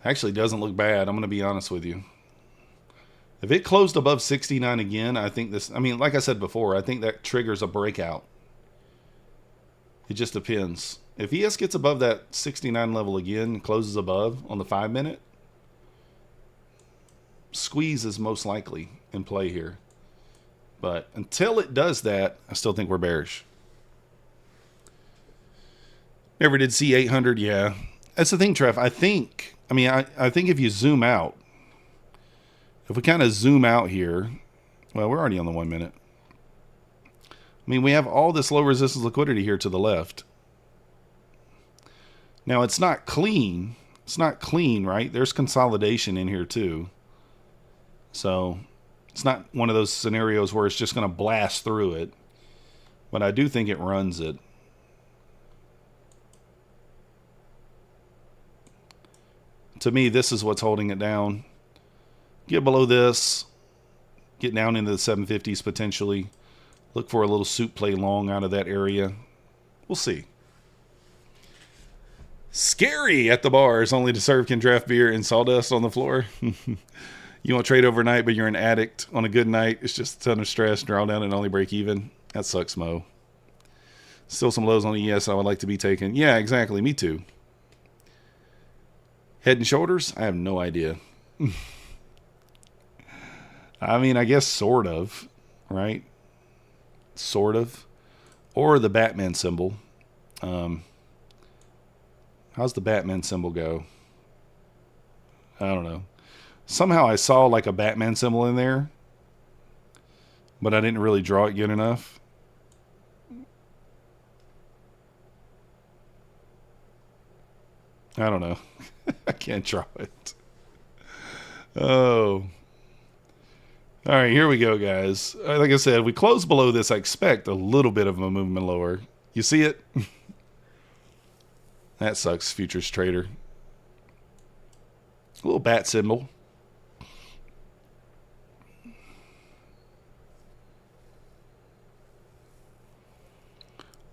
Actually, doesn't look bad. I'm going to be honest with you. If it closed above 69 again, I think this, I mean, like I said before, I think that triggers a breakout. It just depends. If ES gets above that 69 level again, closes above on the 5-minute, squeeze is most likely in play here. But until it does that, I still think we're bearish. Never did see 800, yeah. That's the thing, Trev. I think if you zoom out, if we kind of zoom out here, well, we're already on the 1 minute. I mean, we have all this low resistance liquidity here to the left. Now, it's not clean. It's not clean, right? There's consolidation in here too. So it's not one of those scenarios where it's just going to blast through it. But I do think it runs it. To me, this is what's holding it down. Get below this. Get down into the 750s potentially. Look for a little soup play long out of that area. We'll see. Scary at the bars, only to serve can draft beer and sawdust on the floor. You won't trade overnight, but you're an addict. On a good night, it's just a ton of stress, draw down, and only break even. That sucks, Mo. Still some lows on ES I would like to be taken. Yeah, exactly. Me too. Head and shoulders? I have no idea. I mean, I guess sort of, right? Sort of. Or the Batman symbol. How's the Batman symbol go? I don't know. Somehow I saw like a Batman symbol in there, but I didn't really draw it good enough. I don't know. I can't draw it. Oh. All right, here we go, guys. Like I said, we close below this. I expect a little bit of a movement lower. You see it? That sucks, futures trader. A little bat symbol.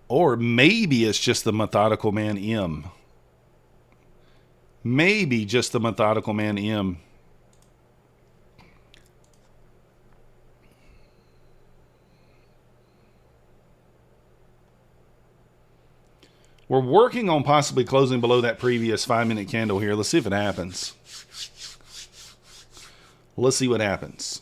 Or maybe it's just the methodical man M. Maybe just the methodical man M. We're working on possibly closing below that previous 5-minute candle here. Let's see if it happens. Let's see what happens.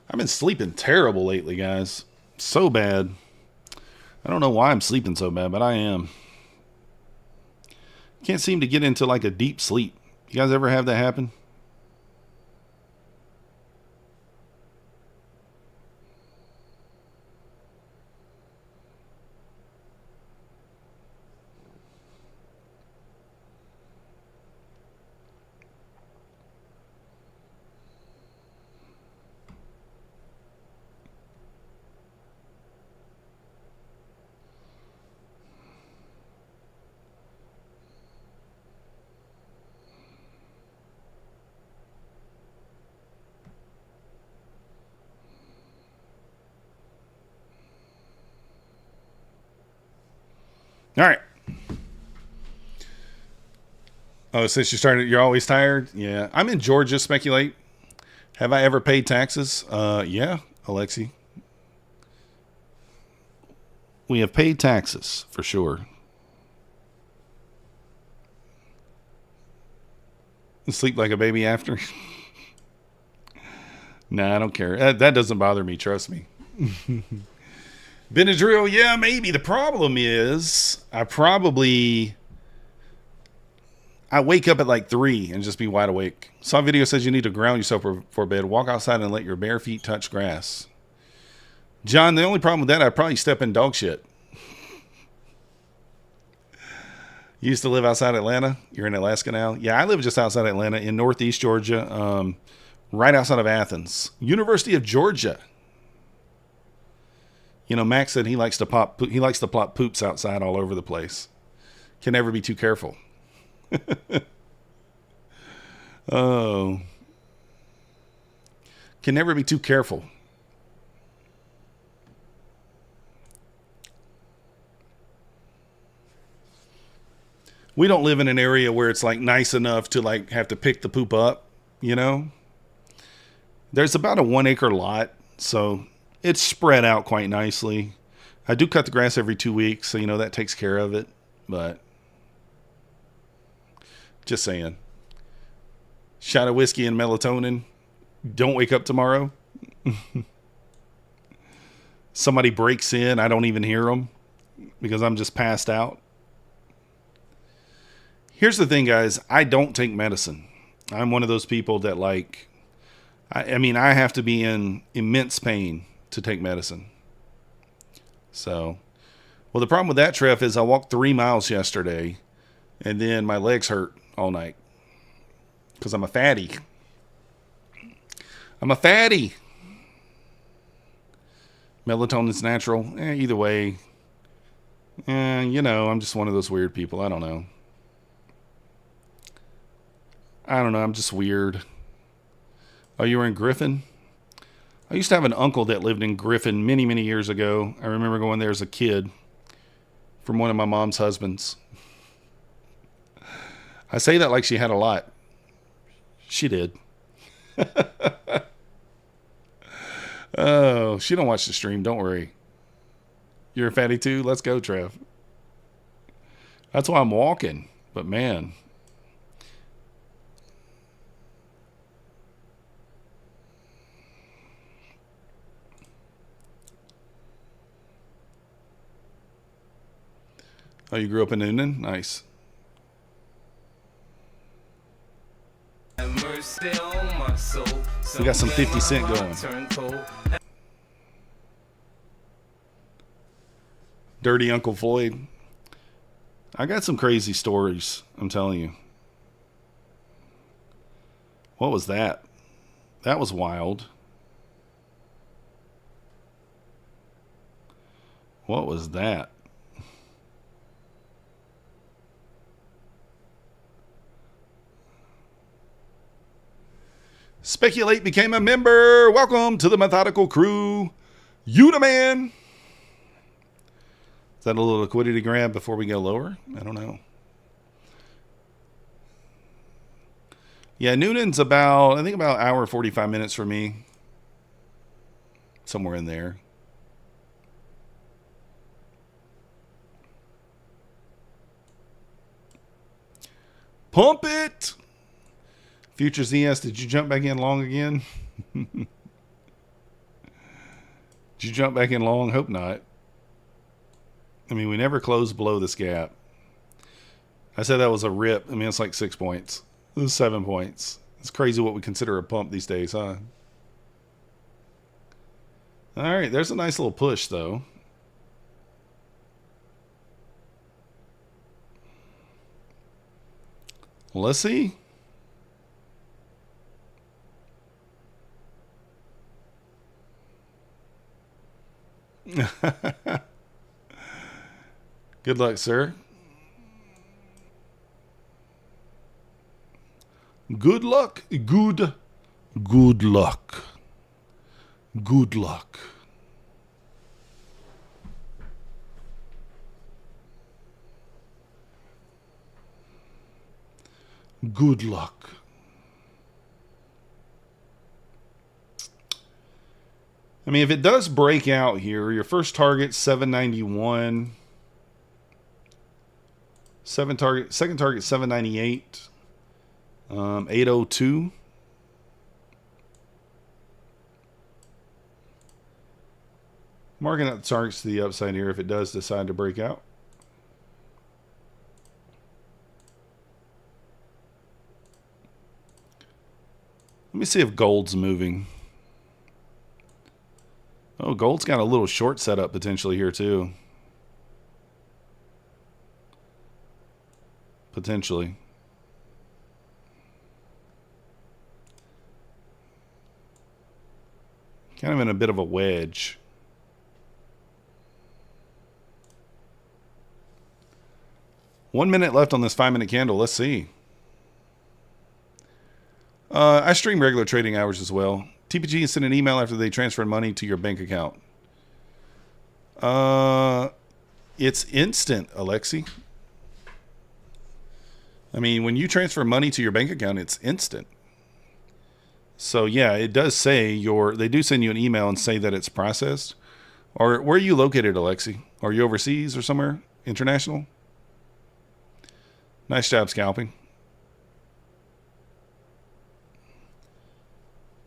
I've been sleeping terrible lately, guys. So bad. I don't know why I'm sleeping so bad, but I am. Can't seem to get into like a deep sleep. You guys ever have that happen? All right. Oh, since you started, you're always tired? Yeah. I'm in Georgia, speculate. Have I ever paid taxes? Yeah, Alexi. We have paid taxes, for sure. Sleep like a baby after? Nah, I don't care. That doesn't bother me, trust me. Benadryl, yeah, maybe. The problem is I wake up at like 3 and just be wide awake. Saw a video says you need to ground yourself for bed. Walk outside and let your bare feet touch grass. John, the only problem with that, I'd probably step in dog shit. You used to live outside Atlanta? You're in Alaska now? Yeah, I live just outside Atlanta in northeast Georgia, right outside of Athens. University of Georgia. You know, Max said he likes to plop poops outside all over the place. Can never be too careful. Oh. Can never be too careful. we don't live in an area where it's like nice enough to like have to pick the poop up, you know. There's about a 1 acre lot, so it's spread out quite nicely. I do cut the grass every 2 weeks, so you know that takes care of it, but just saying. Shot of whiskey and melatonin. Don't wake up tomorrow. Somebody breaks in, I don't even hear them because I'm just passed out. Here's the thing, guys. I don't take medicine. I'm one of those people that like, I mean, I have to be in immense pain to take medicine. So, well, the problem with that, Treff, is I walked 3 miles yesterday and then my legs hurt all night because I'm a fatty. I'm a fatty. Melatonin's natural. Either way, you know, I'm just one of those weird people. I don't know. I'm just weird. Oh, you were in Griffin? I used to have an uncle that lived in Griffin many, many years ago. I remember going there as a kid from one of my mom's husbands. I say that like she had a lot. She did. Oh, she don't watch the stream. Don't worry. You're a fatty too? Let's go, Trev. That's why I'm walking. But man. Oh, you grew up in Noonan? Nice. We got some 50 Cent going. Dirty Uncle Floyd. I got some crazy stories, I'm telling you. What was that? That was wild. What was that? Speculate became a member. Welcome to the Methodical Crew. You the man. Is that a little liquidity grab before we go lower? I don't know. Yeah, Noonan's about, I think about an hour 45 minutes for me. Somewhere in there. Pump it. Future ZS, did you jump back in long again? Did you jump back in long? Hope not. I mean, we never closed below this gap. I said that was a rip. I mean, it's like 6 points. It was 7 points. It's crazy what we consider a pump these days, huh? All right, there's a nice little push, though. Well, let's see. Good luck, sir. Good luck. Good luck. Good luck. Good luck. I mean, if it does break out here, your first target 791, second target 798, 802. Marking out the targets to the upside here if it does decide to break out. Let me see if gold's moving. Oh, gold's got a little short setup potentially here too. Potentially. Kind of in a bit of a wedge. One minute left on this 5-minute candle. Let's see. I stream regular trading hours as well. TPG sent an email after they transferred money to your bank account. It's instant, Alexi. I mean, when you transfer money to your bank account, it's instant. So yeah, it does say they do send you an email and say that it's processed. Or where are you located, Alexi? Are you overseas or somewhere international? Nice job scalping.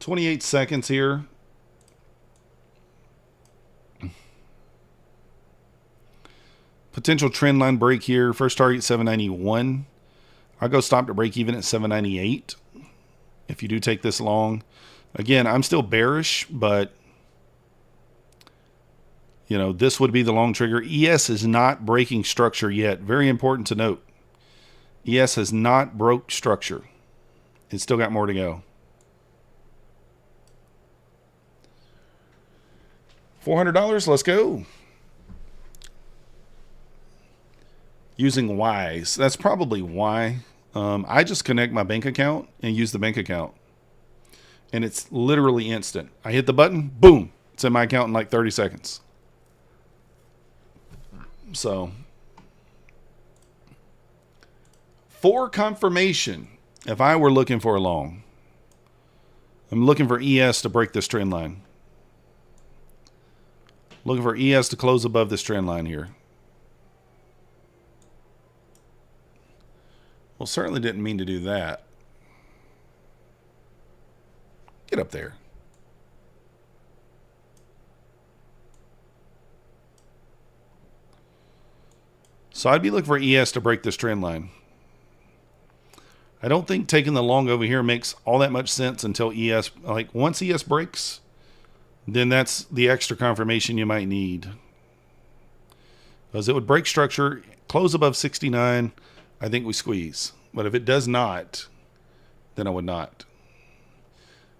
28 seconds here. Potential trend line break here. First target 791. I'll go stop to break even at 798. If you do take this long, again, I'm still bearish, but you know, this would be the long trigger. ES is not breaking structure yet. Very important to note. ES has not broke structure. It's still got more to go. $400. Let's go. Using Wise. That's probably why. I just connect my bank account and use the bank account. And it's literally instant. I hit the button, boom. It's in my account in like 30 seconds. So, for confirmation, if I were looking for a long, I'm looking for ES to break this trend line. Looking for ES to close above this trend line here. Well, certainly didn't mean to do that. Get up there. So I'd be looking for ES to break this trend line. I don't think taking the long over here makes all that much sense until ES, like once ES breaks, then that's the extra confirmation you might need. Because it would break structure, close above 69, I think we squeeze. But if it does not, then I would not.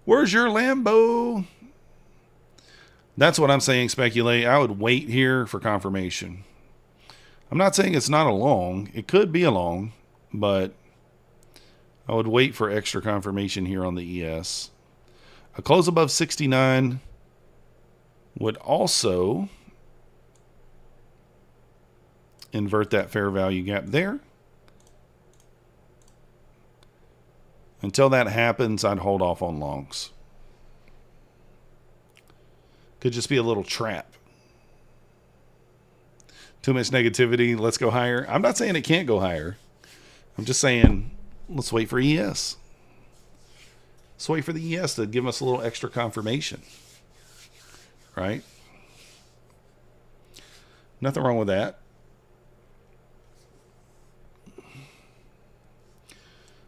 Where's your Lambo? That's what I'm saying, speculate. I would wait here for confirmation. I'm not saying it's not a long. It could be a long, but I would wait for extra confirmation here on the ES. A close above 69 would also invert that fair value gap there. Until that happens, I'd hold off on longs. Could just be a little trap. Too much negativity. Let's go higher. I'm not saying it can't go higher. I'm just saying let's wait for ES. Let's wait for the ES to give us a little extra confirmation. Right? Nothing wrong with that.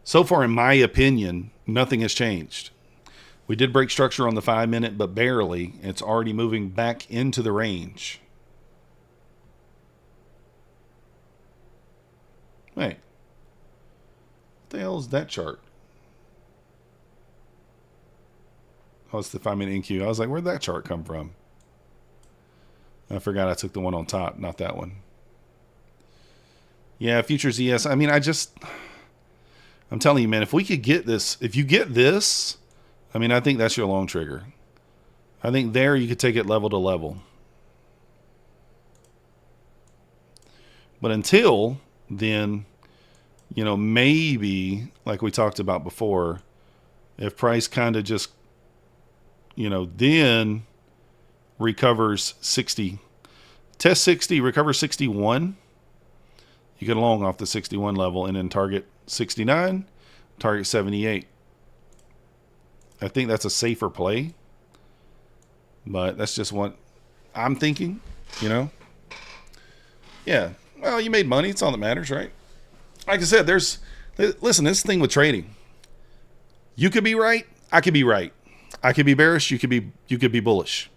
So far, in my opinion, nothing has changed. We did break structure on the 5-minute, but barely. It's already moving back into the range. Wait. What the hell is that chart? Oh, it's the 5-minute NQ. I was like, where'd that chart come from? I forgot I took the one on top, not that one. Yeah, futures ES. I mean, I'm telling you, man, if we could get this, if you get this, I mean, I think that's your long trigger. I think there you could take it level to level. But until then, you know, maybe, like we talked about before, if price kind of just, you know, then recovers 60, test 60, recover 61, you get long off the 61 level and then target 69, target 78. I think that's a safer play, but that's just what I'm thinking, you know? Yeah. Well, you made money. It's all that matters, right? Like I said, listen, this thing with trading, you could be right. I could be right. I could be bearish. You could be bullish.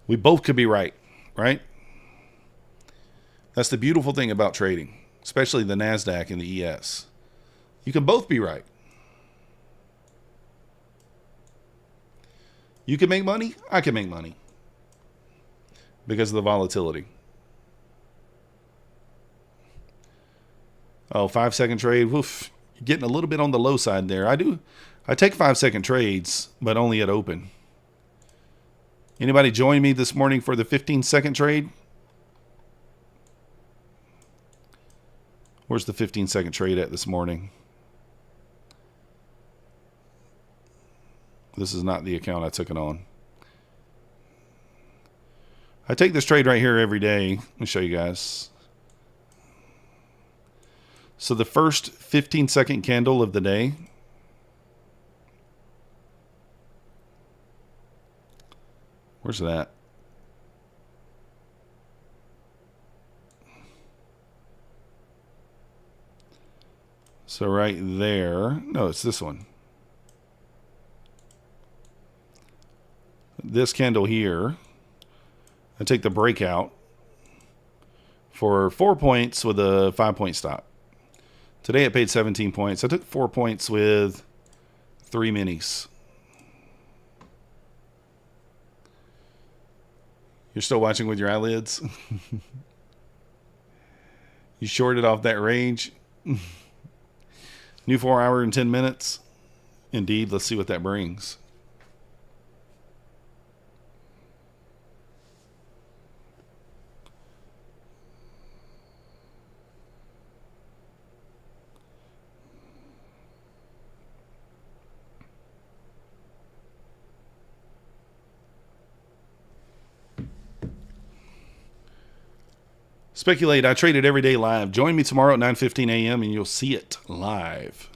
We both could be right, right? That's the beautiful thing about trading, especially the Nasdaq and the ES. You can both be right. You can make money. I can make money because of the volatility. Oh, 5-second trade. Woof. You're getting a little bit on the low side there. I take 5-second trades, but only at open. Anybody join me this morning for the 15-second trade? Where's the 15-second trade at this morning? This is not the account I took it on. I take this trade right here every day. Let me show you guys. So the first 15-second candle of the day. Where's that? So right there. No, it's this one. This candle here. I take the breakout for 4 points with a 5-point stop. Today it paid 17 points. I took 4 points with 3 minis. You're still watching with your eyelids? You shorted off that range? New 4 hour and 10 minutes? Indeed. Let's see what that brings. Speculate. I trade it every day live. Join me tomorrow at 9:15 a.m. and you'll see it live.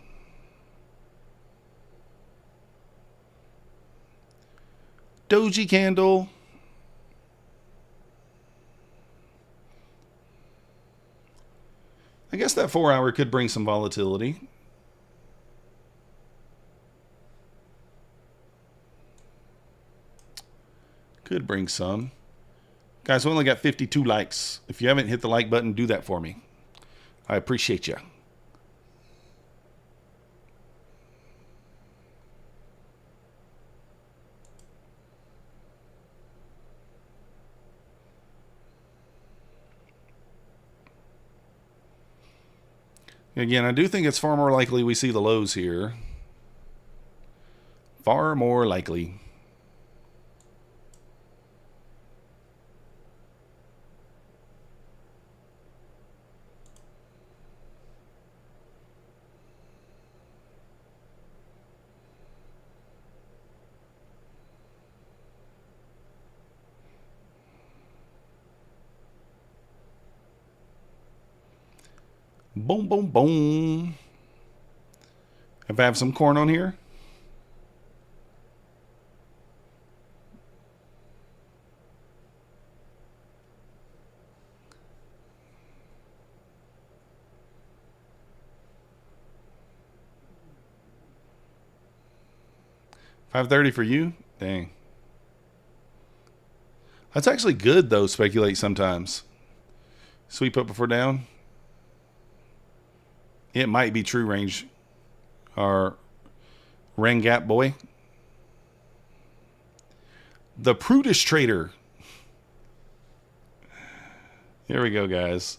Doji candle. I guess that 4 hour could bring some volatility. Could bring some. Guys, we only got 52 likes. If you haven't hit the like button, do that for me. I appreciate you. Again, I do think it's far more likely we see the lows here. Far more likely. Boom, boom, boom. If I have some corn on here. $5.30 for you? Dang. That's actually good, though, speculate sometimes. Sweep up before down. It might be true range. Or ring gap boy. The prudish trader. Here we go, guys.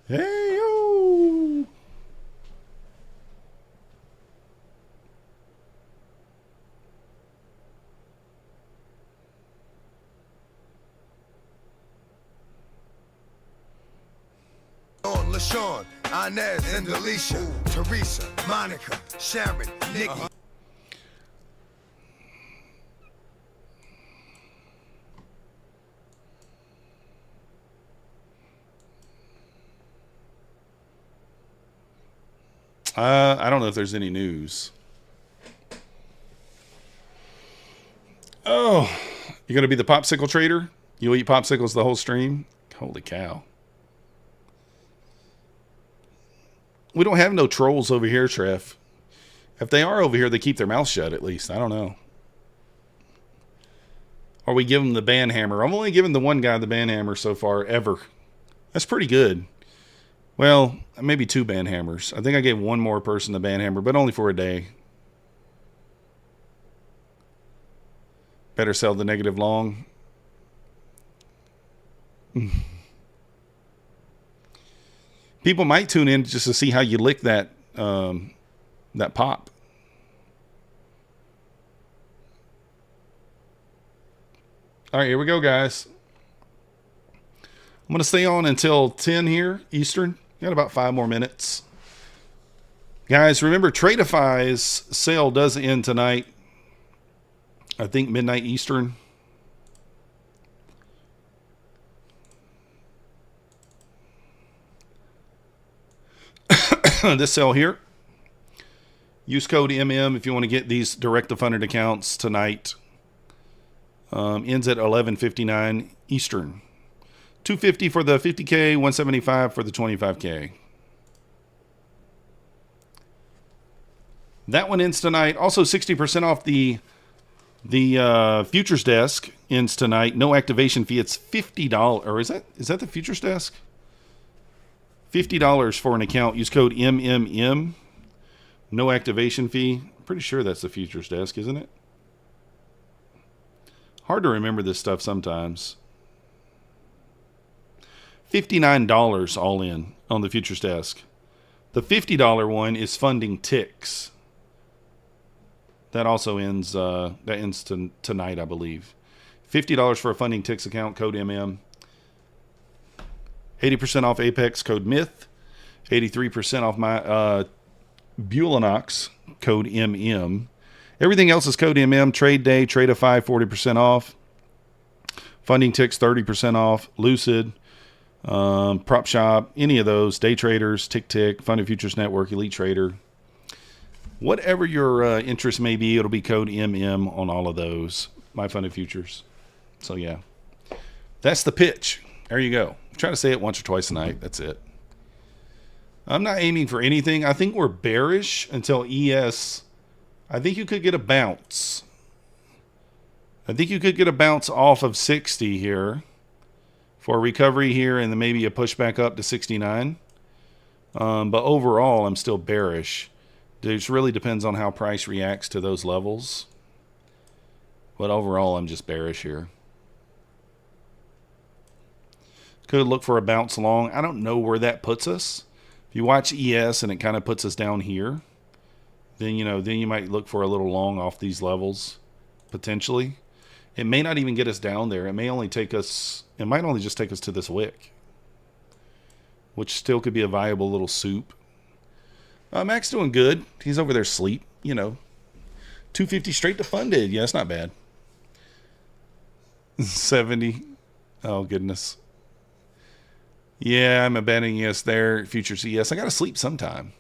Hey, yo. On LaShawn, Inez, and Alicia, Teresa, Monica, Sharon, Nikki. I don't know if there's any news. Oh, you're going to be the popsicle trader? You'll eat popsicles the whole stream? Holy cow. We don't have no trolls over here, Treff. If they are over here, they keep their mouth shut at least. I don't know. Or we give them the ban hammer. I've only given the one guy the ban hammer so far, ever. That's pretty good. Well, maybe 2 ban hammers. I think I gave one more person the ban hammer, but only for a day. Better sell the negative long. People might tune in just to see how you lick that that pop. All right, here we go, guys. I'm going to stay on until 10 here, Eastern. Got about 5 more minutes. Guys, remember, Tradeify's sale does end tonight. I think midnight Eastern. This sale here. Use code MM if you want to get these direct to funded accounts tonight. Ends at 11:59 Eastern. $250 for the 50K, $175 for the 25K. That one ends tonight. Also 60% off the futures desk ends tonight. No activation fee. It's $50. Or is that the futures desk? $50 for an account. Use code MMM. No activation fee. I'm pretty sure that's the futures desk, isn't it? Hard to remember this stuff sometimes. $59 all in on the futures desk. The $50 one is funding ticks. That also ends tonight, I believe. $50 for a funding ticks account, code MM. 80% off Apex, code Myth. 83% off my Bulanox, code MM. Everything else is code MM. Trade Day, Tradeify, 40% off. Funding ticks, 30% off. Lucid, Prop Shop, any of those. Day Traders, Tick, Funded Futures Network, Elite Trader. Whatever your interest may be, it'll be code MM on all of those. My Funded Futures. So, yeah. That's the pitch. There you go. Try to say it once or twice a night. That's it. I'm not aiming for anything. I think we're bearish until ES. I think you could get a bounce. I think you could get a bounce off of 60 here for a recovery here and then maybe a push back up to 69. But overall, I'm still bearish. It just really depends on how price reacts to those levels. But overall, I'm just bearish here. Could look for a bounce long. I don't know where that puts us. If you watch ES and it kind of puts us down here, then you might look for a little long off these levels, potentially. It may not even get us down there. It might only just take us to this wick, which still could be a viable little soup. Mac's doing good. He's over there asleep, 250 straight to funded. Yeah, that's not bad. 70. Oh, goodness. Yeah, I'm abandoning ES there. Futures ES. I got to sleep sometime.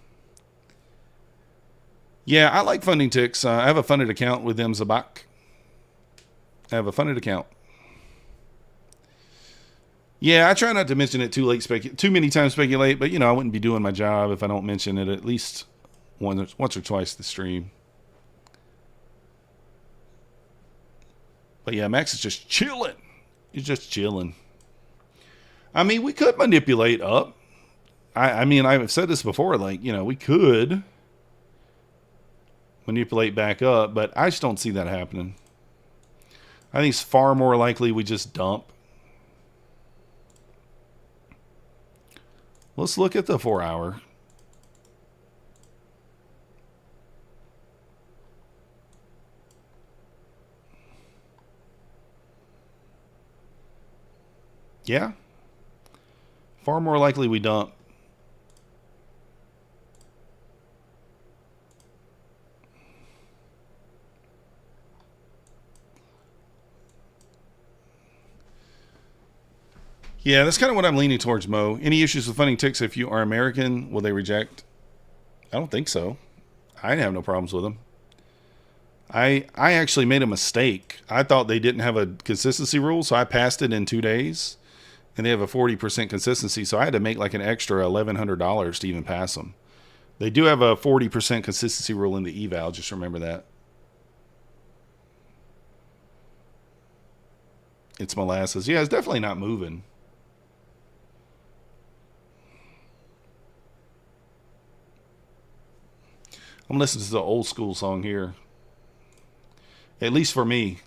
Yeah, I like funding ticks. I have a funded account with them, Zabak. I have a funded account. Yeah, I try not to mention it too many times speculate, but I wouldn't be doing my job if I don't mention it at least once or twice the stream. But yeah, Max is just chilling. He's just chilling. I mean, we could manipulate up. I mean, I've said this before, we could manipulate back up, but I just don't see that happening. I think it's far more likely we just dump. Let's look at the 4 hour. Yeah. Far more likely we dump. Yeah, that's kind of what I'm leaning towards, Mo. Any issues with funding ticks if you are American? Will they reject? I don't think so. I have no problems with them. I actually made a mistake. I thought they didn't have a consistency rule, so I passed it in 2 days. And they have a 40% consistency, so I had to make like an extra $1,100 to even pass them. They do have a 40% consistency rule in the eval. Just remember that. It's molasses. Yeah, it's definitely not moving. I'm listening to the old school song here. At least for me.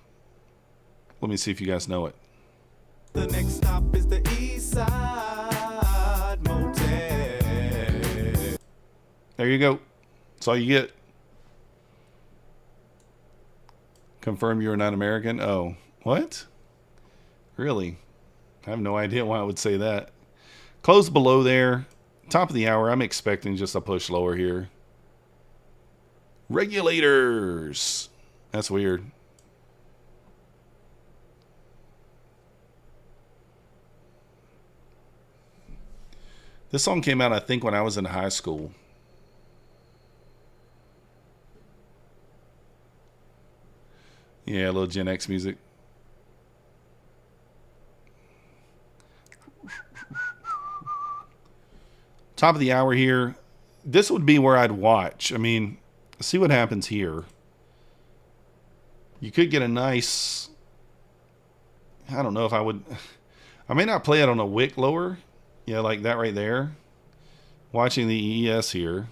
Let me see if you guys know it. The next stop is the East Side Motel. There you go. That's all you get. Confirm you're not American. Oh, what? Really? I have no idea why I would say that. Close below there. Top of the hour, I'm expecting just a push lower here. Regulators. That's weird. This song came out, I think, when I was in high school. Yeah, a little Gen X music. Top of the hour here. This would be where I'd watch. I mean, see what happens here. You could get a nice... I don't know if I would... I may not play it on a wick lower. Yeah, like that right there. Watching the ES here.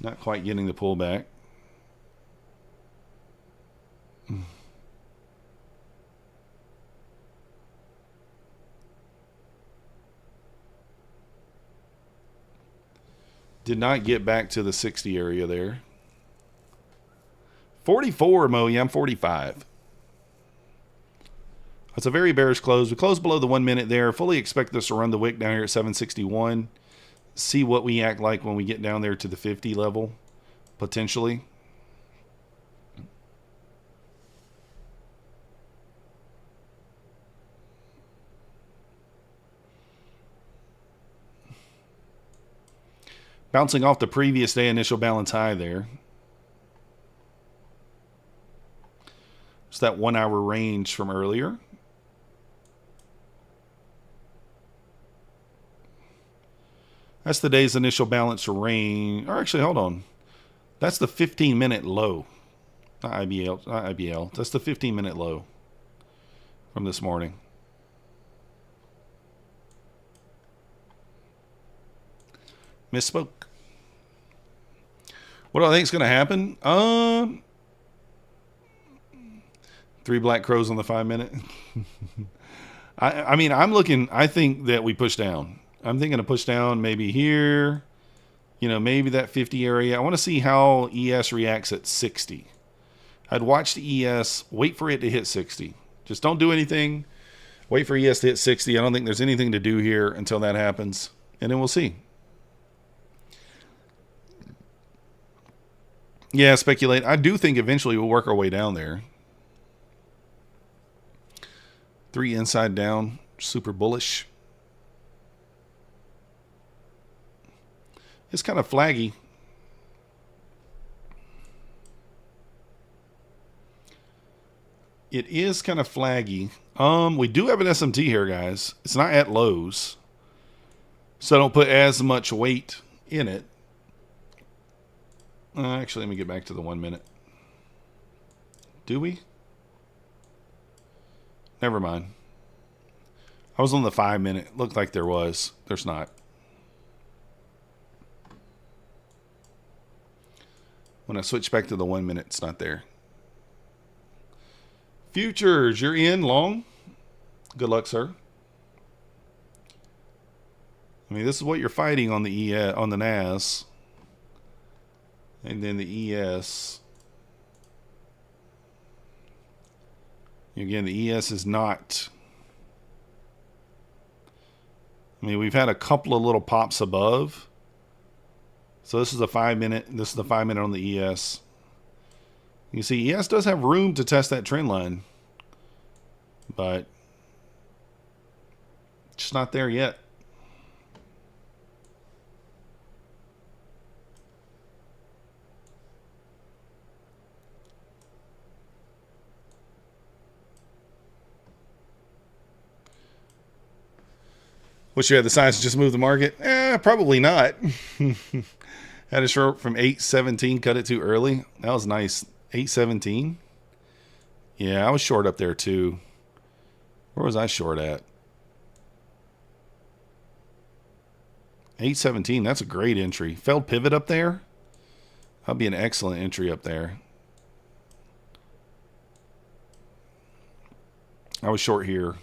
Not quite getting the pullback. Did not get back to the 60 area there. 44, Mo. Yeah, I'm 45. That's a very bearish close. We closed below the 1 minute there. Fully expect this to run the wick down here at 761. See what we act like when we get down there to the 50 level, potentially. Bouncing off the previous day initial balance high there. It's that 1 hour range from earlier. That's the day's initial balance range. Or actually, hold on. That's the 15-minute low. Not IBL. Not IBL. That's the 15-minute low from this morning. Misspoke. What do I think is going to happen? 3 black crows on the 5 minute. I mean, I'm looking. I think that we push down. I'm thinking to push down maybe here. You know, maybe that 50 area. I want to see how ES reacts at 60. I'd watch the ES. Wait for it to hit 60. Just don't do anything. Wait for ES to hit 60. I don't think there's anything to do here until that happens. And then we'll see. Yeah, speculate. I do think eventually we'll work our way down there. 3 inside down. Super bullish. It's kind of flaggy. It is kind of flaggy. We do have an SMT here, guys. It's not at lows. So don't put as much weight in it. Actually, let me get back to the 1 minute. Do we? Never mind. I was on the 5 minute. Looked like there was. There's not. When I switch back to the 1 minute, it's not there. Futures, you're in long. Good luck, sir. I mean, this is what you're fighting on the on the NAS. And then the ES. Again, the ES is not. I mean, we've had a couple of little pops above. So this is a 5 minute. This is the 5 minute on the ES. You can see ES does have room to test that trend line. But just not there yet. Wish you had the size to just move the market? Probably not. Had a short from 817, cut it too early. That was nice. 817. Yeah, I was short up there too. Where was I short at? 817. That's a great entry. Failed pivot up there. That'd be an excellent entry up there. I was short here.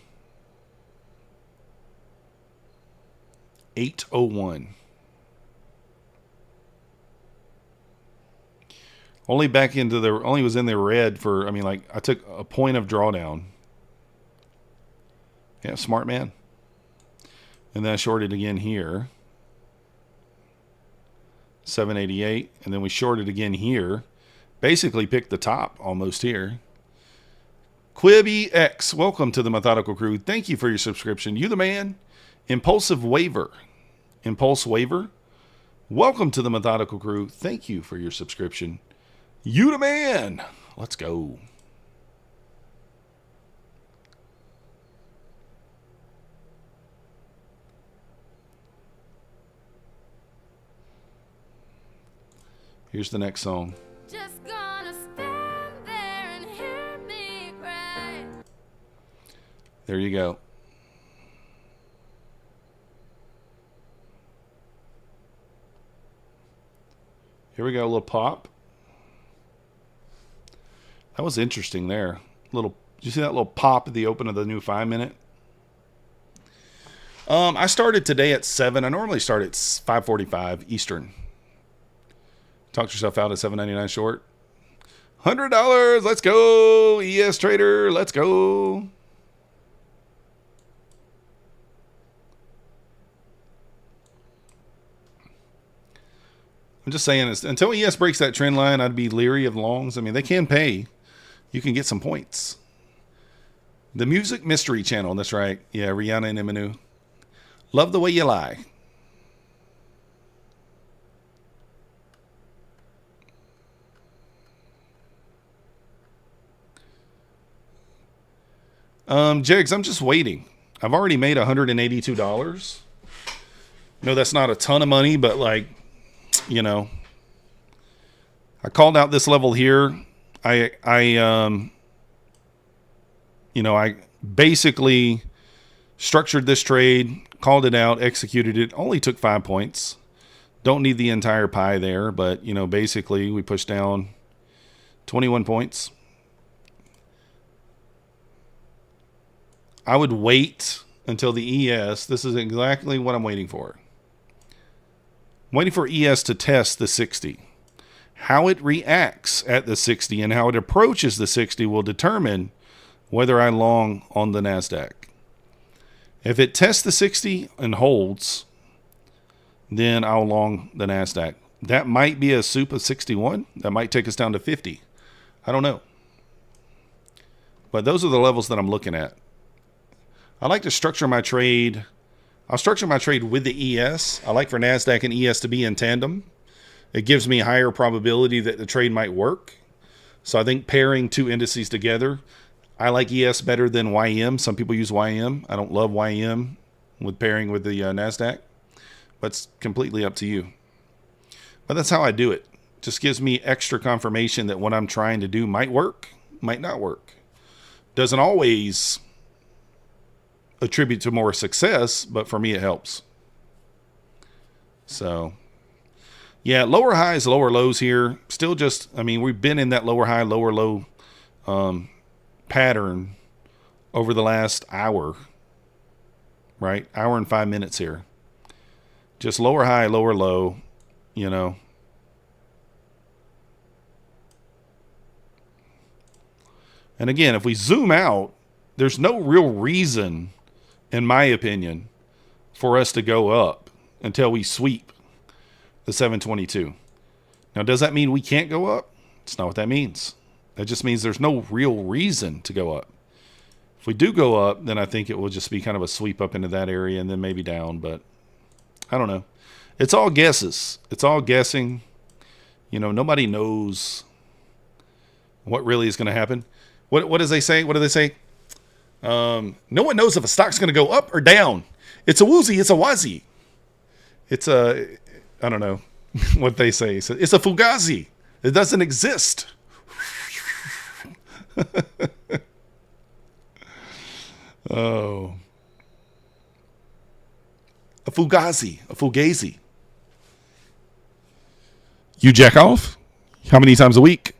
801. Only back into the, only was in the red for, I mean, like, I took a point of drawdown Yeah, smart man. And then I shorted again here. 788. And then we shorted again here. Basically picked the top almost here. Quibby X, welcome to the Methodical Crew. Thank you for your subscription. You the man. Impulsive Waiver. Impulse Waiver. Welcome to the Methodical Crew. Thank you for your subscription. You the man. Let's go. Here's the next song. Just gonna stand there and hear me cry. There you go. Here we go, a little pop. That was interesting there. Did you see that little pop at the open of the new 5-minute? I started today at 7. I normally start at 5:45 Eastern. Talked yourself out at $7.99 short. $100. Let's go. ES Trader. Let's go. I'm just saying, until ES breaks that trend line, I'd be leery of longs. I mean, they can pay. You can get some points. The Music Mystery Channel. That's right. Yeah, Rihanna and Eminem. Love the way you lie. Jigs, I'm just waiting. I've already made $182. No, that's not a ton of money, but like, you know, I called out this level here. I basically structured this trade, called it out, executed it. Only took 5 points. Don't need the entire pie there, but you know, basically we pushed down 21 points. I would wait until the ES. This is exactly what I'm waiting for. I'm waiting for ES to test the 60. How it reacts at the 60 and how it approaches the 60 will determine whether I long on the Nasdaq. If it tests the 60 and holds, then I'll long the Nasdaq. That might be a soup of 61. That might take us down to 50. I don't know. But those are the levels that I'm looking at. I like to structure my trade. I'll structure my trade with the ES. I like for Nasdaq and ES to be in tandem. It gives me a higher probability that the trade might work. So I think pairing two indices together, I like ES better than YM. Some people use YM. I don't love YM with pairing with the Nasdaq, but it's completely up to you. But that's how I do it. Just gives me extra confirmation that what I'm trying to do might work, might not work. Doesn't always attribute to more success, but for me it helps. So yeah, lower highs, lower lows here. Still just, I mean, we've been in that lower high, lower low pattern over the last hour, right? Hour and 5 minutes here. Just lower high, lower low, you know. And again, if we zoom out, there's no real reason, in my opinion, for us to go up until we sweep the 722. Now, does that mean we can't go up? It's not what that means. That just means there's no real reason to go up. If we do go up, then I think it will just be kind of a sweep up into that area and then maybe down, but I don't know. It's all guesses. It's all guessing. You know, nobody knows what really is going to happen. What does they say? What do they say? No one knows if a stock's going to go up or down. It's a woozy. It's a wazi. It's a, I don't know what they say. It's a fugazi. It doesn't exist. Oh. A fugazi. A fugazi. You jack off? How many times a week?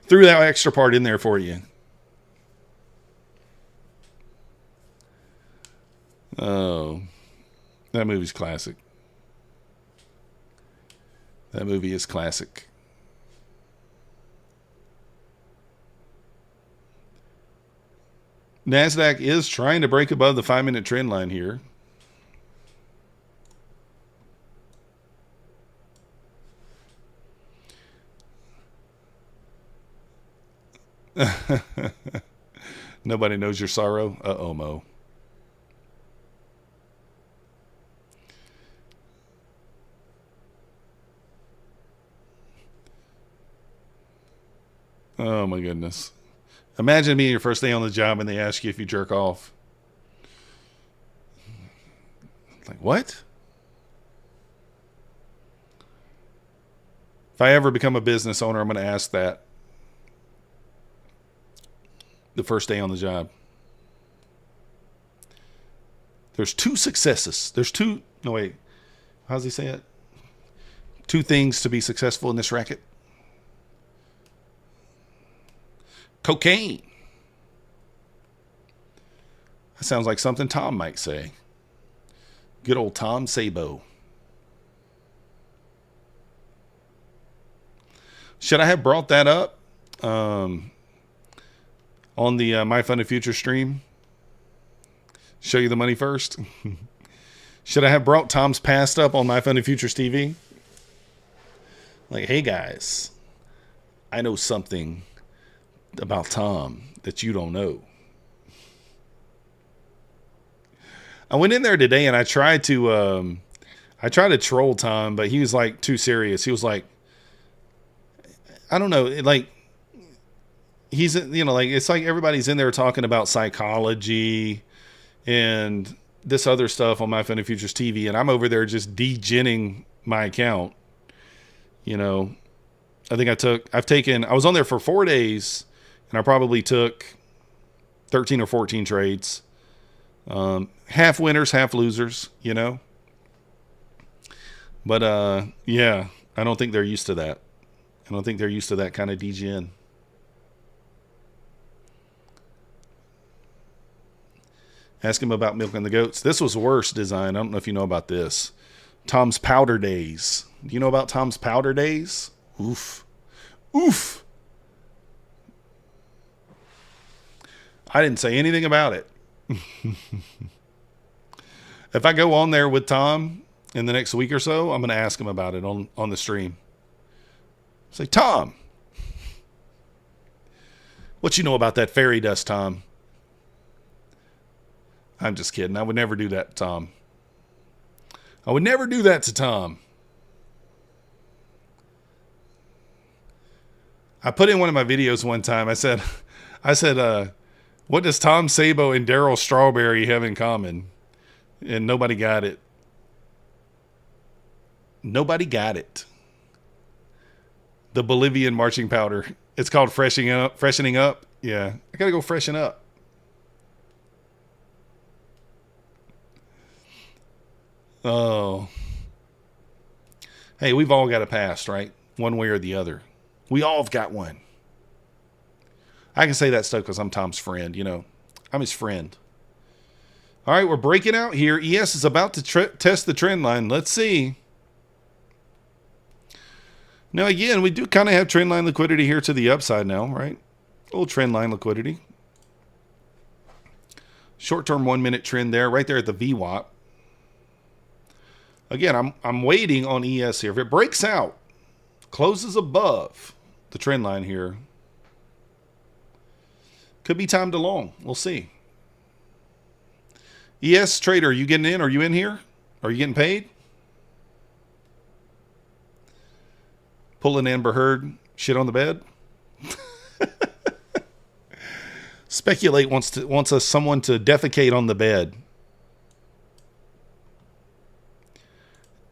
Threw that extra part in there for you. Oh, that movie's classic. That movie is classic. Nasdaq is trying to break above the 5-minute trend line here. Nobody knows your sorrow. Uh-oh, Mo. Oh, my goodness. Imagine being your first day on the job and they ask you if you jerk off. Like, what? If I ever become a business owner, I'm going to ask that. The first day on the job. There's two successes. There's two. No, wait. How does he say it? Two things to be successful in this racket. Cocaine. That sounds like something Tom might say. Good old Tom Sabo. Should I have brought that up on the My Funded Future stream? Show you the money first. Should I have brought Tom's past up on My Funded Futures TV? Like, hey guys, I know something about Tom that you don't know. I went in there today and I tried to troll Tom, but he was like too serious. He was like, I don't know, like he's, you know, like it's like everybody's in there talking about psychology and this other stuff on My Funded Futures TV, and I'm over there just degenning my account. You know, I was on there for 4 days and I probably took 13 or 14 trades. Half winners, half losers, you know. But yeah, I don't think they're used to that. I don't think they're used to that kind of degen. Ask him about milking the goats. This was worse design. I don't know if you know about this. Tom's Powder Days. Do you know about Tom's Powder Days? Oof. Oof. I didn't say anything about it. If I go on there with Tom in the next week or so, I'm going to ask him about it on the stream. Say, Tom, what you know about that fairy dust, Tom? I'm just kidding. I would never do that to Tom. I would never do that to Tom. I put in one of my videos one time. I said, what does Tom Sabo and Daryl Strawberry have in common? And nobody got it. Nobody got it. The Bolivian marching powder. It's called freshening up. Yeah. I got to go freshen up. Oh. Hey, we've all got a past, right? One way or the other. We all have got one. I can say that stuff because I'm Tom's friend, you know. I'm his friend. All right, we're breaking out here. ES is about to test the trend line. Let's see. Now, again, we do kind of have trend line liquidity here to the upside now, right? A little trend line liquidity. Short-term 1-minute trend there, right there at the VWAP. Again, I'm waiting on ES here. If it breaks out, closes above the trend line here, could be time to long. We'll see. ES trader, are you getting in? Are you in here? Are you getting paid? Pulling Amber Heard shit on the bed. Speculate wants someone to defecate on the bed.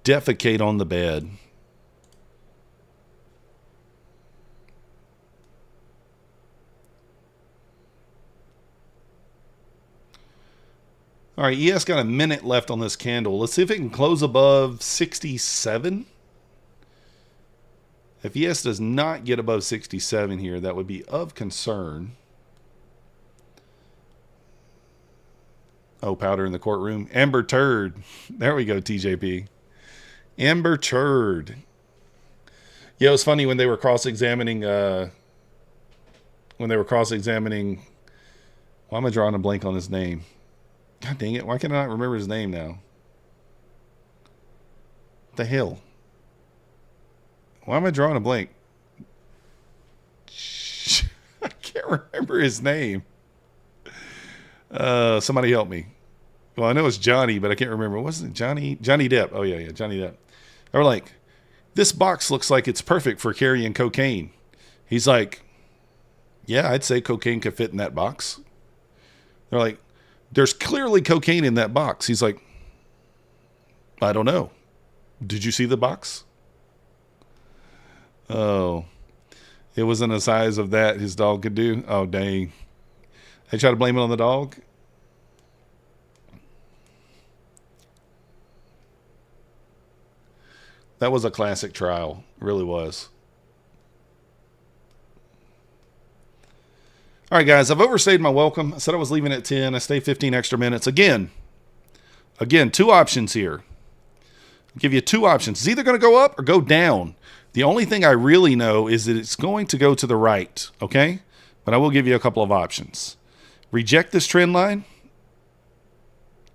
Defecate on the bed. All right, ES got a minute left on this candle. Let's see if it can close above 67. If ES does not get above 67 here, that would be of concern. Oh, powder in the courtroom. Amber Turd. There we go, TJP. Amber Turd. Yeah, it was funny when they were cross-examining Why am I drawing a blank on his name? God dang it. Why can I not remember his name now? What the hell? Why am I drawing a blank? I can't remember his name. Somebody help me. Well, I know it's Johnny, but I can't remember. Wasn't it Johnny? Johnny Depp. Oh, yeah, Johnny Depp. They were like, this box looks like it's perfect for carrying cocaine. He's like, yeah, I'd say cocaine could fit in that box. They're like, there's clearly cocaine in that box. He's like, I don't know. Did you see the box? Oh, it wasn't the size of that his dog could do. Oh, dang. They try to blame it on the dog. That was a classic trial. It really was. All right, guys, I've overstayed my welcome. I said I was leaving at 10. I stayed 15 extra minutes. Again, two options here. I'll give you two options. It's either going to go up or go down. The only thing I really know is that it's going to go to the right, okay? But I will give you a couple of options. Reject this trend line.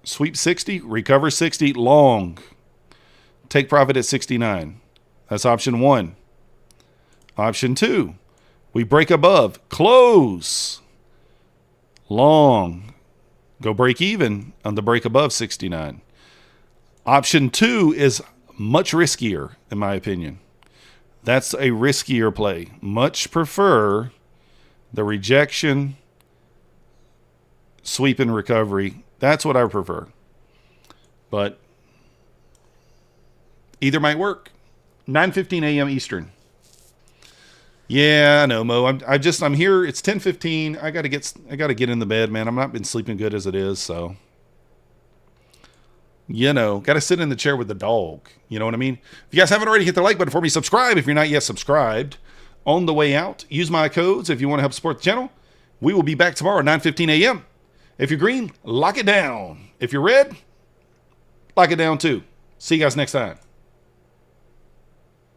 Sweep 60, recover 60, long. Take profit at 69. That's option 1. Option 2, we break above, close, long, go break even on the break above 69. Option 2 is much riskier, in my opinion. That's a riskier play. Much prefer the rejection, sweep and recovery. That's what I prefer. But either might work. 9:15 a.m. Eastern. Yeah, I know, Mo. I'm here. It's 10:15. I gotta get in the bed, man. I've not been sleeping good as it is, so gotta sit in the chair with the dog. You know what I mean? If you guys haven't already, hit the like button for me. Subscribe if you're not yet subscribed. On the way out, use my codes if you want to help support the channel. We will be back tomorrow at 9:15 a.m. If you're green, lock it down. If you're red, lock it down too. See you guys next time.